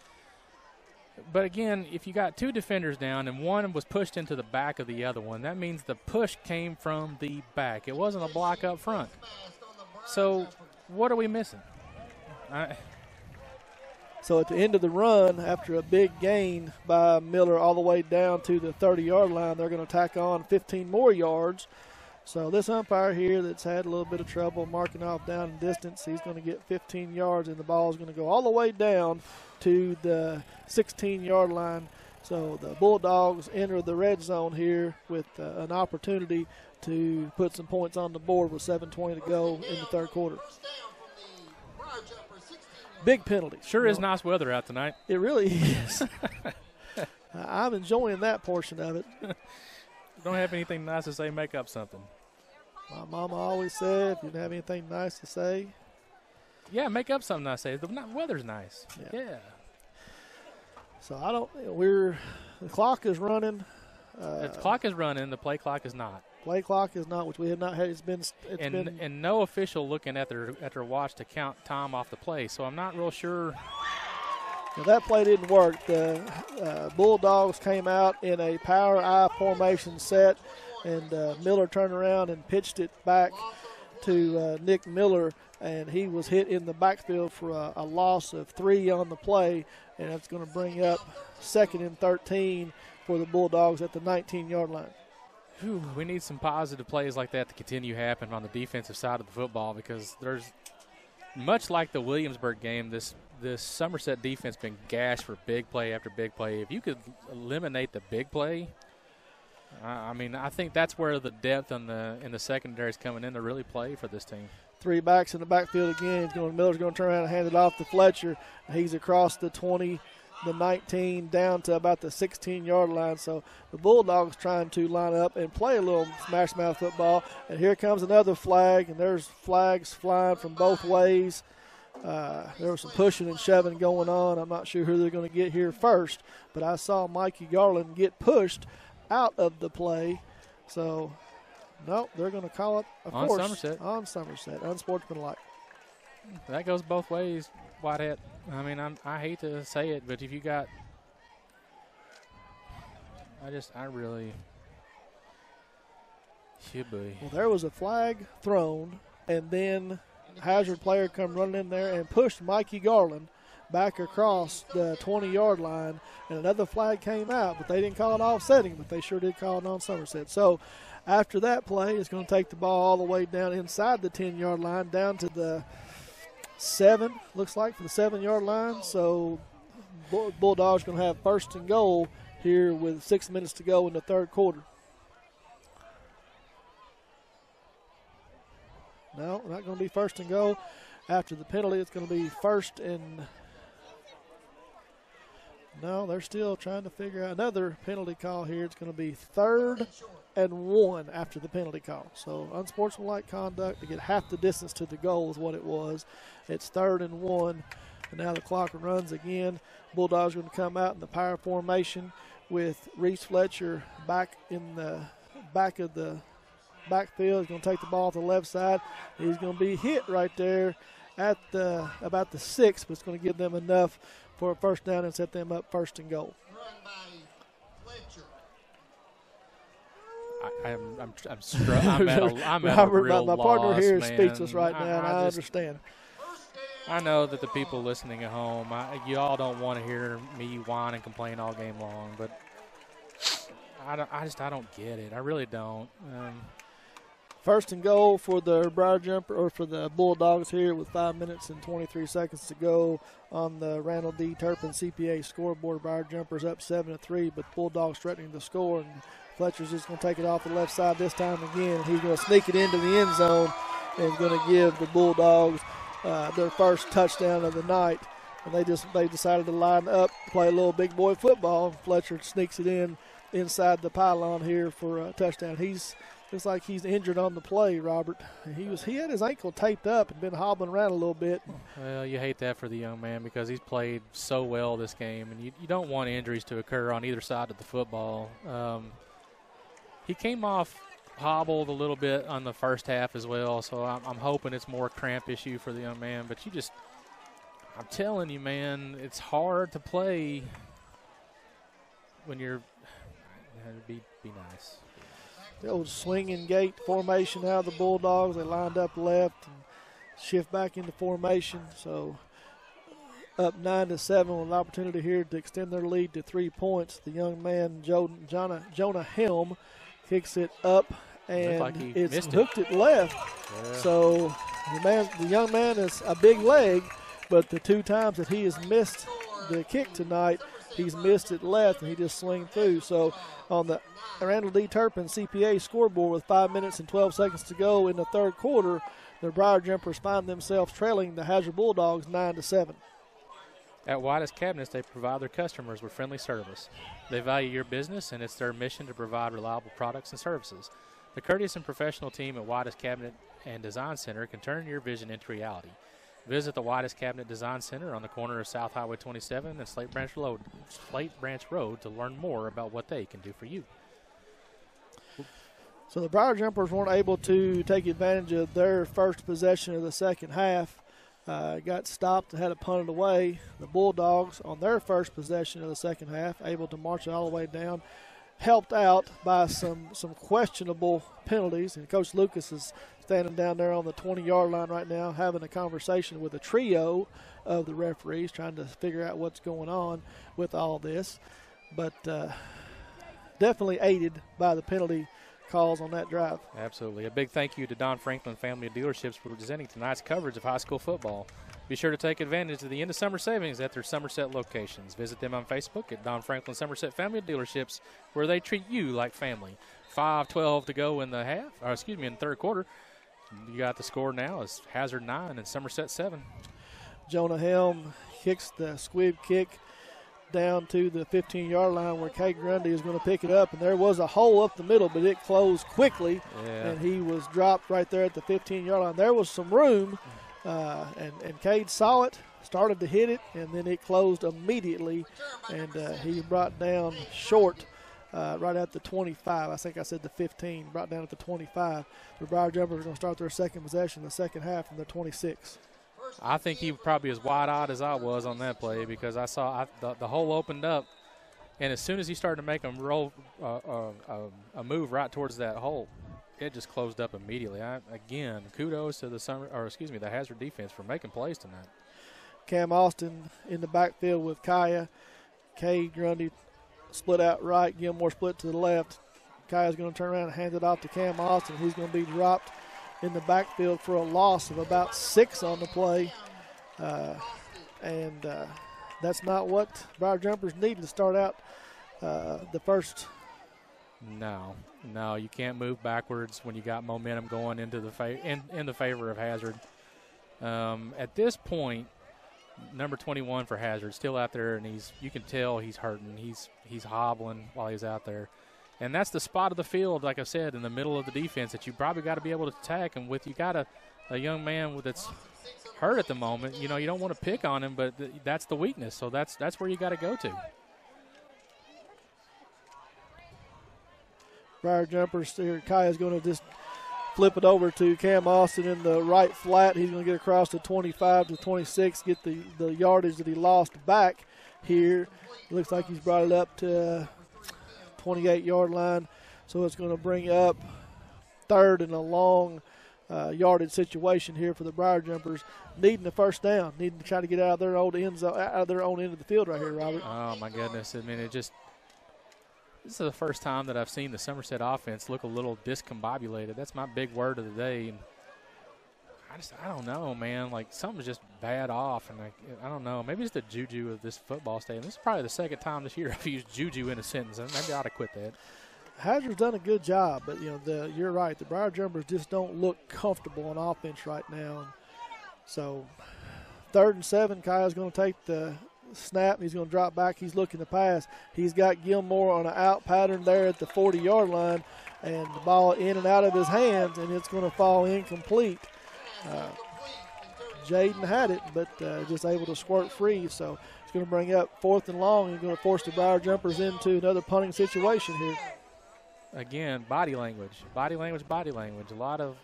But again, if you got two defenders down and one was pushed into the back of the other one, that means the push came from the back. It wasn't a block up front. So what are we missing? So at the end of the run, after a big gain by Miller all the way down to the 30-yard line, they're going to tack on 15 more yards. So this umpire here that's had a little bit of trouble marking off down and distance, he's going to get 15 yards, and the ball is going to go all the way down to the 16-yard line. So the Bulldogs enter the red zone here with an opportunity to put some points on the board with 7:20 to go in the third quarter. Big penalty. Sure is nice weather out tonight. It really is. I'm enjoying that portion of it. Don't have anything nice to say, make up something. My mama always said, if you don't have anything nice to say. Yeah, make up something nice to say. The weather's nice. Yeah. So the clock is running. The clock is running. The play clock is not. Play clock is not, which we have not had. It's been and no official looking at their watch to count time off the play. So I'm not real sure. Now that play didn't work. The Bulldogs came out in a power I formation set, and Miller turned around and pitched it back to Nick Miller, and he was hit in the backfield for a loss of 3 on the play, and that's going to bring up 2nd and 13 for the Bulldogs at the 19-yard line. Whew, we need some positive plays like that to continue happening on the defensive side of the football, because there's, much like the Williamsburg game, this Somerset defense been gashed for big play after big play. If you could eliminate the big play, I think that's where the depth in the secondary is coming in to really play for this team. 3 backs in the backfield again. Miller's going to turn around and hand it off to Fletcher. He's across the 20, the 19, down to about the 16-yard line. So the Bulldogs trying to line up and play a little smash mouth football. And here comes another flag, and there's flags flying from both ways. There was some pushing and shoving going on. I'm not sure who they're going to get here first, but I saw Mikey Garland get pushed out of the play. So, no, they're going to call it, on Somerset. On Somerset, unsportsmanlike. That goes both ways, Whitehead. I mean, I hate to say it, but if you got – I really should be. Well, there was a flag thrown, and then Hazard player come running in there and pushed Mikey Garland back across the 20-yard line, and another flag came out, but they didn't call it offsetting, but they sure did call it on Somerset. So after that play, it's going to take the ball all the way down inside the 10-yard line, down to the 7, looks like, for the 7-yard line. So Bulldogs going to have first and goal here with 6 minutes to go in the third quarter. No, not going to be first and goal. After the penalty, it's going to be first and no, they're still trying to figure out another penalty call here. It's going to be 3rd and 1 after the penalty call. So unsportsmanlike conduct to get half the distance to the goal is what it was. It's 3rd and 1 And now the clock runs again. Bulldogs are going to come out in the power formation with Reese Fletcher back in the back of the backfield. He's going to take the ball to the left side. He's going to be hit right there at about the 6, but it's going to give them enough for a first down and set them up 1st and goal. I'm at a real my loss, partner here is man. speechless right now, and I understand. I know that the people listening at home, you all don't want to hear me whine and complain all game long, but I don't get it. I really don't. 1st and goal for the Briar Jumper, or for the Bulldogs here with 5 minutes and 23 seconds to go on the Randall D. Turpin CPA scoreboard. Briar Jumpers up 7-3, but Bulldogs threatening to score, and Fletcher's just going to take it off the left side this time again. He's going to sneak it into the end zone and is going to give the Bulldogs their first touchdown of the night. And they decided to line up, play a little big boy football. Fletcher sneaks it in inside the pylon here for a touchdown. Looks like he's injured on the play, Robert. He had his ankle taped up and been hobbling around a little bit. Well, you hate that for the young man because he's played so well this game, and you don't want injuries to occur on either side of the football. He came off hobbled a little bit on the first half as well, so I'm hoping it's more a cramp issue for the young man. But I'm telling you, man, it's hard to play when you're be nice. The old swinging gate formation out of the Bulldogs. They lined up left and shift back into formation. So up 9-7 with an opportunity here to extend their lead to 3 points. The young man, Jonah Helm, kicks it up, and it's hooked it left. Yeah. So the young man is a big leg, but the 2 times that he has missed the kick tonight, he's missed it left, and he just swing through. So on the Randall D. Turpin CPA scoreboard with 5 minutes and 12 seconds to go in the 3rd quarter, the Briar Jumpers find themselves trailing the Hazard Bulldogs 9-7. At Whitus Cabinets, they provide their customers with friendly service. They value your business, and it's their mission to provide reliable products and services. The courteous and professional team at Whitus Cabinet and Design Center can turn your vision into reality. Visit the Whitus Cabinet Design Center on the corner of South Highway 27 and Slate Branch Road to learn more about what they can do for you. So the Briar Jumpers weren't able to take advantage of their first possession of the second half. Got stopped and had to punt it away. The Bulldogs, on their first possession of the second half, able to march it all the way down, helped out by some questionable penalties. And Coach Lucas is standing down there on the 20-yard line right now having a conversation with a trio of the referees, trying to figure out what's going on with all this. But definitely aided by the penalty calls on that drive. Absolutely. A big thank you to Don Franklin Family of Dealerships for presenting tonight's coverage of high school football. Be sure to take advantage of the end of summer savings at their Somerset locations. Visit them on Facebook at Don Franklin Somerset Family of Dealerships, where they treat you like family. 5:12 to go in the third quarter. You got the score now is Hazard 9 and Somerset 7. Jonah Helm kicks the squib kick down to the 15-yard line where Kay Grundy is going to pick it up. And there was a hole up the middle, but it closed quickly. Yeah. And he was dropped right there at the 15-yard line. There was some room, and Cade saw it, started to hit it, and then it closed immediately. And he brought down short right at the 25. I think I said the 15, brought down at the 25. The Briar Jumpers are going to start their second possession in the second half from the 26. I think he was probably as wide-eyed as I was on that play because I saw the hole opened up, and as soon as he started to make him roll a move right towards that hole, it just closed up immediately. Again, kudos to the Hazard defense for making plays tonight. Cam Austin in the backfield with Kaya. Kay Grundy split out right, Gilmore split to the left. Kaya's going to turn around and hand it off to Cam Austin. He's going to be dropped in the backfield for a loss of about 6 on the play. And that's not what Briar Jumpers needed to start out the first. No, you can't move backwards when you got momentum going into in the favor of Hazard. At this point, number 21 for Hazard still out there, and you can tell he's hurting. He's hobbling while he's out there. And that's the spot of the field, like I said, in the middle of the defense that you probably got to be able to attack. And with you got a young man that's hurt at the moment. You know, you don't want to pick on him, but that's the weakness. So that's where you got to go to. Briar Jumpers here. Kaya's going to just flip it over to Cam Austin in the right flat. He's going to get across to 25 to 26, get the yardage that he lost back here. It looks like he's brought it up to 28-yard line. So it's going to bring up third and a long yardage situation here for the Briar Jumpers, needing the first down, needing to try to get out of their own end zone, out of their own end of the field right here, Robert. Oh my goodness! I mean, this is the first time that I've seen the Somerset offense look a little discombobulated. That's my big word of the day. And I don't know, man. Like, something's just bad off, and I don't know. Maybe it's the juju of this football stadium. This is probably the second time this year I've used juju in a sentence. Maybe I ought to quit that. Hazard's done a good job, but you're right. The Briar Jumpers just don't look comfortable on offense right now. So 3rd and 7, Kaya's going to take the snap. He's going to drop back. He's looking to pass. He's got Gilmore on an out pattern there at the 40-yard line, and the ball in and out of his hands, and it's going to fall incomplete. Jaden had it, but just able to squirt free. So it's going to bring up 4th and long. He's going to force the Briar Jumpers into another punting situation here. Again, body language. A lot of,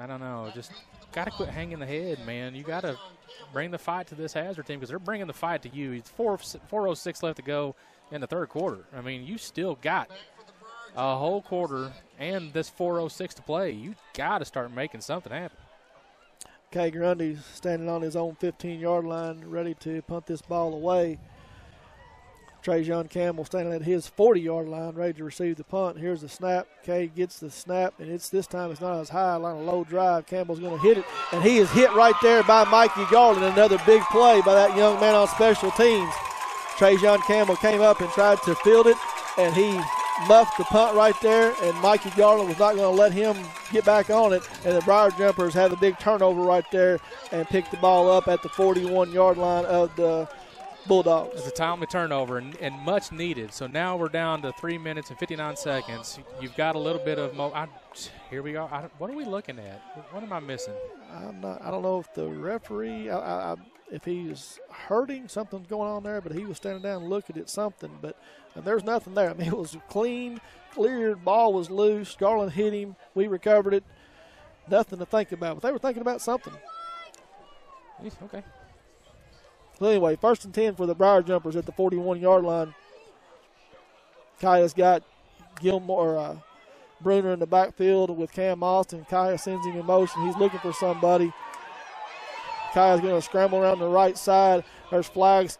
I don't know, just got to quit hanging the head, man. You got to bring the fight to this Hazard team because they're bringing the fight to you. It's 4:06 left to go in the third quarter. I mean, you still got a whole quarter and this 4:06 to play. You got to start making something happen. Kay Grundy standing on his own 15-yard line, ready to punt this ball away. Trajan Campbell standing at his 40-yard line, ready to receive the punt. Here's the snap. Kay gets the snap, and this time it's not as high, on a low drive. Campbell's going to hit it, and he is hit right there by Mikey Garland. Another big play by that young man on special teams. Trajan Campbell came up and tried to field it, and he muffed the punt right there, and Mikey Garland was not going to let him get back on it, and the Briar Jumpers had a big turnover right there and picked the ball up at the 41-yard line of the Bulldogs. It's a timely turnover and much needed. So now we're down to 3 minutes and 59 seconds. You've got a little bit of here we are. What are we looking at? What am I missing? I don't know if the referee, if he's hurting, something's going on there, but he was standing down looking at something. But there's nothing there. I mean, it was clean, cleared, ball was loose. Garland hit him. We recovered it. Nothing to think about. But they were thinking about something. Okay. So anyway, 1st and 10 for the Briar Jumpers at the 41-yard line. Kaya's got Gilmore, Bruner in the backfield with Cam Austin. Kaya sends him in motion. He's looking for somebody. Kaya's going to scramble around the right side. There's flags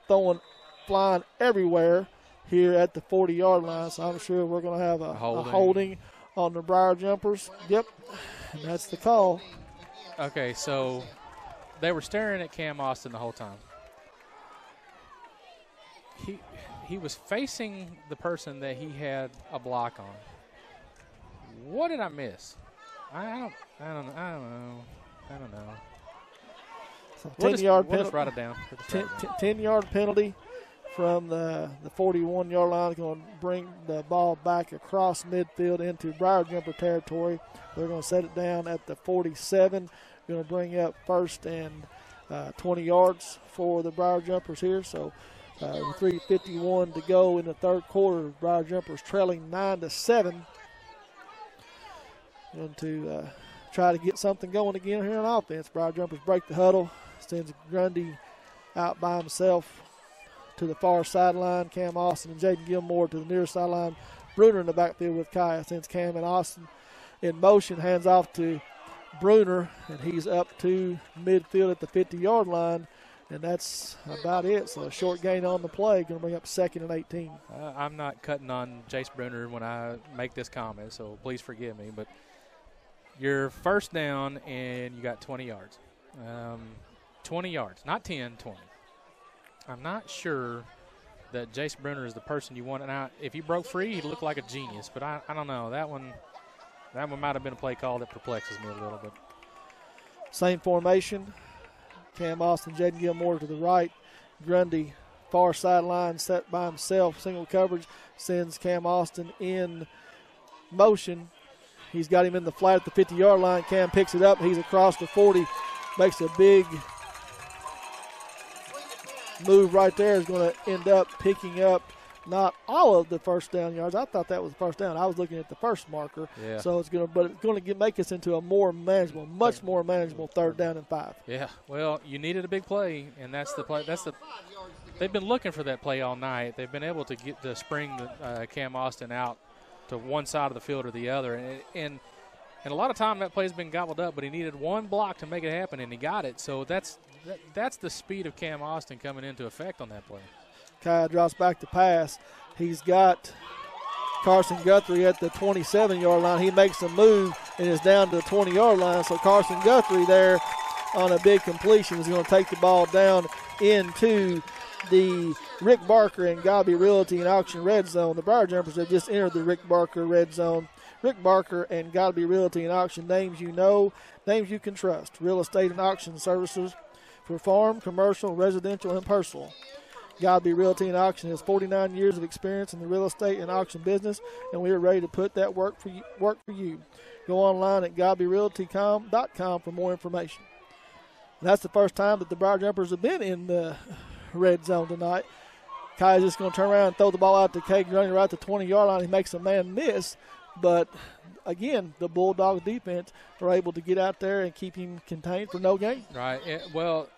flying everywhere here at the 40-yard line. So I'm sure we're going to have a holding on the Briar Jumpers. Yep, and that's the call. Okay, so they were staring at Cam Austin the whole time. He was facing the person that he had a block on. What did I miss? I don't know. So 10-yard penalty. We'll just write it down. 10-yard penalty from the 41-yard line. Going to bring the ball back across midfield into Briar Jumper territory. They're going to set it down at the 47. Going to bring up 1st and 20 yards for the Briar Jumpers here. So 3:51 to go in the third quarter. Briar Jumpers trailing 9-7. Going to try to get something going again here on offense. Briar Jumpers break the huddle. Sends Grundy out by himself to the far sideline. Cam Austin and Jaden Gilmore to the near sideline. Bruner in the backfield with Kaya. Sends Cam and Austin in motion. Hands off to Bruner, and he's up to midfield at the 50-yard line. And that's about it. So a short gain on the play. Going to bring up 2nd and 18. I'm not cutting on Jace Bruner when I make this comment, so please forgive me. But you're 1st down, and you got 20 yards. 20 yards, not 10, 20. I'm not sure that Jace Bruner is the person you want. Now, if he broke free, he'd look like a genius. But I don't know. That one might have been a play call that perplexes me a little bit. Same formation. Cam Austin, Jaden Gilmore to the right. Grundy, far sideline, set by himself. Single coverage, sends Cam Austin in motion. He's got him in the flat at the 50-yard line. Cam picks it up. He's across the 40. makes a big move right there, is going to end up picking up not all of the first down yards. I thought that was the first down. I was looking at the first marker. Yeah. So it's going to make us into a more manageable, much more manageable 3rd down and 5. Yeah. Well, you needed a big play, and that's the play. They've been looking for that play all night. They've been able to get to spring Cam Austin out to one side of the field or the other, and a lot of time that play's been gobbled up. But he needed one block to make it happen, and he got it. So that's the speed of Cam Austin coming into effect on that play. Kai drops back to pass. He's got Carson Guthrie at the 27-yard line. He makes a move and is down to the 20-yard line. So Carson Guthrie there on a big completion is going to take the ball down into the Rick Barker and Godby Realty and Auction red zone. The Briar Jumpers have just entered the Rick Barker red zone. Rick Barker and Godby Realty and Auction, names you know, names you can trust. Real estate and auction services for farm, commercial, residential, and personal. Godby Realty and Auction has 49 years of experience in the real estate and auction business, and we are ready to put that work for you. Go online at godbyrealty.com for more information. And that's the first time that the Briar Jumpers have been in the red zone tonight. Kai is just going to turn around and throw the ball out to Cade Grundy right at the 20-yard line. He makes a man miss, but again, the Bulldogs defense are able to get out there and keep him contained for no gain. Right. Well,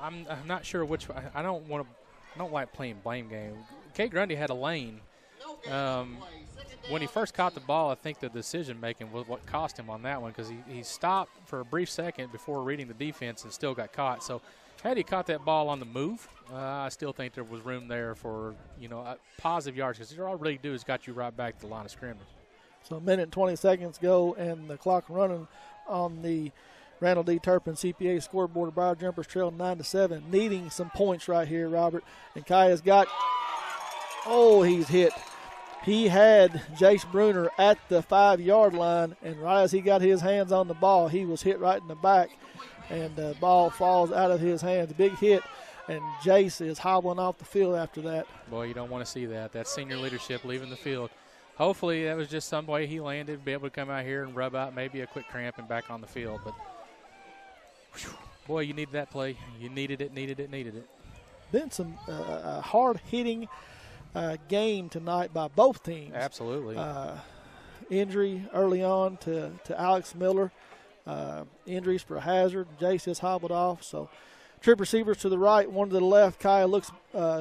I'm not sure which. I don't like playing blame game. Cade Grundy had a lane. When he first caught the ball, I think the decision-making was what cost him on that one, because he stopped for a brief second before reading the defense and still got caught. So had he caught that ball on the move, I still think there was room there for, positive yards, because all it really do is got you right back to the line of scrimmage. So a minute and 20 seconds go, and the clock running on the Randall D. Turpin CPA scoreboard. Briar Jumpers trail 9-7, needing some points right here, Robert. And Kai has got, he's hit. He had Jace Bruner at the 5-yard line, and right as he got his hands on the ball, he was hit right in the back, and the ball falls out of his hands. Big hit, and Jace is hobbling off the field after that. Boy, you don't want to see that. That's senior leadership leaving the field. Hopefully that was just some way he landed, be able to come out here and rub out maybe a quick cramp and back on the field. But, boy, you needed that play. You needed it. Been some hard-hitting game tonight by both teams. Absolutely. Injury early on to Alex Miller. Injuries for Hazard. Jace has hobbled off. So trip receivers to the right, one to the left. Kaya looks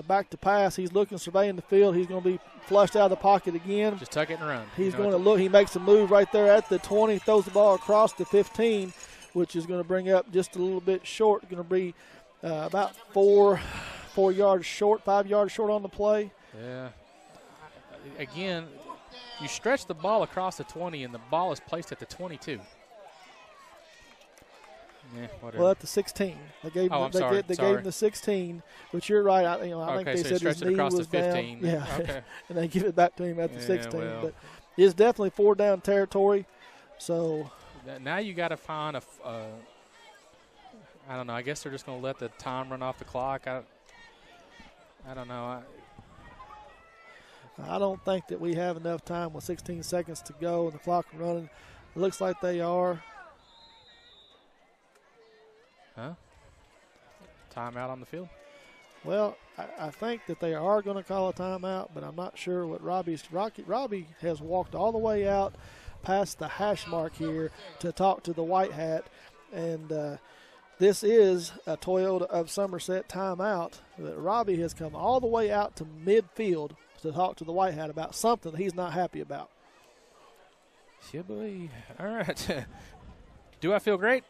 back to pass. He's looking, surveying the field. He's going to be flushed out of the pocket again. Just tuck it and run. He's going to look. He makes a move right there at the 20, throws the ball across the 15, which is going to bring up just a little bit short. Going to be about 4 yards short, 5 yards short on the play. Yeah. Again, you stretch the ball across the 20, and the ball is placed at the 22. Yeah, whatever. Well, at the 16. They gave him the 16, but you're right. I think they said his knee was down. Yeah, okay. And they give it back to him at the 16. Well. But it's definitely 4-down territory. So now you got to find I don't know. I guess they're just going to let the time run off the clock. I don't know. I don't think that we have enough time with 16 seconds to go and the clock running. It looks like they are. Huh? Timeout on the field? Well, I think that they are going to call a timeout, but I'm not sure what Robbie has walked all the way out past the hash mark here to talk to the white hat, and this is a Toyota of Somerset timeout. But Robbie has come all the way out to midfield to talk to the white hat about something that he's not happy about. Yeah, boy. All right. Do I feel great?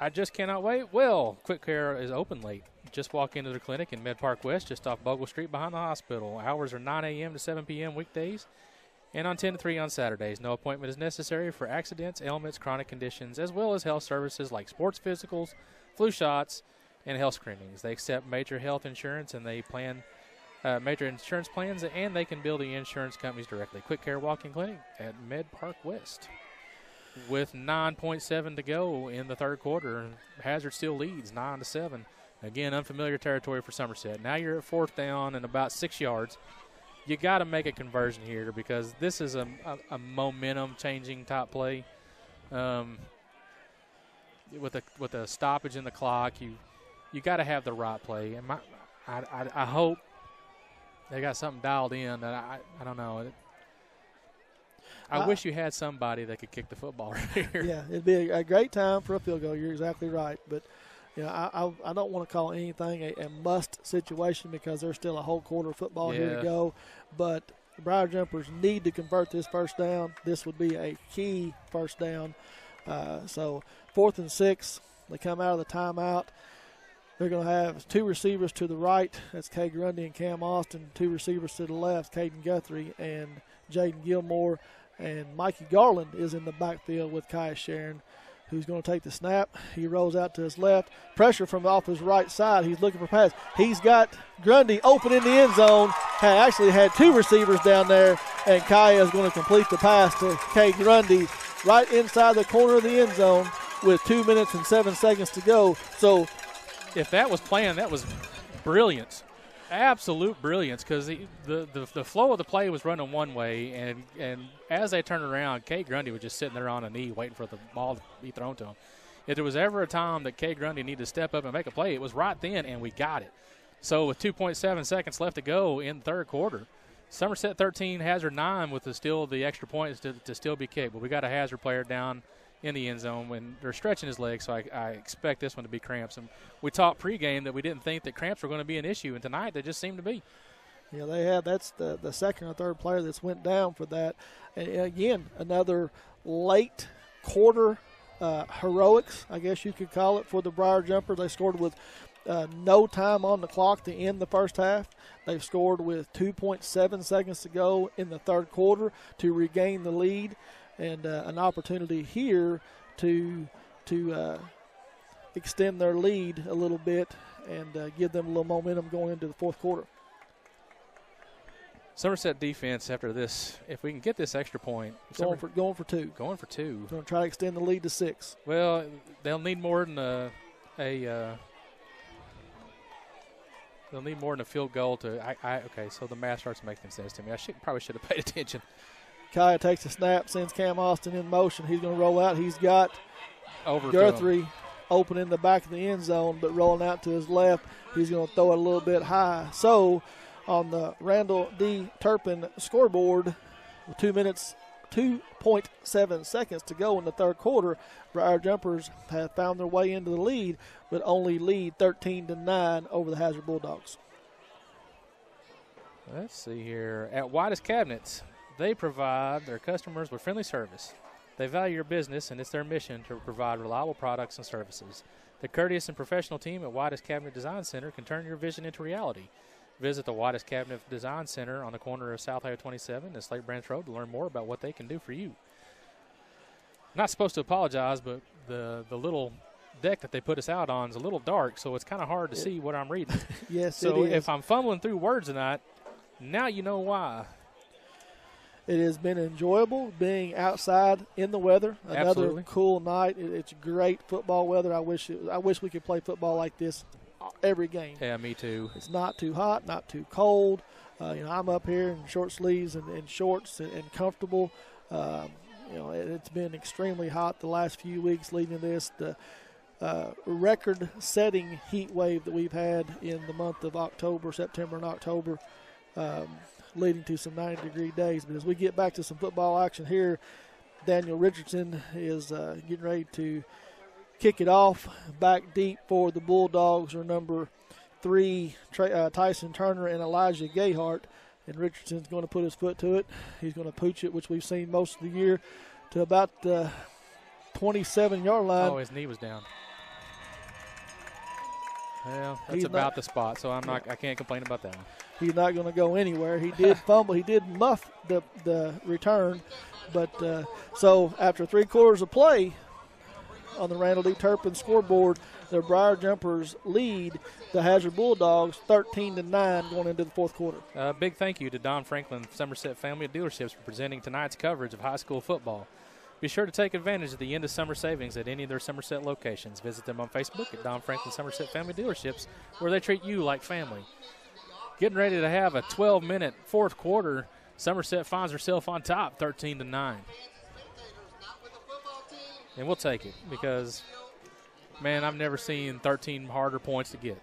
I just cannot wait. Well, Quick Care is open late. Just walk into the clinic in Med Park West, just off Bogle Street behind the hospital. Hours are 9 a.m. to 7 p.m. weekdays and on 10 to 3 on Saturdays. No appointment is necessary for accidents, ailments, chronic conditions, as well as health services like sports physicals, flu shots, and health screenings. They accept major health insurance, and they plan major insurance plans, and they can bill the insurance companies directly. Quick Care Walk-in Clinic at Med Park West. With 9.7 to go in the third quarter, Hazard still leads 9-7. Again, unfamiliar territory for Somerset. Now you're at 4th down and about 6 yards. You got to make a conversion here because this is a momentum-changing type play. with a stoppage in the clock, you got to have the right play. And I hope they got something dialed in that I don't know. I wish you had somebody that could kick the football right here. Yeah, it'd be a great time for a field goal. You're exactly right. But, I don't want to call anything a must situation because there's still a whole quarter of football here to go. But the Briar Jumpers need to convert this first down. This would be a key first down. So 4th and 6, they come out of the timeout. They're going to have 2 receivers to the right. That's Kay Grundy and Cam Austin. 2 receivers to the left, Caden Guthrie and Jaden Gilmore. And Mikey Garland is in the backfield with Kai Sharon, who's going to take the snap. He rolls out to his left. Pressure from off his right side. He's looking for pass. He's got Grundy open in the end zone. Actually had 2 receivers down there, and Kai is going to complete the pass to Kay Grundy right inside the corner of the end zone with 2 minutes and 7 seconds to go. So if that was planned, that was brilliant. Absolute brilliance, because the flow of the play was running one way, and as they turned around, Kay Grundy was just sitting there on a knee waiting for the ball to be thrown to him. If there was ever a time that Kay Grundy needed to step up and make a play, it was right then, and we got it. So with 2.7 seconds left to go in the third quarter, Somerset 13, Hazard 9 with still the extra points to still be kicked. But we got a Hazard player down in the end zone when they're stretching his legs, so I expect this one to be cramps. And we talked pregame that we didn't think that cramps were going to be an issue, and tonight they just seem to be. Yeah, they have. That's the second or third player that's went down for that. And again, another late quarter heroics, I guess you could call it, for the Briar Jumpers. They scored with no time on the clock to end the first half. They've scored with 2.7 seconds to go in the third quarter to regain the lead. And an opportunity here to extend their lead a little bit and give them a little momentum going into the fourth quarter. Somerset defense after this, if we can get this extra point. Going for 2. Going for 2. Going to try to extend the lead to 6. Well, they'll need more than they'll need more than a field goal to. Okay, so the math starts making sense to me. Probably should have paid attention. Kaya takes the snap, sends Cam Austin in motion. He's going to roll out. He's got Guthrie open in the back of the end zone, but rolling out to his left. He's going to throw it a little bit high. So on the Randall D. Turpin scoreboard, 2 minutes, 2.7 seconds to go in the third quarter, Briar Jumpers have found their way into the lead, but only lead 13-9 over the Hazard Bulldogs. Let's see here. At White's Cabinets, they provide their customers with friendly service. They value your business, and it's their mission to provide reliable products and services. The courteous and professional team at White's Cabinet Design Center can turn your vision into reality. Visit the White's Cabinet Design Center on the corner of South Highway 27 and Slate Branch Road to learn more about what they can do for you. I'm not supposed to apologize, but the little deck that they put us out on is a little dark, so it's kind of hard to see what I'm reading. Yes, so it is. If I'm fumbling through words tonight, now you know why. It has been enjoyable being outside in the weather. Another Absolutely. Cool night. It's great football weather. I wish we could play football like this every game. Yeah, me too. It's not too hot, not too cold. I'm up here in short sleeves and shorts and comfortable. It's been extremely hot the last few weeks leading to this. The record-setting heat wave that we've had in the month of September and October, leading to some 90-degree days. But as we get back to some football action here, Daniel Richardson is getting ready to kick it off. Back deep for the Bulldogs are number 3, Tyson Turner and Elijah Gayhart. And Richardson's going to put his foot to it. He's going to pooch it, which we've seen most of the year, to about the 27-yard line. Oh, his knee was down. Well, that's about the spot, so I can't complain about that one. He's not going to go anywhere. He did fumble. He did muff the return. But so after 3 quarters of play on the Randall D. Turpin scoreboard, the Briar Jumpers lead the Hazard Bulldogs 13-9 going into the fourth quarter. Big thank you to Don Franklin Somerset Family of Dealerships for presenting tonight's coverage of high school football. Be sure to take advantage of the end of summer savings at any of their Somerset locations. Visit them on Facebook at Don Franklin Somerset Family Dealerships, where they treat you like family. Getting ready to have a 12-minute fourth quarter. Somerset finds herself on top, 13-9. And we'll take it because Man, I've never seen 13 harder points to get.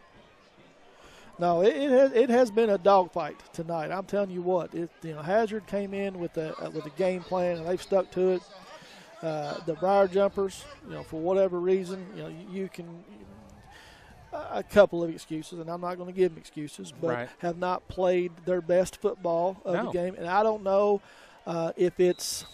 No, it has been a dogfight tonight. I'm telling you what. Hazard came in with a game plan, and they've stuck to it. The Briar Jumpers, for whatever reason, you can a couple of excuses, and I'm not going to give them excuses, but right. have not played their best football of the game. And I don't know if it's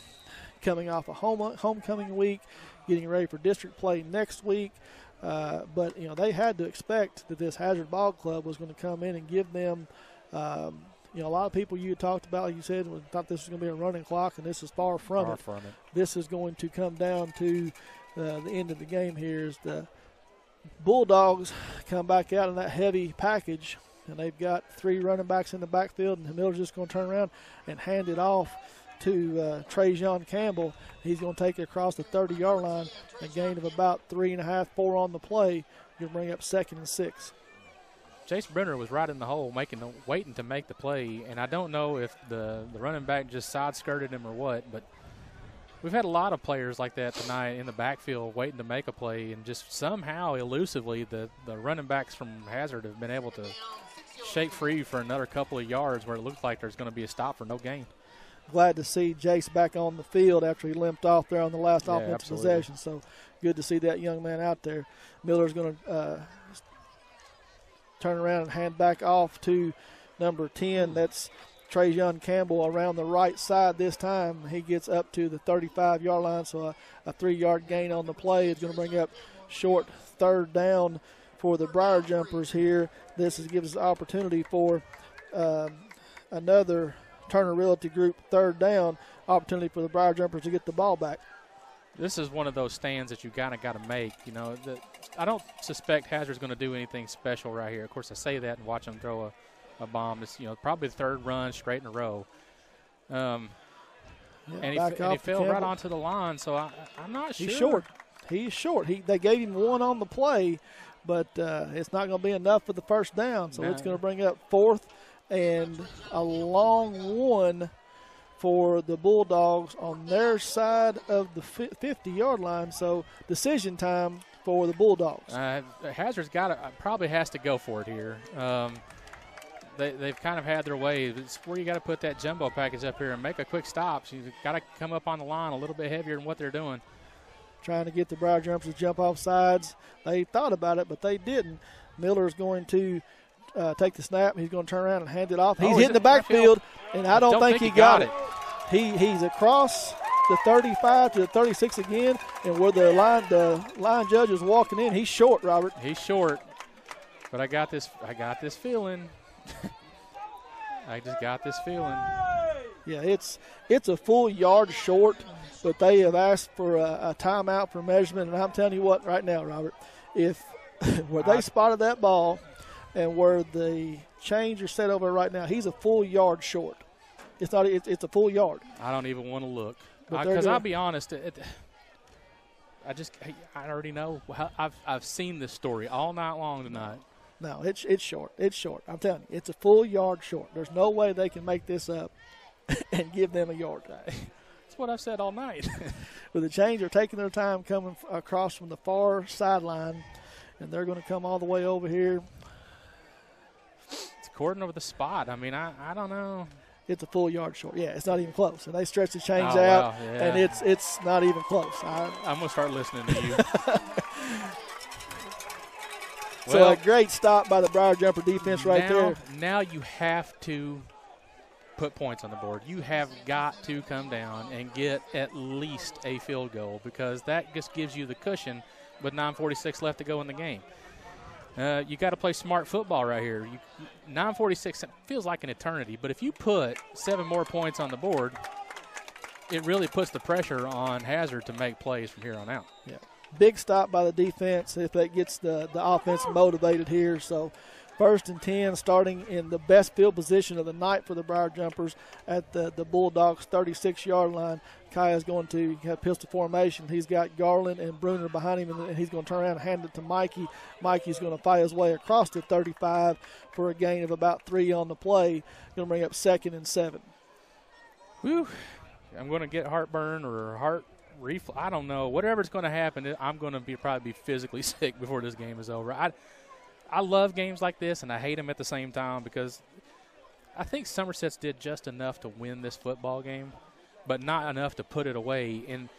coming off a homecoming week, getting ready for district play next week. But they had to expect that this Hazard Ball Club was going to come in and give them, a lot of people you talked about, like you said, thought this was going to be a running clock, and this is far from it. This is going to come down to the end of the game here as the Bulldogs come back out in that heavy package, and they've got 3 running backs in the backfield, and Miller's just going to turn around and hand it off to Trajan Campbell. He's going to take it across the 30-yard line, a gain of about 3.5, 4 on the play. You'll bring up 2nd and 6. Chase Brenner was right in the hole, waiting to make the play, and I don't know if the running back just side-skirted him or what, but we've had a lot of players like that tonight in the backfield waiting to make a play, and just somehow, elusively, the running backs from Hazard have been able to shake free for another couple of yards where it looks like there's going to be a stop for no gain. Glad to see Jace back on the field after he limped off there on the last offensive possession. So good to see that young man out there. Miller's going to turn around and hand back off to number 10. That's Trajan Campbell around the right side this time. He gets up to the 35-yard line, so a 3-yard gain on the play is going to bring up short 3rd down for the Briar Jumpers here. This gives us an opportunity for another Turner Realty Group 3rd down, opportunity for the Briar Jumpers to get the ball back. This is one of those stands that you got to make. I don't suspect Hazard's going to do anything special right here. Of course, I say that and watch him throw a bomb. It's probably the 3rd run straight in a row. And he fell right onto the line, so I'm not sure. He's short. They gave him 1 on the play, but it's not going to be enough for the 1st down. So it's going to bring up 4th and a long 1 for the Bulldogs on their side of the 50-yard line. So decision time for the Bulldogs. Hazard's probably has to go for it here. They've kind of had their way. It's where you got to put that jumbo package up here and make a quick stop. So you've got to come up on the line a little bit heavier than what they're doing. Trying to get the Briar Jumpers to jump off sides. They thought about it, but they didn't. Miller's going to take the snap. He's going to turn around and hand it off. He's hitting the backfield, and I don't think he got it. He's across the 35 to the 36 again, and where the line judge is walking in, he's short, Robert. He's short, but I got this feeling. I just got this feeling. Yeah, it's a full yard short, but they have asked for a timeout for measurement, and I'm telling you what right now, Robert, if where they spotted that ball and where the chains are set over right now, he's a full yard short. It's a full yard. I don't even want to look. Because I'll be honest, I already know. I've seen this story all night long tonight. No, it's short. It's short. I'm telling you, it's a full yard short. There's no way they can make this up and give them a yard. That's what I've said all night. With the change, they're taking their time coming across from the far sideline, and they're going to come all the way over here. It's according to the spot. I mean, I don't know. It's a full yard short. Yeah, it's not even close. And they stretch the chains out, and it's not even close. I'm going to start listening to you. So a great stop by the Briar Jumper defense there. Now you have to put points on the board. You have got to come down and get at least a field goal, because that just gives you the cushion with 9:46 left to go in the game. You got to play smart football right here. 9:46 feels like an eternity, but if you put 7 more points on the board, it really puts the pressure on Hazard to make plays from here on out. Yeah. Big stop by the defense if that gets the offense motivated here. So 1st and 10, starting in the best field position of the night for the Briar Jumpers at the Bulldogs' 36-yard line. Kaya's going to have pistol formation. He's got Garland and Bruner behind him, and he's going to turn around and hand it to Mikey. Mikey's going to fight his way across the 35 for a gain of about 3 on the play. Going to bring up 2nd and 7. Whew. I'm going to get heartburn or heart I don't know. Whatever's going to happen, I'm going to probably be physically sick before this game is over. I love games like this, and I hate them at the same time because I think Somerset's did just enough to win this football game, but not enough to put it away. And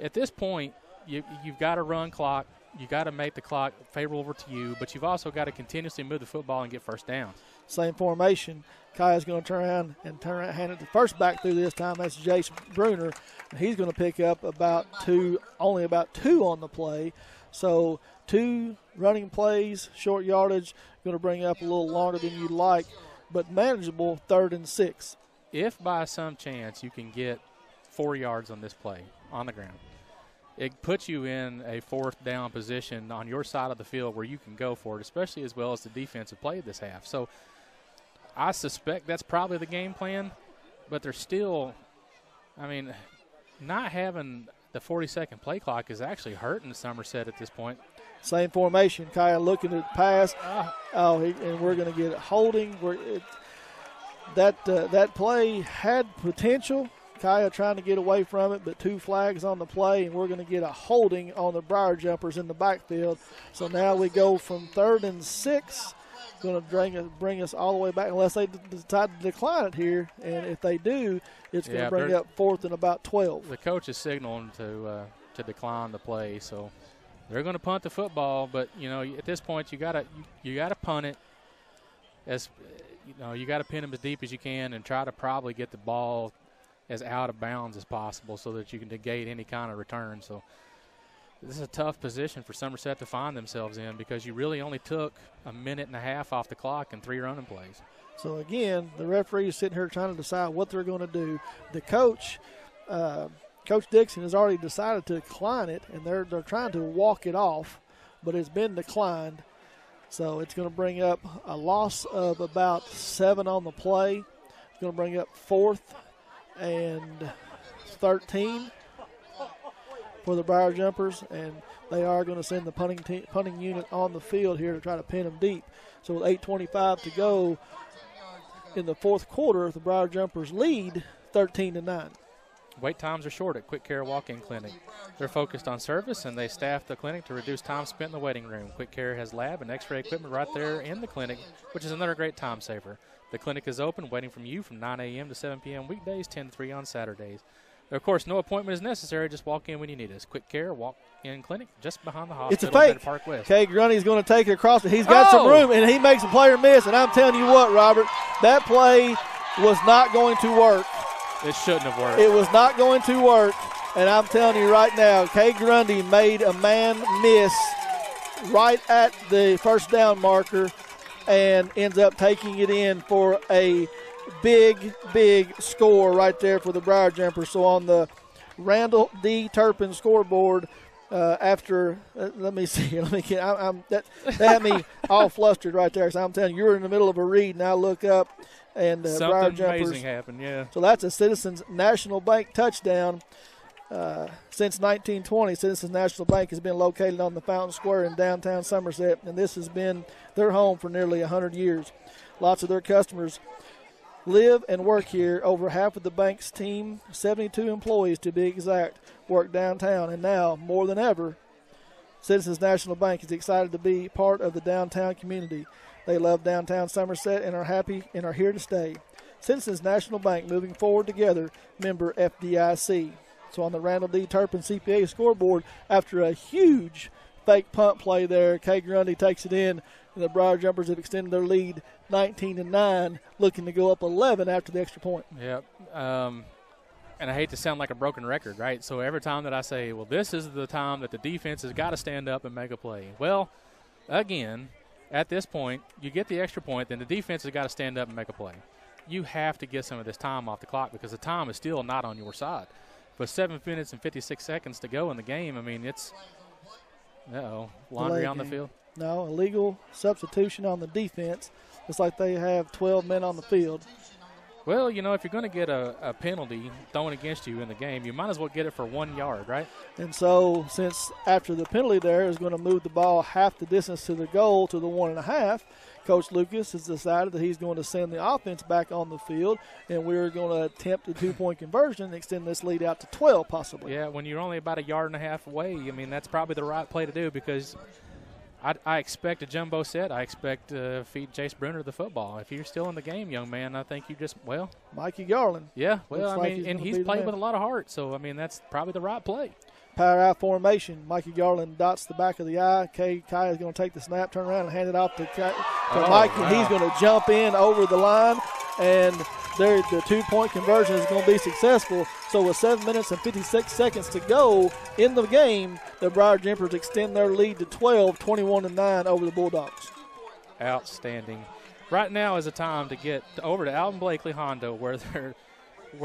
at this point, you've got to run clock. You got to make the clock favorable to you, but you've also got to continuously move the football and get first down. Same formation. Kaya's going to turn around and hand it to first back through this time. That's Jace Bruner. He's going to pick up only about two on the play. So 2 running plays, short yardage, going to bring up a little longer than you'd like, but manageable 3rd and 6. If by some chance you can get 4 yards on this play on the ground, it puts you in a 4th down position on your side of the field where you can go for it, especially as well as the defense have played this half. So I suspect that's probably the game plan, but there's still, not having the 40-second play clock is actually hurting Somerset at this point. Same formation. Kaya looking to pass. And we're going to get holding. That play had potential. Kaya trying to get away from it, but 2 flags on the play, and we're going to get a holding on the Briar Jumpers in the backfield. So now we go from 3rd and 6. Going to bring us all the way back unless they decide to decline it here. And if they do, it's going to bring up 4th and about 12. The coach is signaling to decline the play, so they're going to punt the football. But at this point, you got to punt it. You got to pin them as deep as you can and try to probably get the ball as out of bounds as possible so that you can negate any kind of return. So this is a tough position for Somerset to find themselves in because you really only took a minute and a half off the clock and 3 running plays. So, again, the referee is sitting here trying to decide what they're going to do. The coach, Coach Dixon, has already decided to decline it, and they're trying to walk it off, but it's been declined. So it's going to bring up a loss of about 7 on the play. It's going to bring up 4th and 13 for the Briar Jumpers, and they are going to send the punting unit on the field here to try to pin them deep. So with 8:25 to go in the 4th quarter, the Briar Jumpers lead 13-9. Wait times are short at Quick Care Walk-In Clinic. They're focused on service, and they staff the clinic to reduce time spent in the waiting room. Quick Care has lab and x-ray equipment right there in the clinic, which is another great time saver. The clinic is open, waiting from you from 9 a.m. to 7 p.m. weekdays, 10 to 3 on Saturdays. Of course, no appointment is necessary. Just walk in when you need us. Quick Care Walk-In Clinic just behind the hospital. It's a fake. Park West. Kay Grundy's going to take it across. He's got some room, and he makes a player miss. And I'm telling you what, Robert, that play was not going to work. It shouldn't have worked. It was not going to work. And I'm telling you right now, Kay Grundy made a man miss right at the first down marker and ends up taking it in for a big score right there for the Briar Jumpers. So on the Randall D. Turpin scoreboard, let me see. That had me all flustered right there. So I'm telling you, you're in the middle of a read, and I look up, and Briar something Jumpers. amazing happened, yeah. So that's a Citizens National Bank touchdown. Since 1920, Citizens National Bank has been located on the Fountain Square in downtown Somerset, and this has been their home for nearly 100 years. Lots of their customers live and work here. Over half of the bank's team, 72 employees to be exact, work downtown. And now, more than ever, Citizens National Bank is excited to be part of the downtown community. They love downtown Somerset and are happy and are here to stay. Citizens National Bank, moving forward together, member FDIC. So on the Randall D. Turpin CPA scoreboard, after a huge fake punt play there, Kay Grundy takes it in, and the Briar Jumpers have extended their lead 19-9, looking to go up 11 after the extra point. Yep. And I hate to sound like a broken record, right? So every time that I say, well, this is the time that the defense has got to stand up and make a play. Well, again, at this point, you get the extra point, then the defense has got to stand up and make a play. You have to get some of this time off the clock because the time is still not on your side. But 7 minutes and 56 seconds to go in the game, I mean, it's laundry on the field. No, illegal substitution on the defense. It's like they have 12 men on the field. Well, if you're going to get a penalty thrown against you in the game, you might as well get it for 1 yard, right? And so since after the penalty there is going to move the ball half the distance to the goal to the 1.5, Coach Lucas has decided that he's going to send the offense back on the field, and we're going to attempt a 2-point conversion and extend this lead out to 12 possibly. Yeah, when you're only about 1.5 yards away, that's probably the right play to do because I expect a jumbo set. I expect to feed Jace Bruner the football. If you're still in the game, young man, I think you just, Mikey Garland. Yeah, well, like he's played with a lot of heart, so, that's probably the right play. Power out formation. Mikey Garland dots the back of the eye. Kai is going to take the snap, turn around, and hand it off to Mike, and he's going to jump in over the line, and the 2-point conversion is going to be successful. So with 7 minutes and 56 seconds to go in the game, the Briar Jumpers extend their lead to 12, 21-9 over the Bulldogs. Outstanding. Right now is the time to get over to Alvin Blakely Honda, where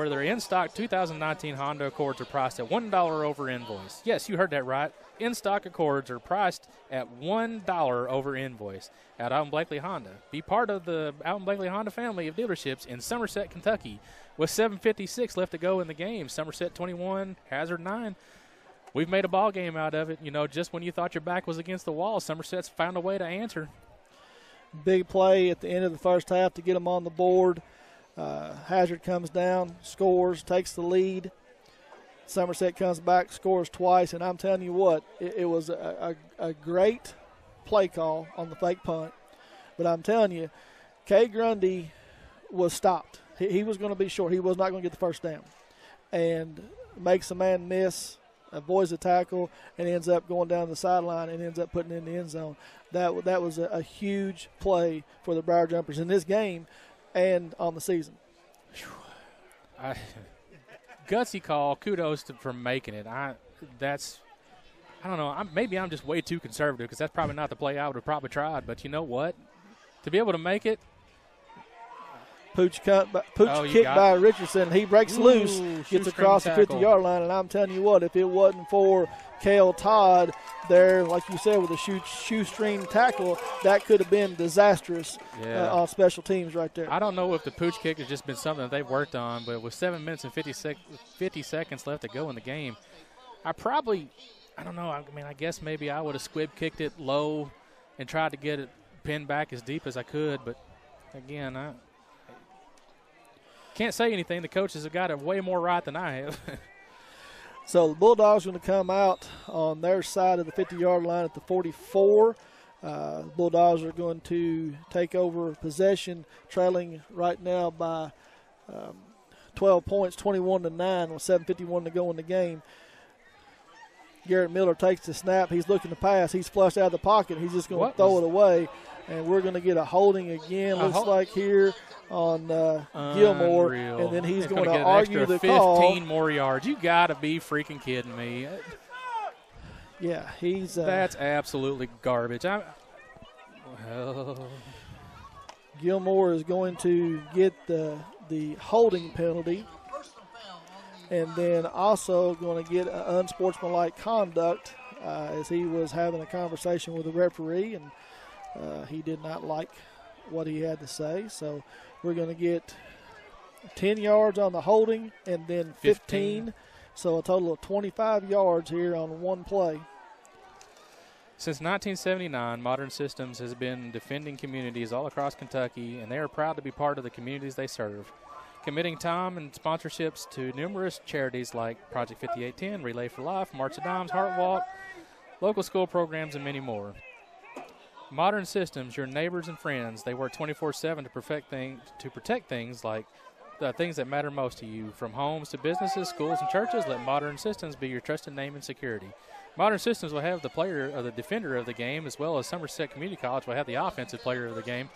their in-stock 2019 Honda Accords are priced at $1 over invoice. Yes, you heard that right. In-stock Accords are priced at $1 over invoice at Alvin Blakely Honda. Be part of the Alvin Blakely Honda family of dealerships in Somerset, Kentucky. With 7:56 left to go in the game, Somerset 21, Hazard 9. We've made a ball game out of it. Just when you thought your back was against the wall, Somerset's found a way to answer. Big play at the end of the first half to get them on the board. Hazard comes down, scores, takes the lead. Somerset comes back, scores twice, and I'm telling you what, it was a great play call on the fake punt. But I'm telling you, Kay Grundy was stopped. He was going to be short. He was not going to get the first down. And makes a man miss, avoids the tackle, and ends up going down the sideline and ends up putting it in the end zone. That was a huge play for the Briar Jumpers in this game and on the season. Gutsy call. Kudos for making it. I don't know. Maybe I'm just way too conservative because that's probably not the play I would have probably tried. But you know what? To be able to make it. Pooch kick by Richardson. He breaks loose, gets across the 50-yard line, and I'm telling you what, if it wasn't for Cale Todd there, like you said, with a shoestring tackle, that could have been disastrous on special teams right there. I don't know if the pooch kick has just been something that they've worked on, but with 7 minutes and 50 seconds left to go in the game, I don't know. I guess maybe I would have squib kicked it low and tried to get it pinned back as deep as I could, but again, I can't say anything. The coaches have got it way more right than I have. So the Bulldogs are going to come out on their side of the 50-yard line at the 44. Bulldogs are going to take over possession, trailing right now by 12 points, 21-9, with 7:51 to go in the game. Garrett Miller takes the snap. He's looking to pass. He's flushed out of the pocket. He's just going to throw it away. And we're going to get a holding again, looks like here on Gilmore. And then he's going to argue the call. 15 more yards. You got to be freaking kidding me. Yeah, he's that's absolutely garbage. Gilmore is going to get the holding penalty. And then also going to get unsportsmanlike conduct as he was having a conversation with the referee, and he did not like what he had to say. So we're going to get 10 yards on the holding and then 15. So a total of 25 yards here on one play. Since 1979, Modern Systems has been defending communities all across Kentucky, and they are proud to be part of the communities they serve, committing time and sponsorships to numerous charities like Project 5810, Relay for Life, March of Dimes, Heart Walk, local school programs, and many more. Modern Systems, your neighbors and friends, they work 24/7 to protect things like the things that matter most to you. From homes to businesses, schools, and churches, let Modern Systems be your trusted name and security. Modern Systems will have the player or the defender of the game, as well as Somerset Community College will have the offensive player of the game.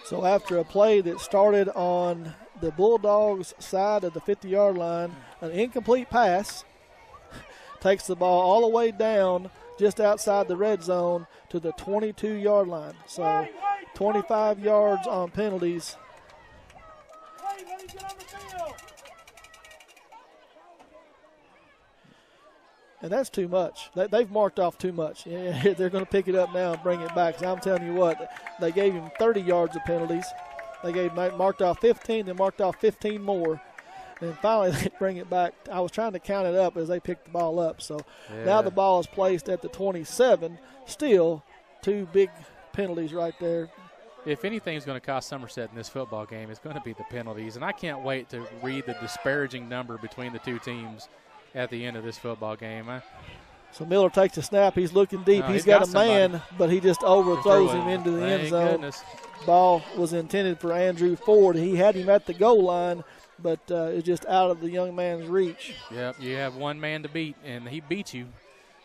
So after a play that started on the Bulldogs' side of the 50-yard line, an incomplete pass takes the ball all the way down just outside the red zone to the 22-yard line. So 25 yards on penalties. And that's too much. They've marked off too much. They're going to pick it up now and bring it back. So I'm telling you what, they gave him 30 yards of penalties. They marked off 15, then marked off 15 more. And finally, they bring it back. I was trying to count it up as they picked the ball up. So now the ball is placed at the 27. Still 2 big penalties right there. If anything's going to cost Somerset in this football game, it's going to be the penalties. And I can't wait to read the disparaging number between the two teams at the end of this football game. So Miller takes a snap. He's looking deep. He's got a man, but he just overthrows him into the end zone. Goodness. Ball was intended for Andrew Ford. He had him at the goal line, but it's just out of the young man's reach. Yep, you have one man to beat, and he beat you.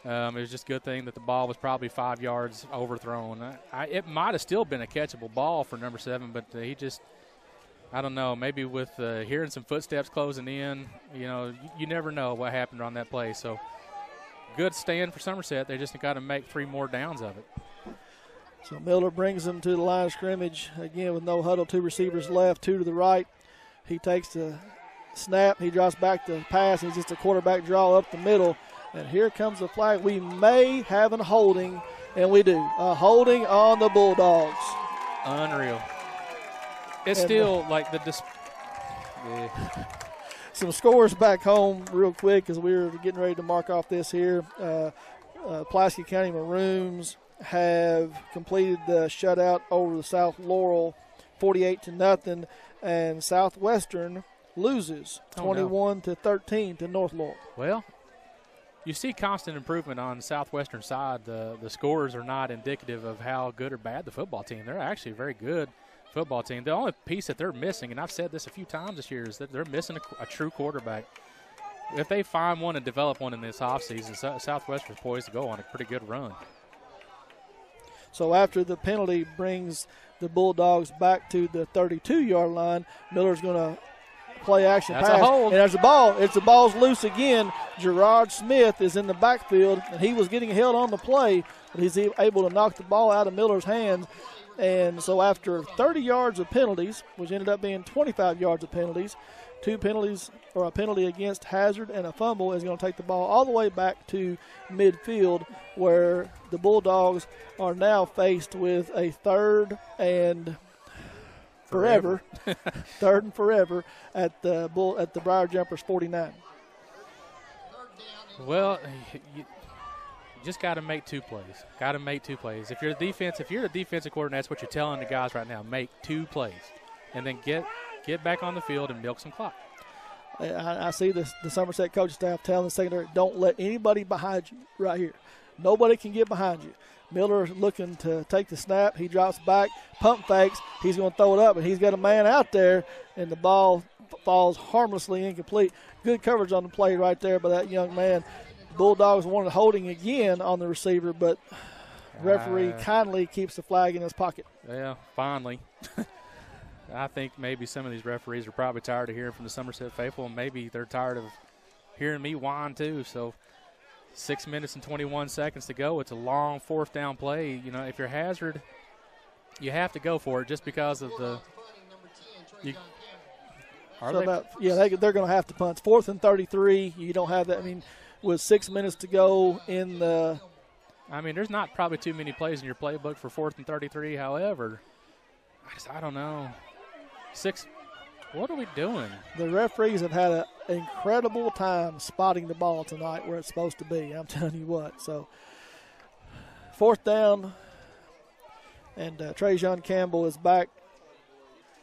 It was just a good thing that the ball was probably 5 yards overthrown. It might have still been a catchable ball for number 7, but he just, I don't know, maybe with hearing some footsteps closing in, you never know what happened on that play. So good stand for Somerset. They just got to make 3 more downs of it. So Miller brings them to the line of scrimmage, again with no huddle, 2 receivers left, 2 to the right. He takes the snap. He drops back the pass. It's just a quarterback draw up the middle. And here comes the flag. We may have a holding, and we do. A holding on the Bulldogs. Unreal. It's still like the Some scores back home real quick as we were getting ready to mark off this here. Pulaski County Maroons have completed the shutout over the South Laurel 48-0, and Southwestern loses 21-13 to North Laurel. Well, you see constant improvement on the Southwestern side. The scores are not indicative of how good or bad the football team. They're actually a very good football team. The only piece that they're missing, and I've said this a few times this year, is that they're missing a true quarterback. If they find one and develop one in this offseason, Southwestern's poised to go on a pretty good run. So after the penalty brings the Bulldogs back to the 32-yard line, Miller's going to play action That's pass. A hold. And there's the ball. The ball's loose again. Gerard Smith is in the backfield, and he was getting held on the play, but he's able to knock the ball out of Miller's hands. And so after 30 yards of penalties, which ended up being 25 yards of penalties, 2 penalties, or a penalty against Hazard and a fumble, is going to take the ball all the way back to midfield, where the Bulldogs are now faced with a third and forever third and forever at the Briar Jumpers 49. Well, you just got to make 2 plays. If you're a defensive coordinator, that's what you're telling the guys right now. Make 2 plays, and then get back on the field and milk some clock. I see the Somerset coaching staff telling the secondary, don't let anybody behind you right here. Nobody can get behind you. Miller looking to take the snap. He drops back, pump fakes. He's going to throw it up, and he's got a man out there, and the ball falls harmlessly incomplete. Good coverage on the play right there by that young man. Bulldogs wanted holding again on the receiver, but referee kindly keeps the flag in his pocket. Yeah, finally. I think maybe some of these referees are probably tired of hearing from the Somerset faithful, and maybe they're tired of hearing me whine too. So 6 minutes and 21 seconds to go. It's a long 4th down play. If you're Hazard, you have to go for it just because of the they're going to have to punt. 4th and 33. You don't have that. With 6 minutes to go in the – there's not probably too many plays in your playbook for 4th and 33. However, I don't know. What are we doing? The referees have had an incredible time spotting the ball tonight where it's supposed to be. I'm telling you what. So, 4th down, and Trajan Campbell is back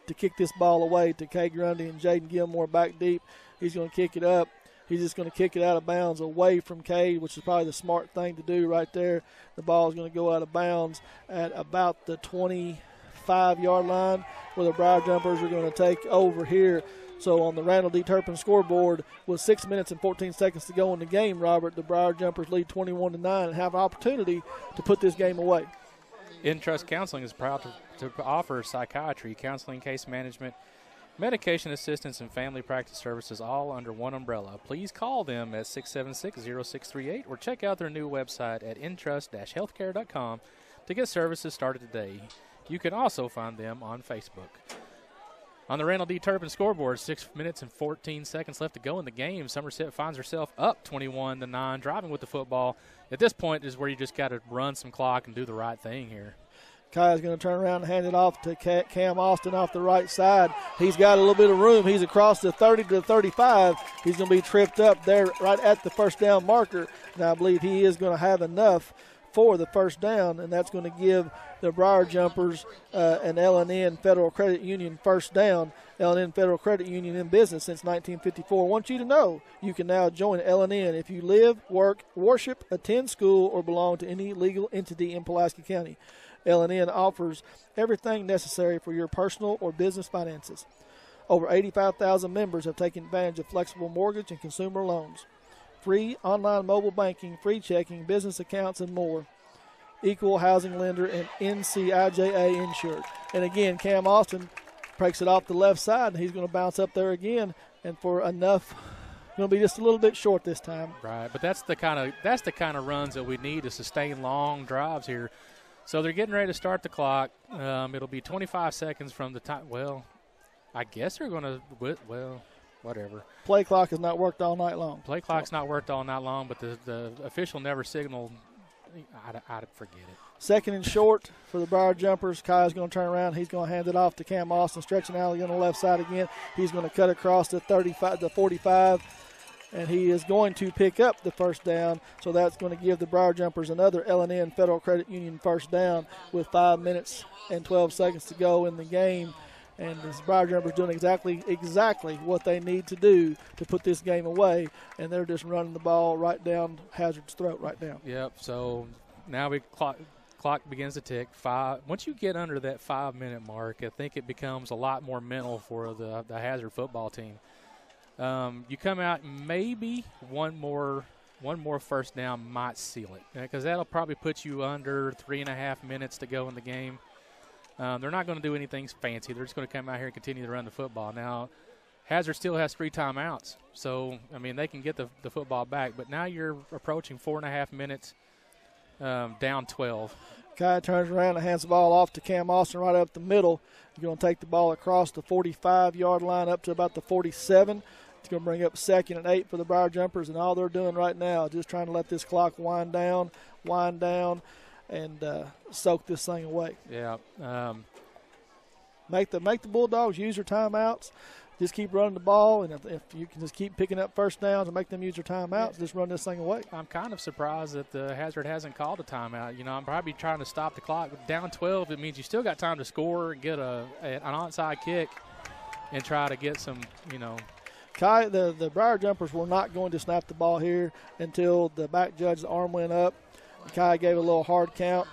to kick this ball away to Kay Grundy and Jaden Gilmore back deep. He's going to kick it up. He's just going to kick it out of bounds away from Cade, which is probably the smart thing to do right there. The ball is going to go out of bounds at about the 25-yard line, where the Briar Jumpers are going to take over here. So on the Randall D. Turpin scoreboard, with 6 minutes and 14 seconds to go in the game, Robert, the Briar Jumpers lead 21-9 and have an opportunity to put this game away. InTrust Counseling is proud to offer psychiatry, counseling, case management, medication assistance, and family practice services all under one umbrella. Please call them at 676-0638 or check out their new website at intrust-healthcare.com to get services started today. You can also find them on Facebook. On the Randall D. Turpin scoreboard, 6 minutes and 14 seconds left to go in the game. Somerset finds herself up 21-9, driving with the football. At this point is where you just got to run some clock and do the right thing here. Kai's going to turn around and hand it off to Cam Austin off the right side. He's got a little bit of room. He's across the 30 to the 35. He's going to be tripped up there right at the first down marker. And I believe he is going to have enough for the first down, and that's going to give the Briar Jumpers an L&N Federal Credit Union first down. L&N Federal Credit Union in business since 1954. I want you to know you can now join L&N if you live, work, worship, attend school, or belong to any legal entity in Pulaski County. L&N offers everything necessary for your personal or business finances. Over 85,000 members have taken advantage of flexible mortgage and consumer loans, free online mobile banking, free checking, business accounts, and more. Equal housing lender and NCIJA insured. And again, Cam Austin breaks it off the left side, and he's going to bounce up there again, and for enough, going to be just a little bit short this time. Right, but that's the kind of runs that we need to sustain long drives here. So they're getting ready to start the clock. It'll be 25 seconds from the time. Well, I guess they're going to. Well, whatever. Play clock has not worked all night long. Play clock's not worked all night long, but the official never signaled. I'd forget it. Second and short for the Briar Jumpers. Kai's going to turn around. He's going to hand it off to Cam Austin, stretching out on the left side again. He's going to cut across the 35, the 45, and he is going to pick up the first down. So that's going to give the Briar Jumpers another L&N Federal Credit Union first down with 5 minutes and 12 seconds to go in the game. And the Briar Jumpers doing exactly what they need to do to put this game away, and they're just running the ball right down Hazard's throat right now. Yep. So now clock begins to tick. Once you get under that 5 minute mark, I think it becomes a lot more mental for the Hazard football team. You come out, maybe one more first down might seal it, because that'll probably put you under 3.5 minutes to go in the game. They're not going to do anything fancy. They're just going to come out here and continue to run the football. Now, Hazard still has 3 timeouts, so, I mean, they can get the football back. But now you're approaching 4.5 minutes, down 12. Kai turns around and hands the ball off to Cam Austin right up the middle. He's going to take the ball across the 45-yard line up to about the 47. It's going to bring up 2nd and 8 for the Briar Jumpers, and all they're doing right now is just trying to let this clock wind down, and soak this thing away. Yeah. Make the Bulldogs use their timeouts. Just keep running the ball, and if you can just keep picking up first downs and make them use their timeouts, just run this thing away. I'm kind of surprised that the Hazard hasn't called a timeout. You know, I'm probably trying to stop the clock. Down 12, it means you still got time to score and get an onside kick and try to get some, you know. Kai, the Briar Jumpers were not going to snap the ball here until the back judge's arm went up. Kai gave a little hard count,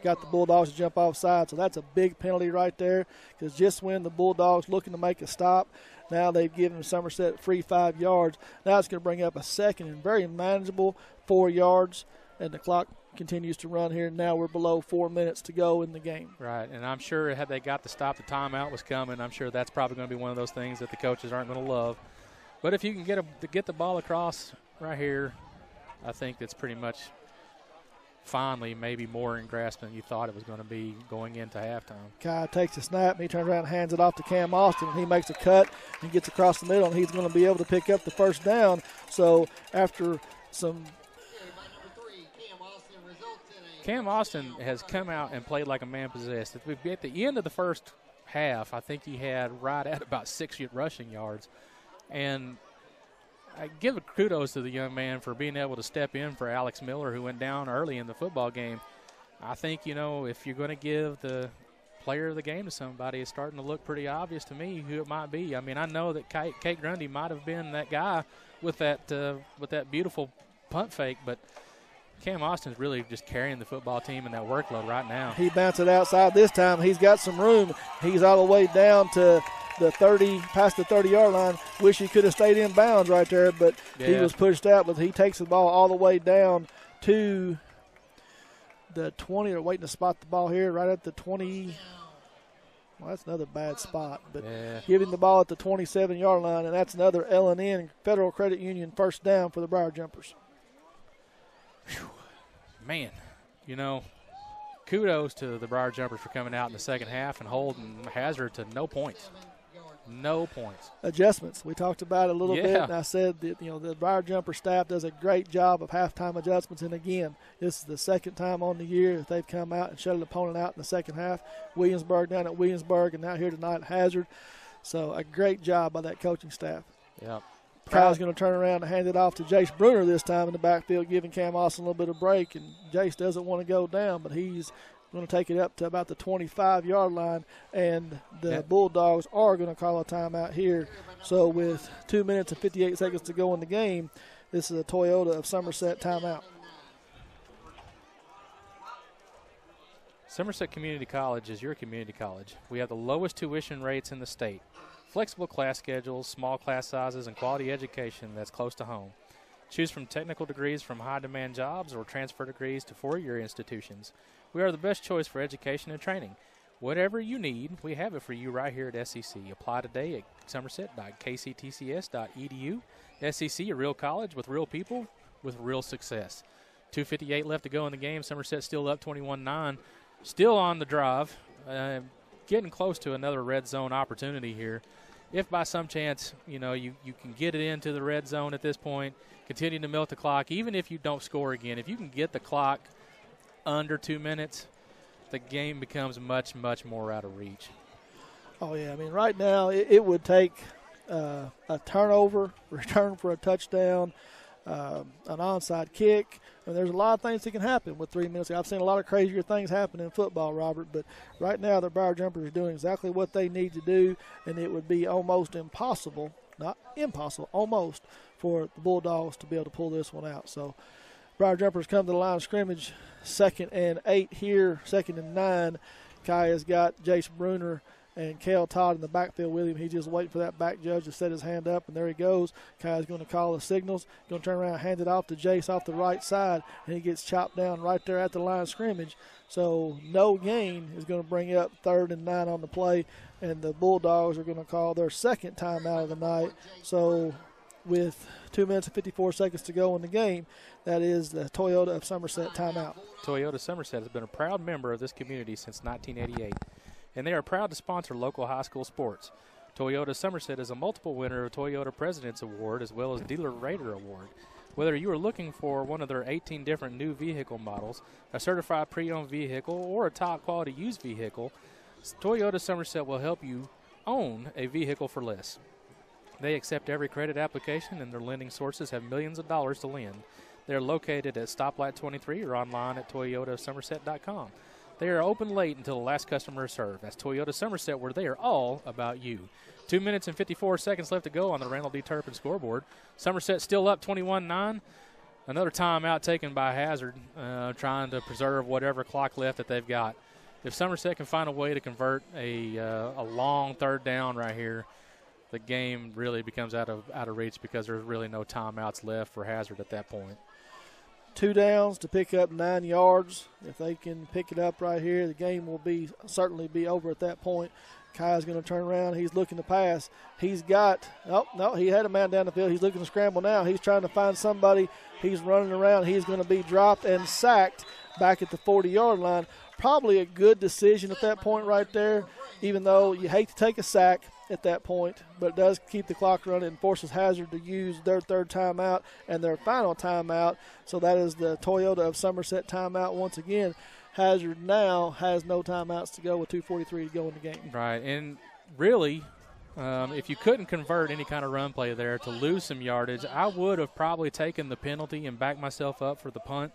got the Bulldogs to jump offside, so that's a big penalty right there, because just when the Bulldogs looking to make a stop, now they've given Somerset free 5 yards. Now it's going to bring up a second and very manageable 4 yards, and the clock continues to run here. Now we're below 4 minutes to go in the game. Right, and I'm sure had they got the stop, the timeout was coming. I'm sure that's probably going to be one of those things that the coaches aren't going to love. But if you can get the ball across right here, I think that's pretty much – finally maybe more in grasp than you thought it was going to be going into halftime. Kai takes a snap, and he turns around and hands it off to Cam Austin, and he makes a cut and gets across the middle, and he's going to be able to pick up the first down. So after some Cam Austin has come out and played like a man possessed. At the end of the first half, I think he had right at about 6 rushing yards. And I give kudos to the young man for being able to step in for Alex Miller, who went down early in the football game. I think, you know, if you're going to give the player of the game to somebody, it's starting to look pretty obvious to me who it might be. I mean, I know that Kate Grundy might have been that guy with that beautiful punt fake, but Cam Austin's really just carrying the football team in that workload right now. He bounced it outside this time. He's got some room. He's all the way down to the 30, past the 30-yard line. Wish he could have stayed in bounds right there, but he was pushed out. But he takes the ball all the way down to the 20. They're waiting to spot the ball here right at the 20. Well, that's another bad spot. But giving the ball at the 27-yard line, and that's another L&N Federal Credit Union first down for the Briar Jumpers. Whew. Man, you know, kudos to the Briar Jumpers for coming out in the second half and holding Hazard to no points. No points. Adjustments. We talked about it a little bit, and I said that the Briar Jumper staff does a great job of halftime adjustments. And again, this is the second time on the year that they've come out and shut an opponent out in the second half. Williamsburg down at Williamsburg, and now here tonight at Hazard. So a great job by that coaching staff. Yep. Kyle's going to turn around and hand it off to Jace Bruner this time in the backfield, giving Cam Austin a little bit of break. And Jace doesn't want to go down, but he's going to take it up to about the 25-yard line, and the Bulldogs are going to call a timeout here. So with 2 minutes and 58 seconds to go in the game, this is a Toyota of Somerset timeout. Somerset Community College is your community college. We have the lowest tuition rates in the state. Flexible class schedules, small class sizes, and quality education that's close to home. Choose from technical degrees from high-demand jobs or transfer degrees to four-year institutions. We are the best choice for education and training. Whatever you need, we have it for you right here at SCC. Apply today at somerset.kctcs.edu. SCC, a real college with real people with real success. 2:58 left to go in the game. Somerset still up 21-9. Still on the drive. Getting close to another red zone opportunity here. If by some chance, you can get it into the red zone at this point, continue to milk the clock, even if you don't score again, if you can get the clock under 2 minutes, the game becomes much, much more out of reach. Oh, yeah. I mean, right now it would take a turnover, return for a touchdown, an onside kick. And there's a lot of things that can happen with 3 minutes. I've seen a lot of crazier things happen in football, Robert, but right now the Briar Jumpers are doing exactly what they need to do, and it would be almost impossible, not impossible, almost, for the Bulldogs to be able to pull this one out. So Briar Jumpers come to the line of scrimmage, 2nd and 8 here, 2nd and 9. Kai has got Jace Bruner and Cale Todd in the backfield with him. He's just waiting for that back judge to set his hand up, and there he goes. Kai's going to call the signals, going to turn around and hand it off to Jace off the right side, and he gets chopped down right there at the line of scrimmage. So no gain is going to bring up 3rd and 9 on the play, and the Bulldogs are going to call their second timeout of the night. So with 2 minutes and 54 seconds to go in the game, that is the Toyota of Somerset timeout. Toyota Somerset has been a proud member of this community since 1988. And they are proud to sponsor local high school sports. Toyota Somerset is a multiple winner of Toyota President's Award as well as Dealer Rater Award. Whether you are looking for one of their 18 different new vehicle models, a certified pre-owned vehicle, or a top-quality used vehicle, Toyota Somerset will help you own a vehicle for less. They accept every credit application, and their lending sources have millions of dollars to lend. They are located at Stoplight 23 or online at toyotasomerset.com. They are open late until the last customer is served. That's Toyota Somerset, where they are all about you. 2 minutes and 54 seconds left to go on the Randall D. Turpin scoreboard. Somerset still up 21-9. Another timeout taken by Hazard, trying to preserve whatever clock left that they've got. If Somerset can find a way to convert a long 3rd down right here, the game really becomes out of reach because there's really no timeouts left for Hazard at that point. 2 downs to pick up 9 yards. If they can pick it up right here, the game will certainly be over at that point. Kai's going to turn around. He's looking to pass. He's got he had a man down the field. He's looking to scramble now. He's trying to find somebody. He's running around. He's going to be dropped and sacked back at the 40-yard line. Probably a good decision at that point right there, even though you hate to take a sack at that point, but it does keep the clock running and forces Hazard to use their 3rd timeout and their final timeout. So that is the Toyota of Somerset timeout once again. Hazard now has no timeouts to go with 2:43 to go in the game. Right, and really, if you couldn't convert any kind of run play there to lose some yardage, I would have probably taken the penalty and backed myself up for the punt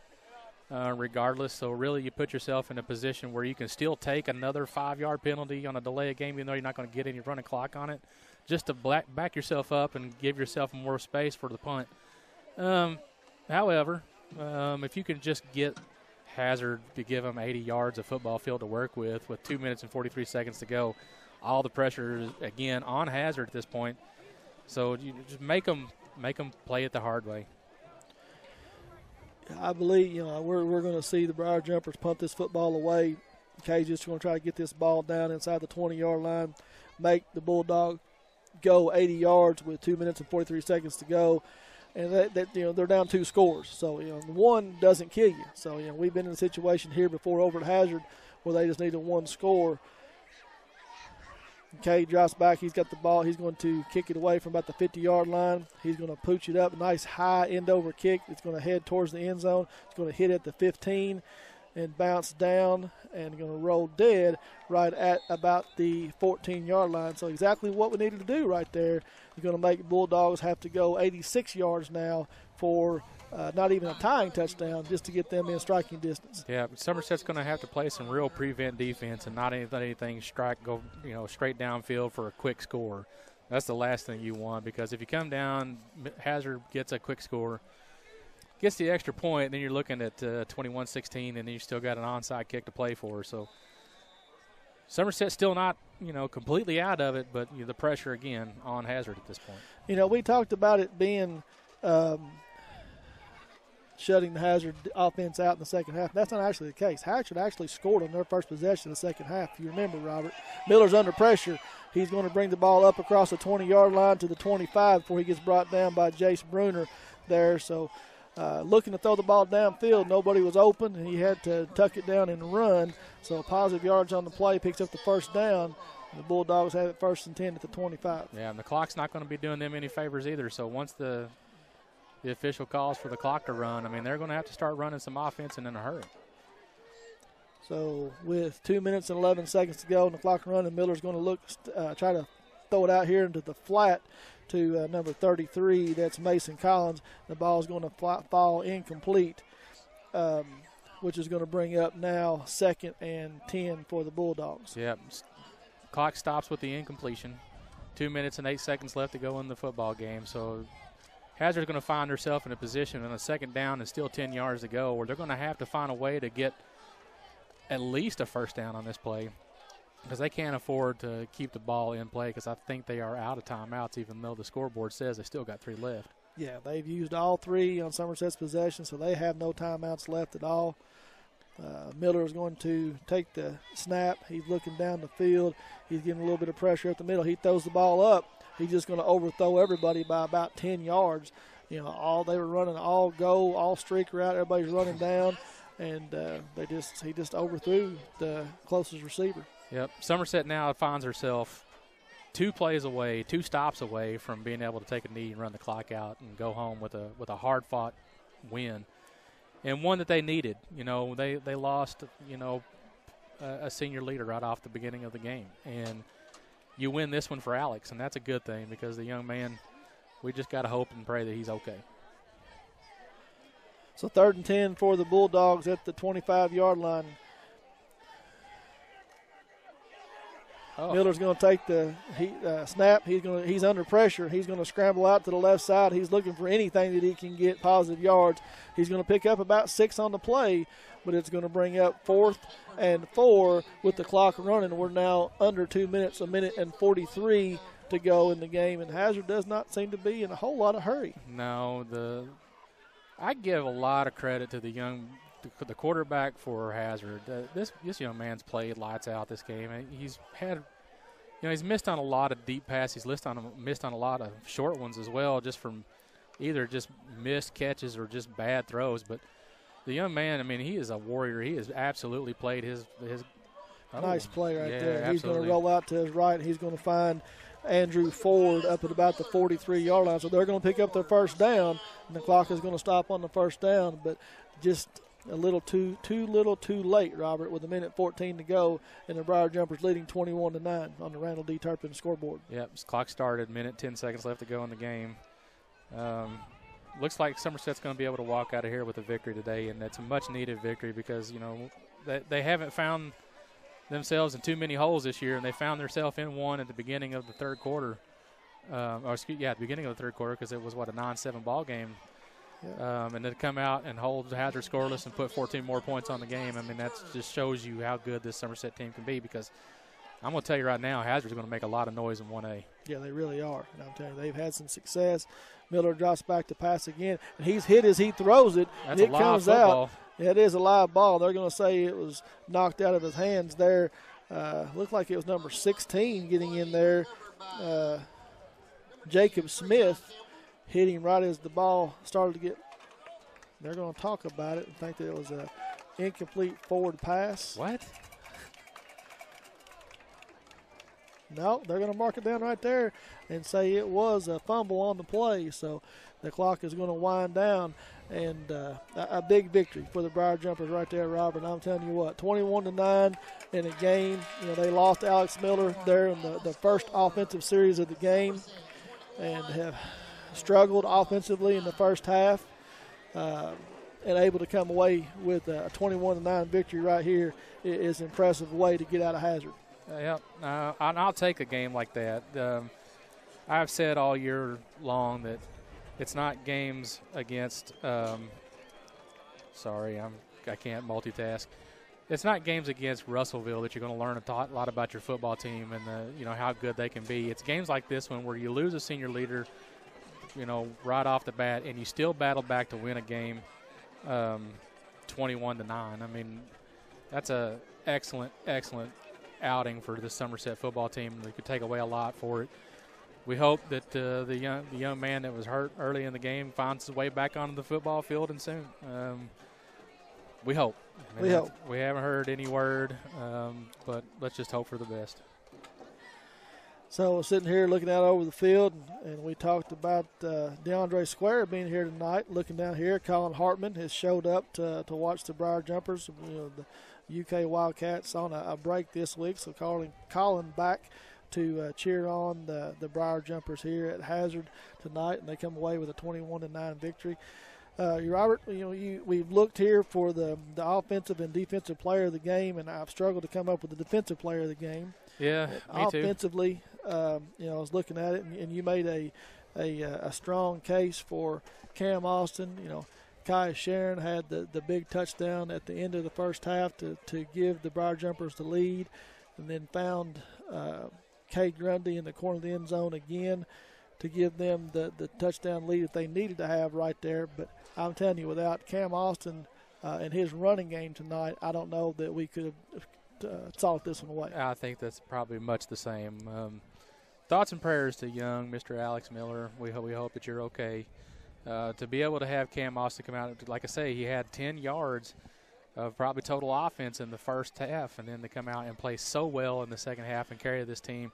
regardless. So really you put yourself in a position where you can still take another 5-yard penalty on a delay of game even though you're not going to get any running clock on it, just to back yourself up and give yourself more space for the punt. However, if you can just get Hazard to give them 80 yards of football field to work with 2 minutes and 43 seconds to go, all the pressure is, again, on Hazard at this point. So you just make them play it the hard way. I believe, we're going to see the Briar Jumpers punt this football away. Cage is going to try to get this ball down inside the 20-yard line, make the Bulldog go 80 yards with 2 minutes and 43 seconds to go. And they're down 2 scores. So, one doesn't kill you. So, we've been in a situation here before over at Hazard where they just needed 1 score. Cade drops back. He's got the ball. He's going to kick it away from about the 50-yard line. He's going to pooch it up. A nice high end-over kick. It's going to head towards the end zone. It's going to hit at the 15 and bounce down and going to roll dead right at about the 14-yard line. So exactly what we needed to do right there. You're going to make Bulldogs have to go 86 yards now for not even a tying touchdown just to get them in striking distance. Yeah, Somerset's going to have to play some real prevent defense and not anything go straight downfield for a quick score. That's the last thing you want, because if you come down, Hazard gets a quick score, gets the extra point, then you're looking at 21-16, and then you still got an onside kick to play for. So Somerset's still not, completely out of it, but the pressure again on Hazard at this point. We talked about it being shutting the Hazard offense out in the second half. That's not actually the case. Hazard actually scored on their first possession in the second half. If you remember, Robert, Miller's under pressure. He's going to bring the ball up across the 20-yard line to the 25 before he gets brought down by Jace Bruner there. So looking to throw the ball downfield, nobody was open, and he had to tuck it down and run. So positive yards on the play, picks up the first down. The Bulldogs have it 1st and 10 at the 25. Yeah, and the clock's not going to be doing them any favors either. So once the official calls for the clock to run, they're going to have to start running some offense and in a hurry. So with 2 minutes and 11 seconds to go and the clock running, Miller's going to try to throw it out here into the flat to number 33. That's Mason Collins. The ball is going to fall incomplete, which is going to bring up now 2nd and 10 for the Bulldogs. Yep. Clock stops with the incompletion. 2 minutes and 8 seconds left to go in the football game. So Hazard's going to find herself in a position on a second down and still 10 yards to go where they're going to have to find a way to get at least a first down on this play, because they can't afford to keep the ball in play, because I think they are out of timeouts, even though the scoreboard says they still got 3 left. Yeah, they've used all 3 on Somerset's possession, so they have no timeouts left at all. Miller is going to take the snap. He's looking down the field. He's getting a little bit of pressure at the middle. He throws the ball up. He's just going to overthrow everybody by about 10 yards. All they were running, all go, all streak route. Everybody's running down, and he just overthrew the closest receiver. Yep. Somerset now finds herself 2 plays away, 2 stops away from being able to take a knee and run the clock out and go home with a hard-fought win, and one that they needed. They lost, a senior leader right off the beginning of the game, and you win this one for Alex, and that's a good thing, because the young man, we just got to hope and pray that he's okay. So 3rd and 10 for the Bulldogs at the 25-yard line. Oh. Miller's going to take the snap. He's under pressure. He's going to scramble out to the left side. He's looking for anything that he can get positive yards. He's going to pick up about 6 on the play, but it's going to bring up 4th and 4 with the clock running. We're now under 2 minutes, 1 minute and 43 to go in the game, and Hazard does not seem to be in a whole lot of hurry. No, I give a lot of credit to the quarterback for Hazard. This young man's played lights out this game. He's had, he's missed on a lot of deep passes. He's missed on a lot of short ones as well, just from either just missed catches or just bad throws. But the young man, he is a warrior. He has absolutely played his nice play right there. Absolutely. He's going to roll out to his right. He's going to find Andrew Ford up at about the 43-yard line. So they're going to pick up their first down, and the clock is going to stop on the first down. But just a little too late, Robert, with 1:14 to go, and the Briar Jumpers leading 21-9 on the Randall D. Turpin scoreboard. Yep, clock started, 10 seconds left to go in the game. Looks like Somerset's going to be able to walk out of here with a victory today, and that's a much-needed victory because, they haven't found themselves in too many holes this year, and they found themselves in one at the beginning of the third quarter. At the beginning of the third quarter, because it was, a 9-7 ball game. Yeah. And then come out and hold Hazard scoreless and put 14 more points on the game. That just shows you how good this Somerset team can be, because I'm going to tell you right now, Hazard's going to make a lot of noise in 1A. Yeah, they really are. And I'm telling you, they've had some success. Miller drops back to pass again, and he's hit as he throws it. That's and it comes football. Out. Yeah, it is a live ball. They're going to say it was knocked out of his hands there. Looked like it was number 16 getting in there. Jacob Smith hitting right as the ball started to get. They're going to talk about it and think that it was an incomplete forward pass. What? No, they're going to mark it down right there and say it was a fumble on the play. So the clock is going to wind down, and a big victory for the Briar Jumpers right there, Robert. I'm telling you what, 21-9 in a game. They lost Alex Miller there in the first offensive series of the game, and have struggled offensively in the first half, and able to come away with a 21-9 victory right here is an impressive way to get out of Hazard. Yeah, and I'll take a game like that. I've said all year long that it's not games against sorry, I can't multitask. It's not games against Russellville that you're going to learn a lot about your football team and how good they can be. It's games like this one where you lose a senior leader, right off the bat, and you still battle back to win a game 21-9. I mean, that's a excellent outing for the Somerset football team. They could take away a lot for it. We hope that the young man that was hurt early in the game finds his way back onto the football field and soon. We hope. We hope. We haven't heard any word, but let's just hope for the best. So we're sitting here looking out over the field, and we talked about DeAndre Square being here tonight. Looking down here, Colin Hartman has showed up to watch the Briar Jumpers. The UK Wildcats on a break this week, so Colin back to cheer on the Briar Jumpers here at Hazard tonight, and they come away with a 21-9 victory. Robert, we've looked here for the offensive and defensive player of the game, and I've struggled to come up with the defensive player of the game. Yeah, me too. Offensively, I was looking at it, and you made a strong case for Cam Austin. Kai Sharon had the big touchdown at the end of the first half to give the Briar Jumpers the lead, and then found Kay Grundy in the corner of the end zone again to give them the touchdown lead that they needed to have right there. But I'm telling you, without Cam Austin and his running game tonight, I don't know that we could have solved this one away. I think that's probably much the same. Thoughts and prayers to young Mr. Alex Miller. We hope that you're okay. To be able to have Cam Austin come out, like I say, he had 10 yards of probably total offense in the first half, and then to come out and play so well in the second half and carry this team,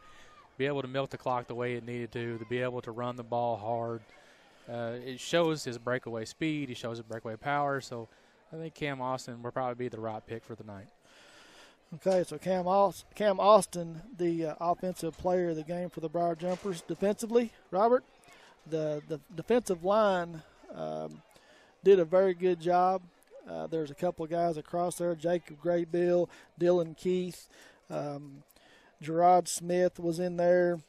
be able to milk the clock the way it needed to be able to run the ball hard. It shows his breakaway speed. He shows his breakaway power. So I think Cam Austin will probably be the right pick for the night. Okay, so Cam Austin, the offensive player of the game for the Briar Jumpers. Defensively, Robert, the defensive line did a very good job. There's a couple of guys across there, Jacob Graybill, Dylan Keith, Gerard Smith was in there,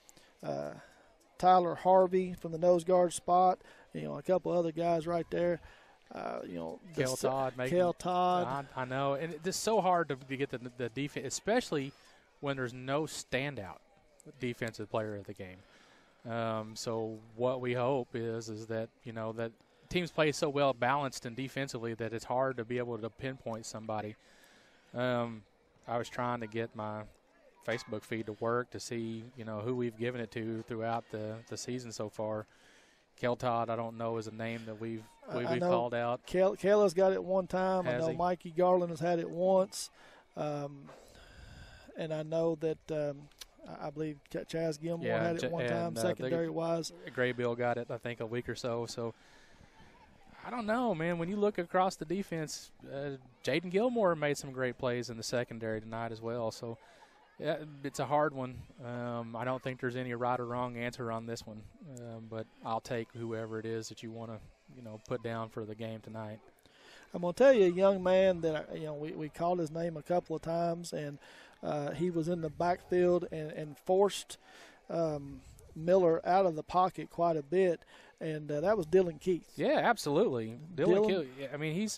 Tyler Harvey from the nose guard spot, a couple other guys right there. Kel Todd. I know. And it's so hard to get the defense, especially when there's no standout defensive player of the game. So what we hope is that, that teams play so well balanced and defensively that it's hard to be able to pinpoint somebody. I was trying to get my Facebook feed to work to see, who we've given it to throughout the season so far. Kel Todd, I don't know, is a name that we've called out. Kayla's got it one time. I know Mikey Garland has had it once. And I know that I believe Chaz Gilmore had it one time, secondary-wise. Graybill got it, I think, a week or so. So I don't know, man. When you look across the defense, Jaden Gilmore made some great plays in the secondary tonight as well. So yeah, it's a hard one. I don't think there's any right or wrong answer on this one, but I'll take whoever it is that you want to, put down for the game tonight. I'm going to tell you a young man that, we called his name a couple of times, and he was in the backfield and forced Miller out of the pocket quite a bit, and that was Dylan Keith. Yeah, absolutely. Dylan Keith. I mean,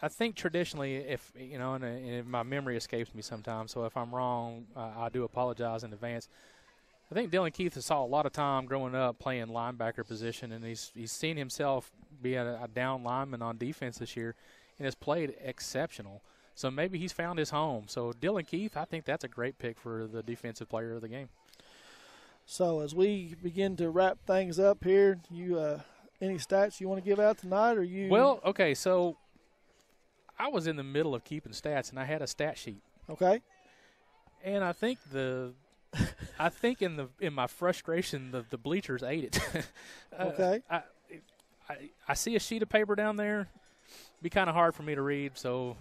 I think traditionally, and my memory escapes me sometimes, so if I'm wrong, I do apologize in advance. I think Dylan Keith has saw a lot of time growing up playing linebacker position, and he's seen himself be a down lineman on defense this year and has played exceptional. So maybe he's found his home. So Dylan Keith, I think that's a great pick for the defensive player of the game. So as we begin to wrap things up here, you any stats you want to give out tonight, or you? Well, okay, so I was in the middle of keeping stats, and I had a stat sheet. Okay. And I think the I think in my frustration, the bleachers ate it. Okay. I see a sheet of paper down there. Be kind of hard for me to read, so.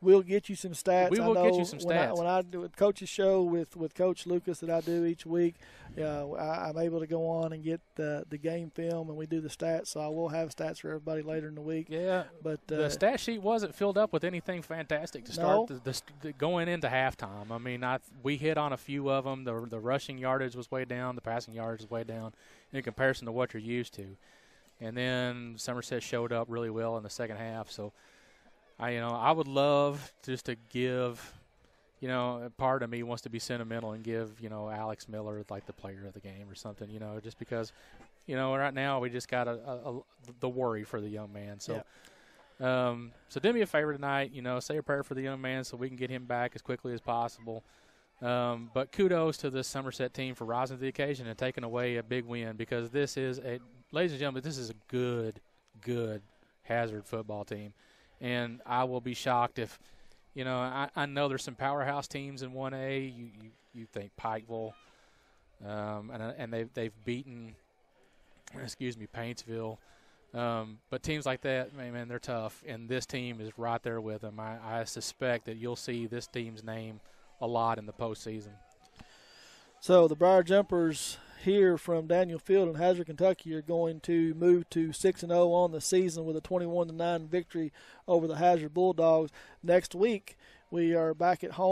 We'll get you some stats. We will get you some stats. When I do a coach's show with Coach Lucas that I do each week, I'm able to go on and get the game film, and we do the stats. So I will have stats for everybody later in the week. Yeah, but the stat sheet wasn't filled up with anything fantastic to start the going into halftime. I mean, we hit on a few of them. The rushing yardage was way down. The passing yardage was way down in comparison to what you're used to. And then Somerset showed up really well in the second half. So, I would love just to give, part of me wants to be sentimental and give, Alex Miller like the player of the game or something, just because, right now we just got the worry for the young man. So, so do me a favor tonight, say a prayer for the young man so we can get him back as quickly as possible. But kudos to this Somerset team for rising to the occasion and taking away a big win, because this is ladies and gentlemen, this is a good Hazard football team. And I will be shocked if, I know there's some powerhouse teams in 1A. You think Pikeville, and they've beaten, Paintsville. But teams like that, man, they're tough. And this team is right there with them. I suspect that you'll see this team's name a lot in the postseason. So the Briar Jumpers here from Daniel Field in Hazard, Kentucky are going to move to 6-0 on the season with a 21-9 victory over the Hazard Bulldogs. Next week we are back at home.